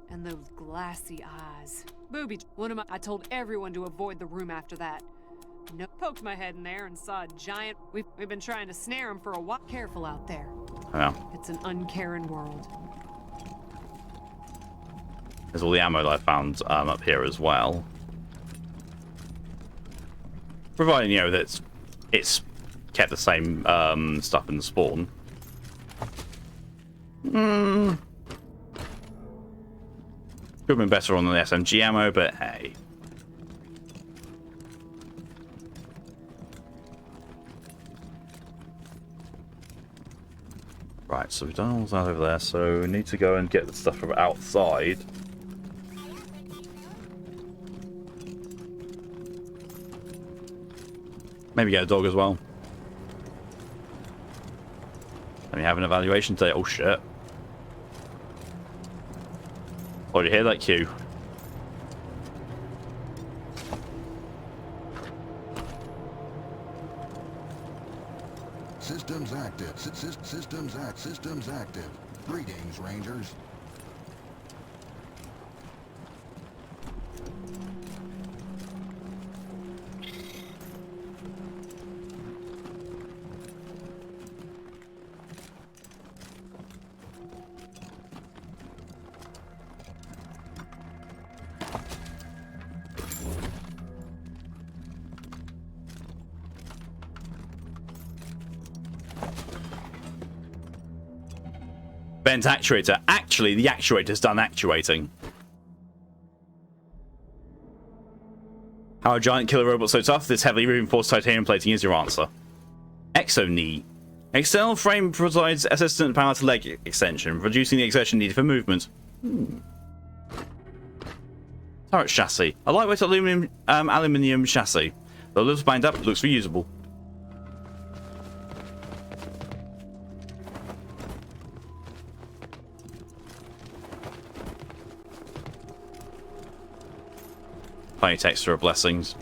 and those glassy eyes. Booby. I told everyone to avoid the room after that. No, poked my head in there and saw a giant. We've been trying to snare him for a while. Careful out there. Yeah. It's an uncaring world. There's all the ammo that I found up here as well. Providing, you know, that it's kept the same stuff in the spawn. Could have been better on the SMG ammo, but hey. Right, so we've done all that over there, so we need to go and get the stuff from outside. Maybe get a dog as well. Let me have an evaluation today. Oh shit. Oh, did you hear that cue? Systems active. Systems active. Greetings, Rangers. bent actuator. Actually, the actuator's done actuating. How are giant killer robots so tough? This heavily reinforced titanium plating is your answer. Exo knee. External frame provides assistant power to leg extension, reducing the exertion needed for movement. Turret chassis. A lightweight aluminium chassis. Though a little banged up, looks reusable. Plenty texture of blessings.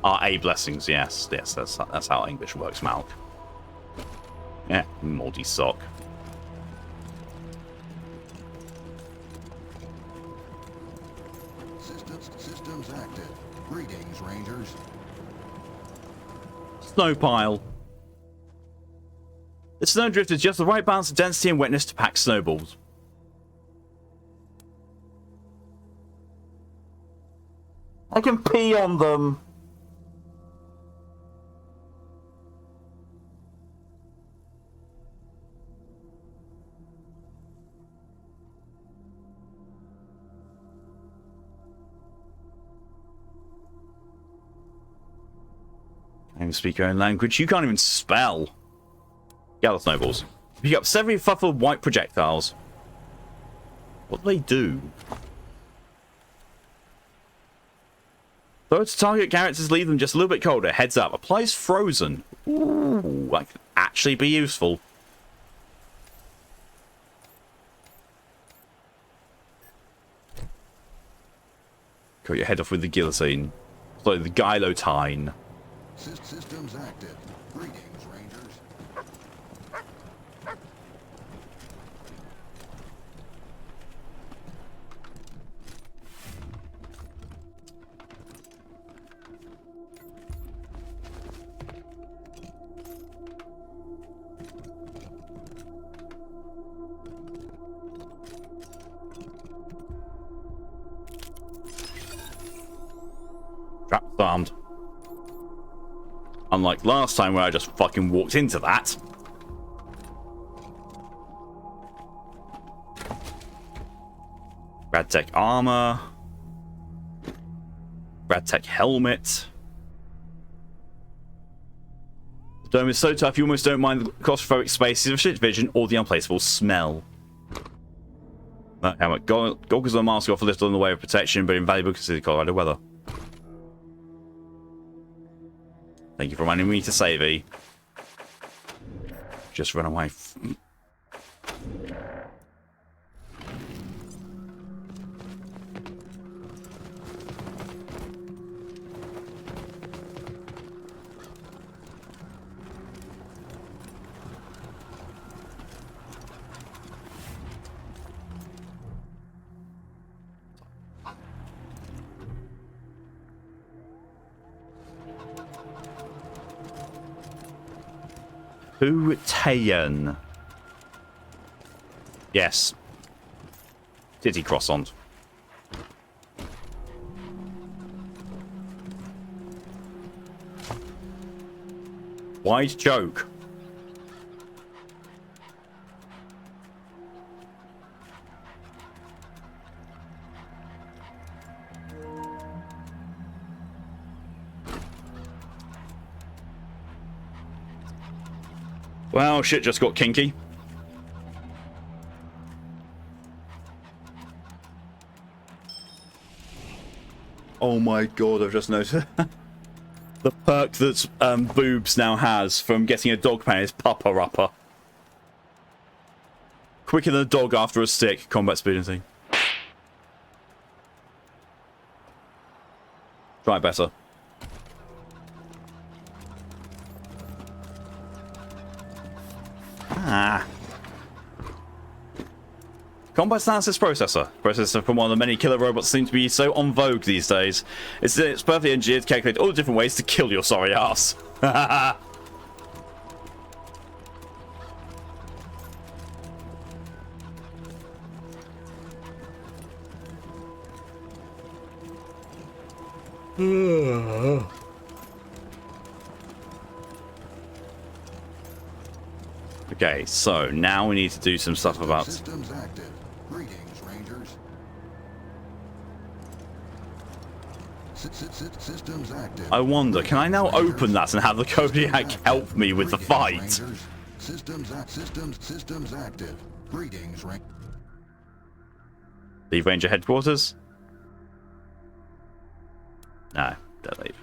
RA blessings, yes. Yes, that's how English works, Malk. Yeah, moldy sock. Systems active. Greetings, Rangers. Snow pile. The snowdrift is just the right balance of density and wetness to pack snowballs. I can pee on them. I can speak your own language. You can't even spell. Gather snowballs. Pick up 70 fluffy white projectiles. What do they do? Though to target characters, leave them just a little bit colder. Heads up. Applies frozen. Ooh, that could actually be useful. Cut your head off with the guillotine. So the guillotine. Systems active. Greetings, Rangers. Trapped armed. Unlike last time where I just fucking walked into that. Radtech armor. Radtech helmet. The dome is so tough you almost don't mind the claustrophobic spaces of shit vision or the unplaceable smell. That helmet. Goggles and mask offer little in the way of protection, but invaluable considering Colorado weather. Thank you for reminding me to save E. Just run away. Tayan. Yes. Titty croissant. Wide joke. Well, shit just got kinky. Oh my god, I've just noticed. The perk that Boobs now has from getting a dog pen is Pupper Upper. Quicker than a dog after a stick, combat speed and thing. Try better. Ah. Combat Analysis Processor. Processor from one of the many killer robots seem to be so en vogue these days. It's perfectly engineered to calculate all the different ways to kill your sorry ass. Okay, so now we need to do some stuff about... Systems active. Greetings, Rangers. Systems active. I wonder, can I now open that and have the Kodiak help me with the fight? Systems active. Greetings, Rangers. Leave Ranger headquarters? No, don't leave.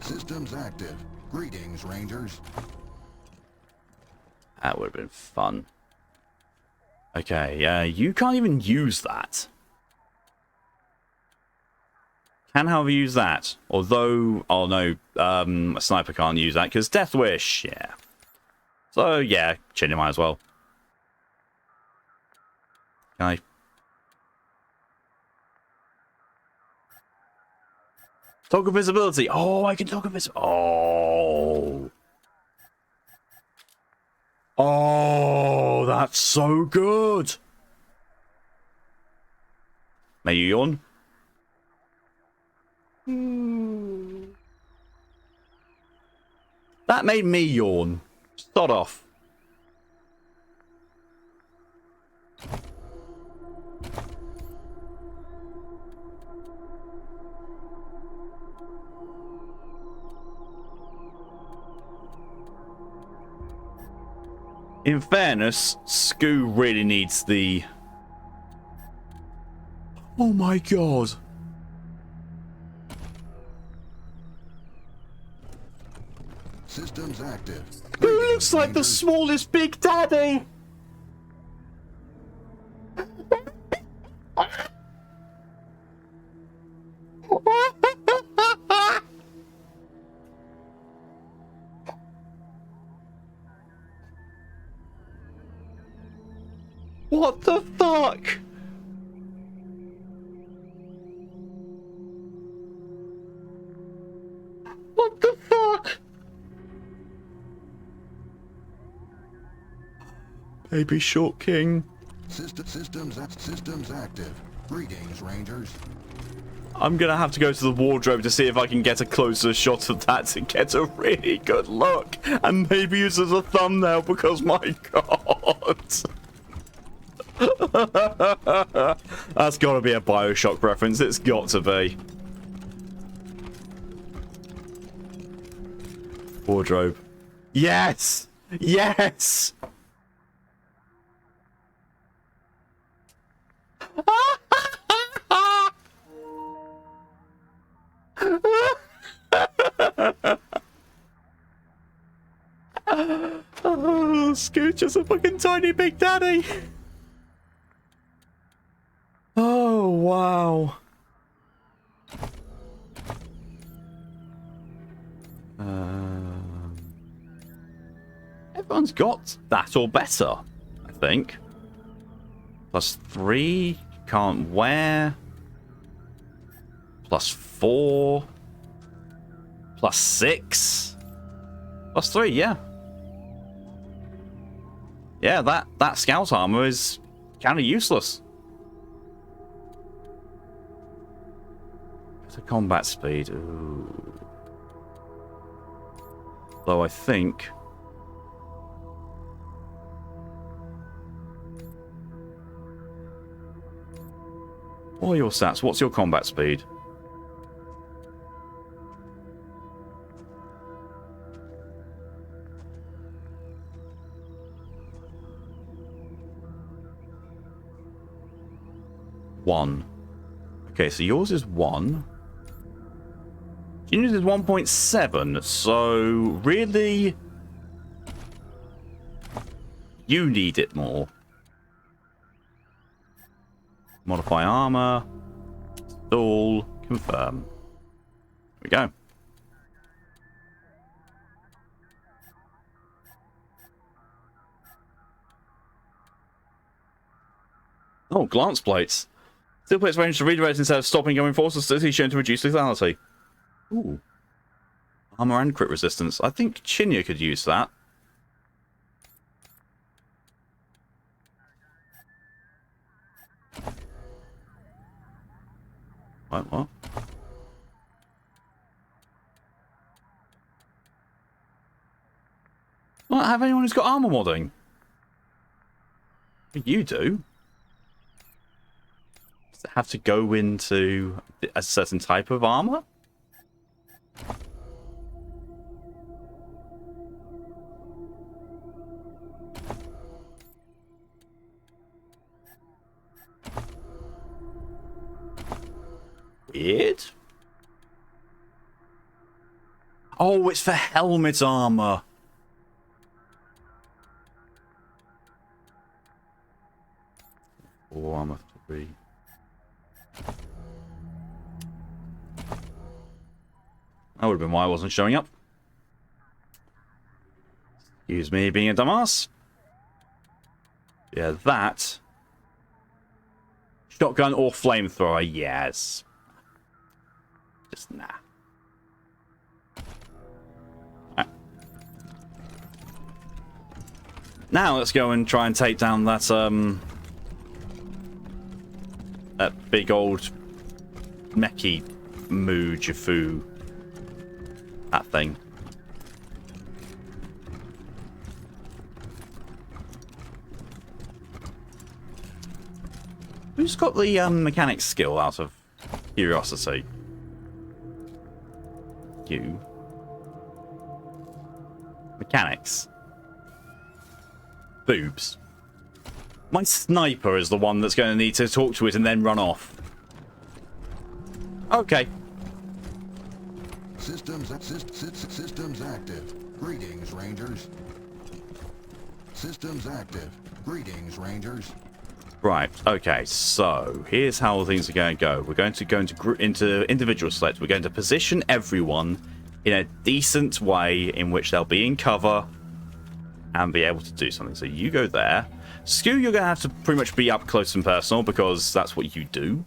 Systems active. Greetings, Rangers. That would have been fun. Okay, you can't even use that. Can, however, use that. Although, oh no, a sniper can't use that because Death Wish, yeah. So, yeah, Chinny might as well. Can I? Toggle visibility. Oh, I can toggle visibility. Oh. Oh, that's so good. May you yawn? That made me yawn. Start off. In fairness, Scoo really needs the... Oh my god. Systems active. Who looks like the smallest Big Daddy? What the fuck? What the fuck? Baby Short King. Systems active. Greetings, Rangers. I'm gonna have to go to the wardrobe to see if I can get a closer shot of that to get a really good look, and maybe use it as a thumbnail because my god. That's got to be a Bioshock reference. It's got to be. Wardrobe. Yes! Yes! Oh, Scooch is a fucking tiny Big Daddy. Oh, wow. Everyone's got that or better, I think. +3, can't wear. +4. +6. +3, yeah. Yeah, that scout armor is kind of useless. It's a combat speed. Ooh. Though I think... What are your stats? What's your combat speed? One. Okay, so yours is 1. Junior's is 1.7, so really... You need it more. Modify armor. Install. Confirm. There we go. Oh, glance plates. Steel plates range to redirect instead of stopping going forces is shown to reduce lethality. Ooh. Armor and crit resistance. I think Chinya could use that. What? not have anyone who's got armor modding. You do. Does it have to go into a certain type of armor? Weird. Oh, it's for helmet armor. Oh, armor 3. That would have been why I wasn't showing up. Excuse me being a dumbass. Yeah, that. Shotgun or flamethrower, yes. Just nah. Right. Now let's go and try and take down that that big old mechy moo Jafu. That thing. Who's got the mechanics skill out of curiosity? You. Mechanics. Boobs. My sniper is the one that's going to need to talk to it and then run off. Okay. Systems active. Greetings, Rangers. Systems active. Greetings, Rangers. Right, okay, so here's how things are going to go. We're going to go into individual select. We're going to position everyone in a decent way in which they'll be in cover and be able to do something. So you go there. Skew, you're going to have to pretty much be up close and personal because that's what you do.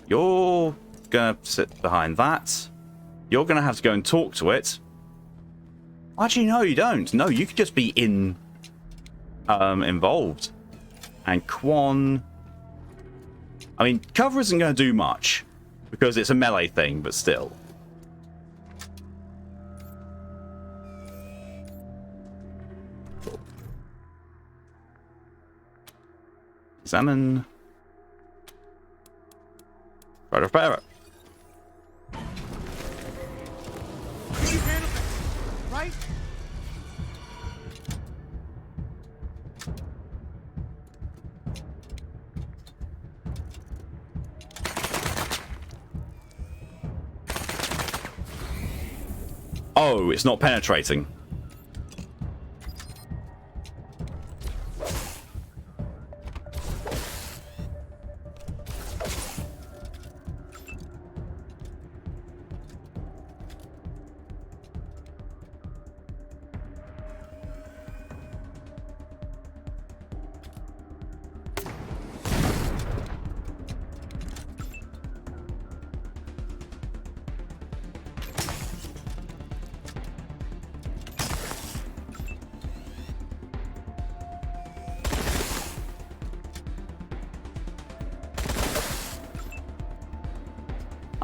You're going to sit behind that. You're going to have to go and talk to it. Actually, no, you don't. No, you could just be involved. And Quan... I mean, cover isn't going to do much because it's a melee thing, but still. Examine. Try to repair it. You handle this, right? Oh, it's not penetrating.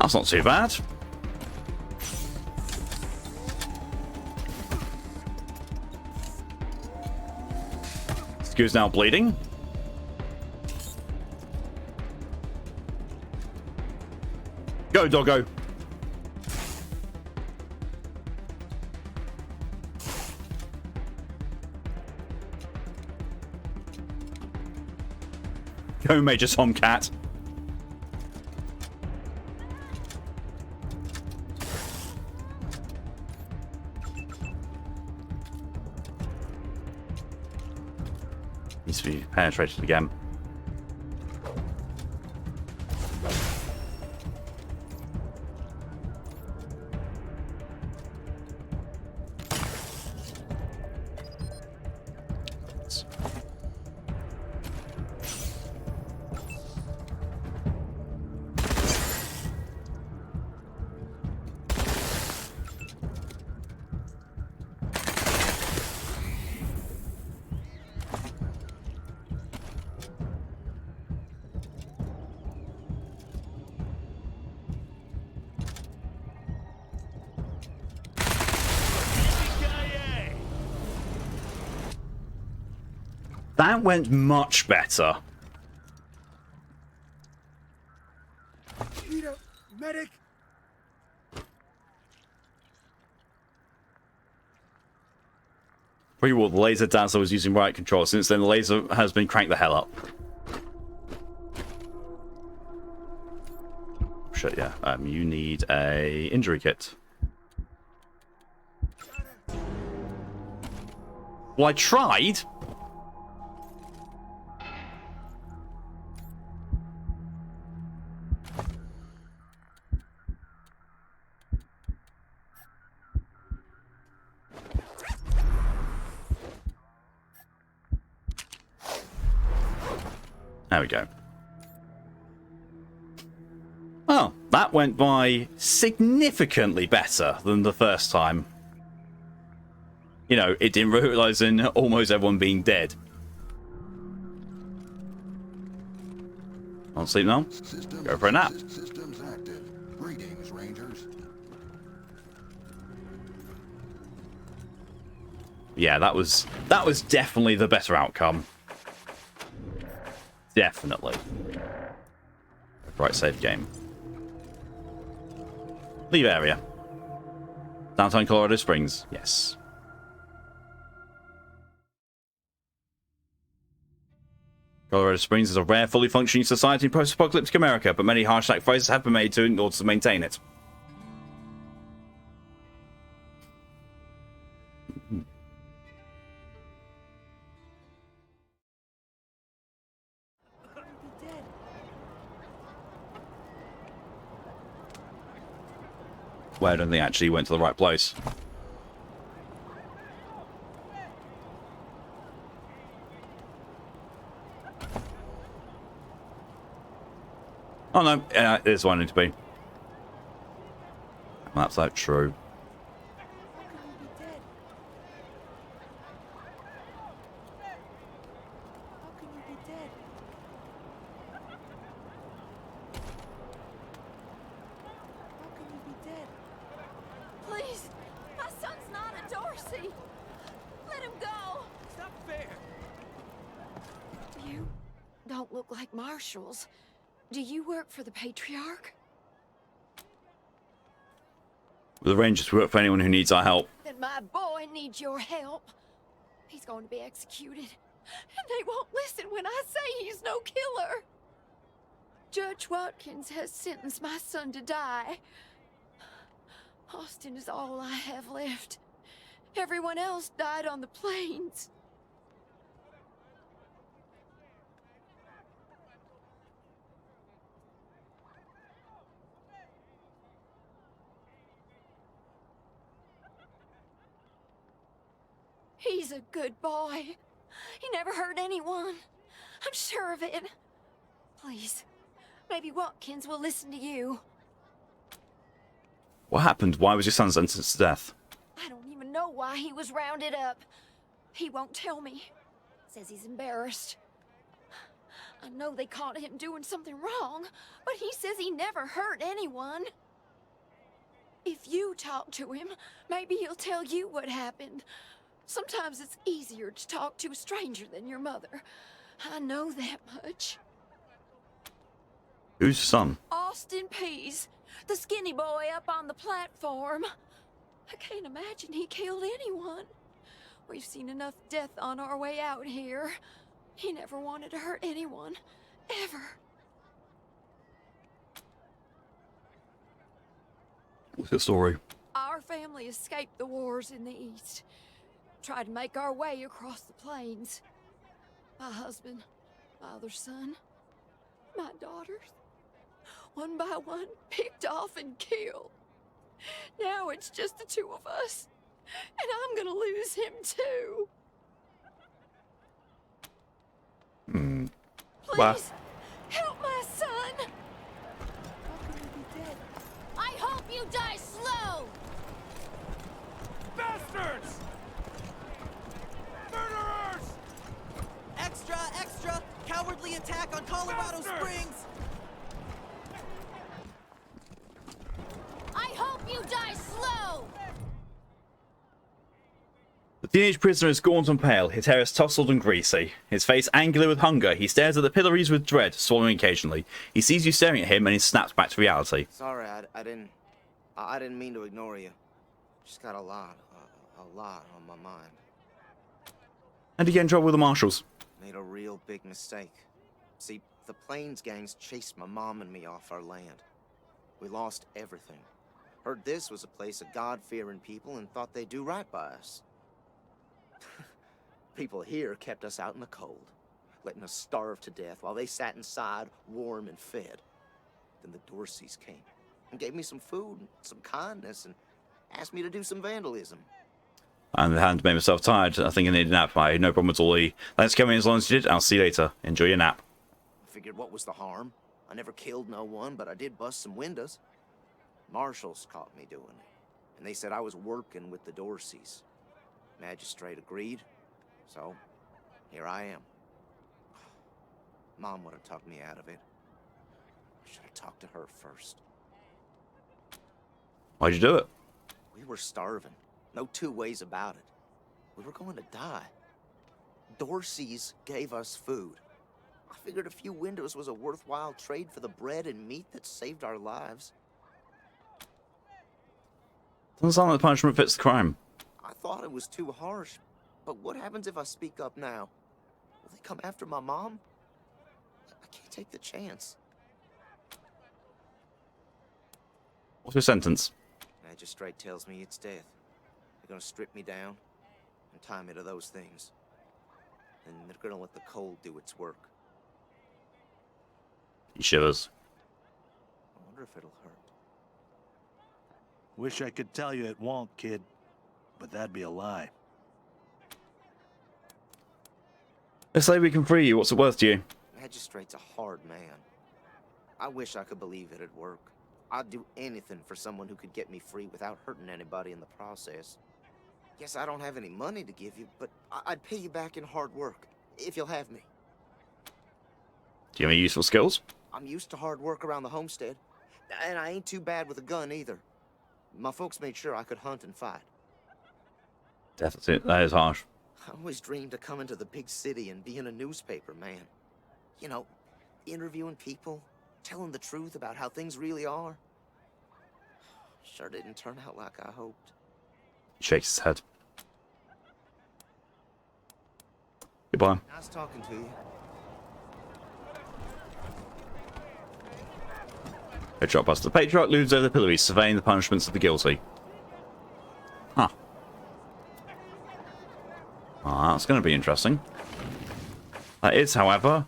That's not too bad. Skew's now bleeding. Go, doggo. Go, Major Tomcat. Needs to be penetrated again. That went much better. Need a medic? Pretty well, the laser dancer was using right control. Since then, the laser has been cranked the hell up. Shit, yeah. You need a injury kit. Well, I tried. There we go. Oh, that went by significantly better than the first time. You know, it didn't realize in almost everyone being dead. On sleep now? Go for a nap. Systems active. Greetings, Rangers. Yeah, that was definitely the better outcome. Definitely. Right, save game. Leave area. Downtown Colorado Springs. Yes. Colorado Springs is a rare, fully functioning society in post-apocalyptic America, but many harsh sacrifices have been made in order to maintain it. Well, I don't think actually went to the right place. Oh no, it is wanting to be. That's like true. Please, my son's not a Dorsey. Let him go. It's not fair. You don't look like marshals. Do you work for the Patriarch? The Rangers work for anyone who needs our help. Then my boy needs your help. He's going to be executed. And they won't listen when I say he's no killer. Judge Watkins has sentenced my son to die. Austin is all I have left. Everyone else died on the plains. He's a good boy. He never hurt anyone. I'm sure of it. Please, maybe Watkins will listen to you. What happened? Why was your son sentenced to death? I don't even know why he was rounded up. He won't tell me. Says he's embarrassed. I know they caught him doing something wrong, but he says he never hurt anyone. If you talk to him, maybe he'll tell you what happened. Sometimes it's easier to talk to a stranger than your mother. I know that much. Whose son? Austin Pease, the skinny boy up on the platform. I can't imagine he killed anyone. We've seen enough death on our way out here. He never wanted to hurt anyone, ever. What's the story? Our family escaped the wars in the East. Tried to make our way across the plains. My husband, my other son, my daughters, one by one, picked off and killed. Now it's just the two of us, and I'm gonna lose him too. Please, help my son. How can he be dead? I hope you die slow! Bastards! Murderers! Extra, extra! Cowardly attack on Colorado Springs! I hope you die slow! The The teenage prisoner is gaunt and pale, his hair is tousled and greasy. His face angular with hunger, he stares at the pillories with dread, swallowing occasionally. He sees you staring at him and he snaps back to reality. Sorry, I didn't mean to ignore you. Just got a lot on my mind. And you get in trouble with the marshals. Made a real big mistake. See, the Plains gangs chased my mom and me off our land. We lost everything. Heard this was a place of God-fearing people and thought they'd do right by us. People here kept us out in the cold, letting us starve to death while they sat inside, warm and fed. Then the Dorseys came and gave me some food and some kindness and asked me to do some vandalism. And I hadn't made myself tired. I think I need a nap. No problem at all. Thanks for coming as long as you did. I'll see you later. Enjoy your nap. I figured what was the harm? I never killed no one, but I did bust some windows. Marshals caught me doing it, and they said I was working with the Dorseys. Magistrate agreed, so here I am. Mom would have talked me out of it. I should have talked to her first. Why'd you do it? We were starving. No two ways about it. We were going to die. Dorseys gave us food. I figured a few windows was a worthwhile trade for the bread and meat that saved our lives. Doesn't sound like the punishment fits the crime. I thought it was too harsh, but what happens if I speak up now? Will they come after my mom? I can't take the chance. What's your sentence? Magistrate tells me it's death. They're gonna strip me down and tie me to those things. And they're gonna let the cold do its work. He shivers. I wonder if it'll hurt. Wish I could tell you it won't, kid. But that'd be a lie. Let's say we can free you. What's it worth to you? Magistrate's a hard man. I wish I could believe it'd work. I'd do anything for someone who could get me free without hurting anybody in the process. Guess I don't have any money to give you, but I'd pay you back in hard work, if you'll have me. Do you have any useful skills? I'm used to hard work around the homestead, and I ain't too bad with a gun either. My folks made sure I could hunt and fight. Definitely, that is harsh. I always dreamed of coming to the big city and being a newspaper man. You know, interviewing people, telling the truth about how things really are. Sure didn't turn out like I hoped. He shakes his head. Goodbye. Nice talking to you. Headshot buster. The patriarch looms over the pillory, surveying the punishments of the guilty. Huh. Oh, that's going to be interesting. That is, however,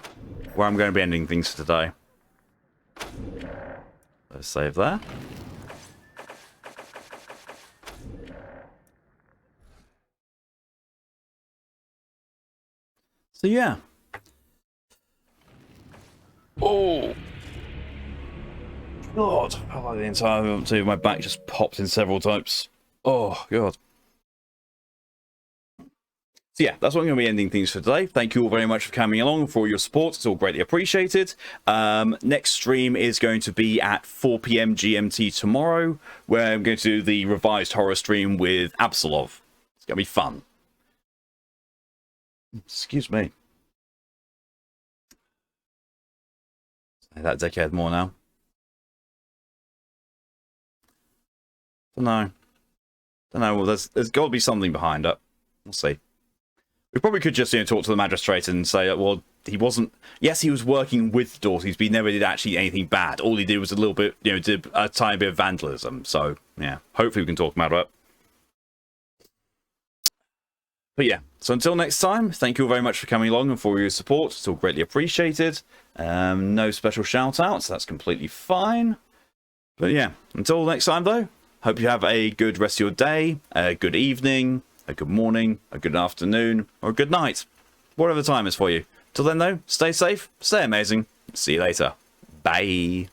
where I'm going to be ending things for today. Let's save there. So yeah. Oh. God, I like the entire too. My back just popped in several times. Oh, God. So yeah, that's what I'm going to be ending things for today. Thank you all very much for coming along and for all your support. It's all greatly appreciated. Next stream is going to be at 4 PM GMT tomorrow, where I'm going to do the revised horror stream with Absolov. It's going to be fun. Excuse me. Say that dickhead more now. Don't know. Well, there's got to be something behind it. We'll see. We probably could just, talk to the magistrate and say, well, he wasn't. Yes, he was working with Dorseys, but he never did actually anything bad. All he did was a little bit, did a tiny bit of vandalism. So yeah, hopefully we can talk about it. But yeah, so until next time, thank you all very much for coming along and for your support. It's all greatly appreciated. No special shout outs. That's completely fine. But yeah, until next time though. Hope you have a good rest of your day, a good evening, a good morning, a good afternoon, or a good night. Whatever time is for you. Till then, though, stay safe, stay amazing. See you later. Bye.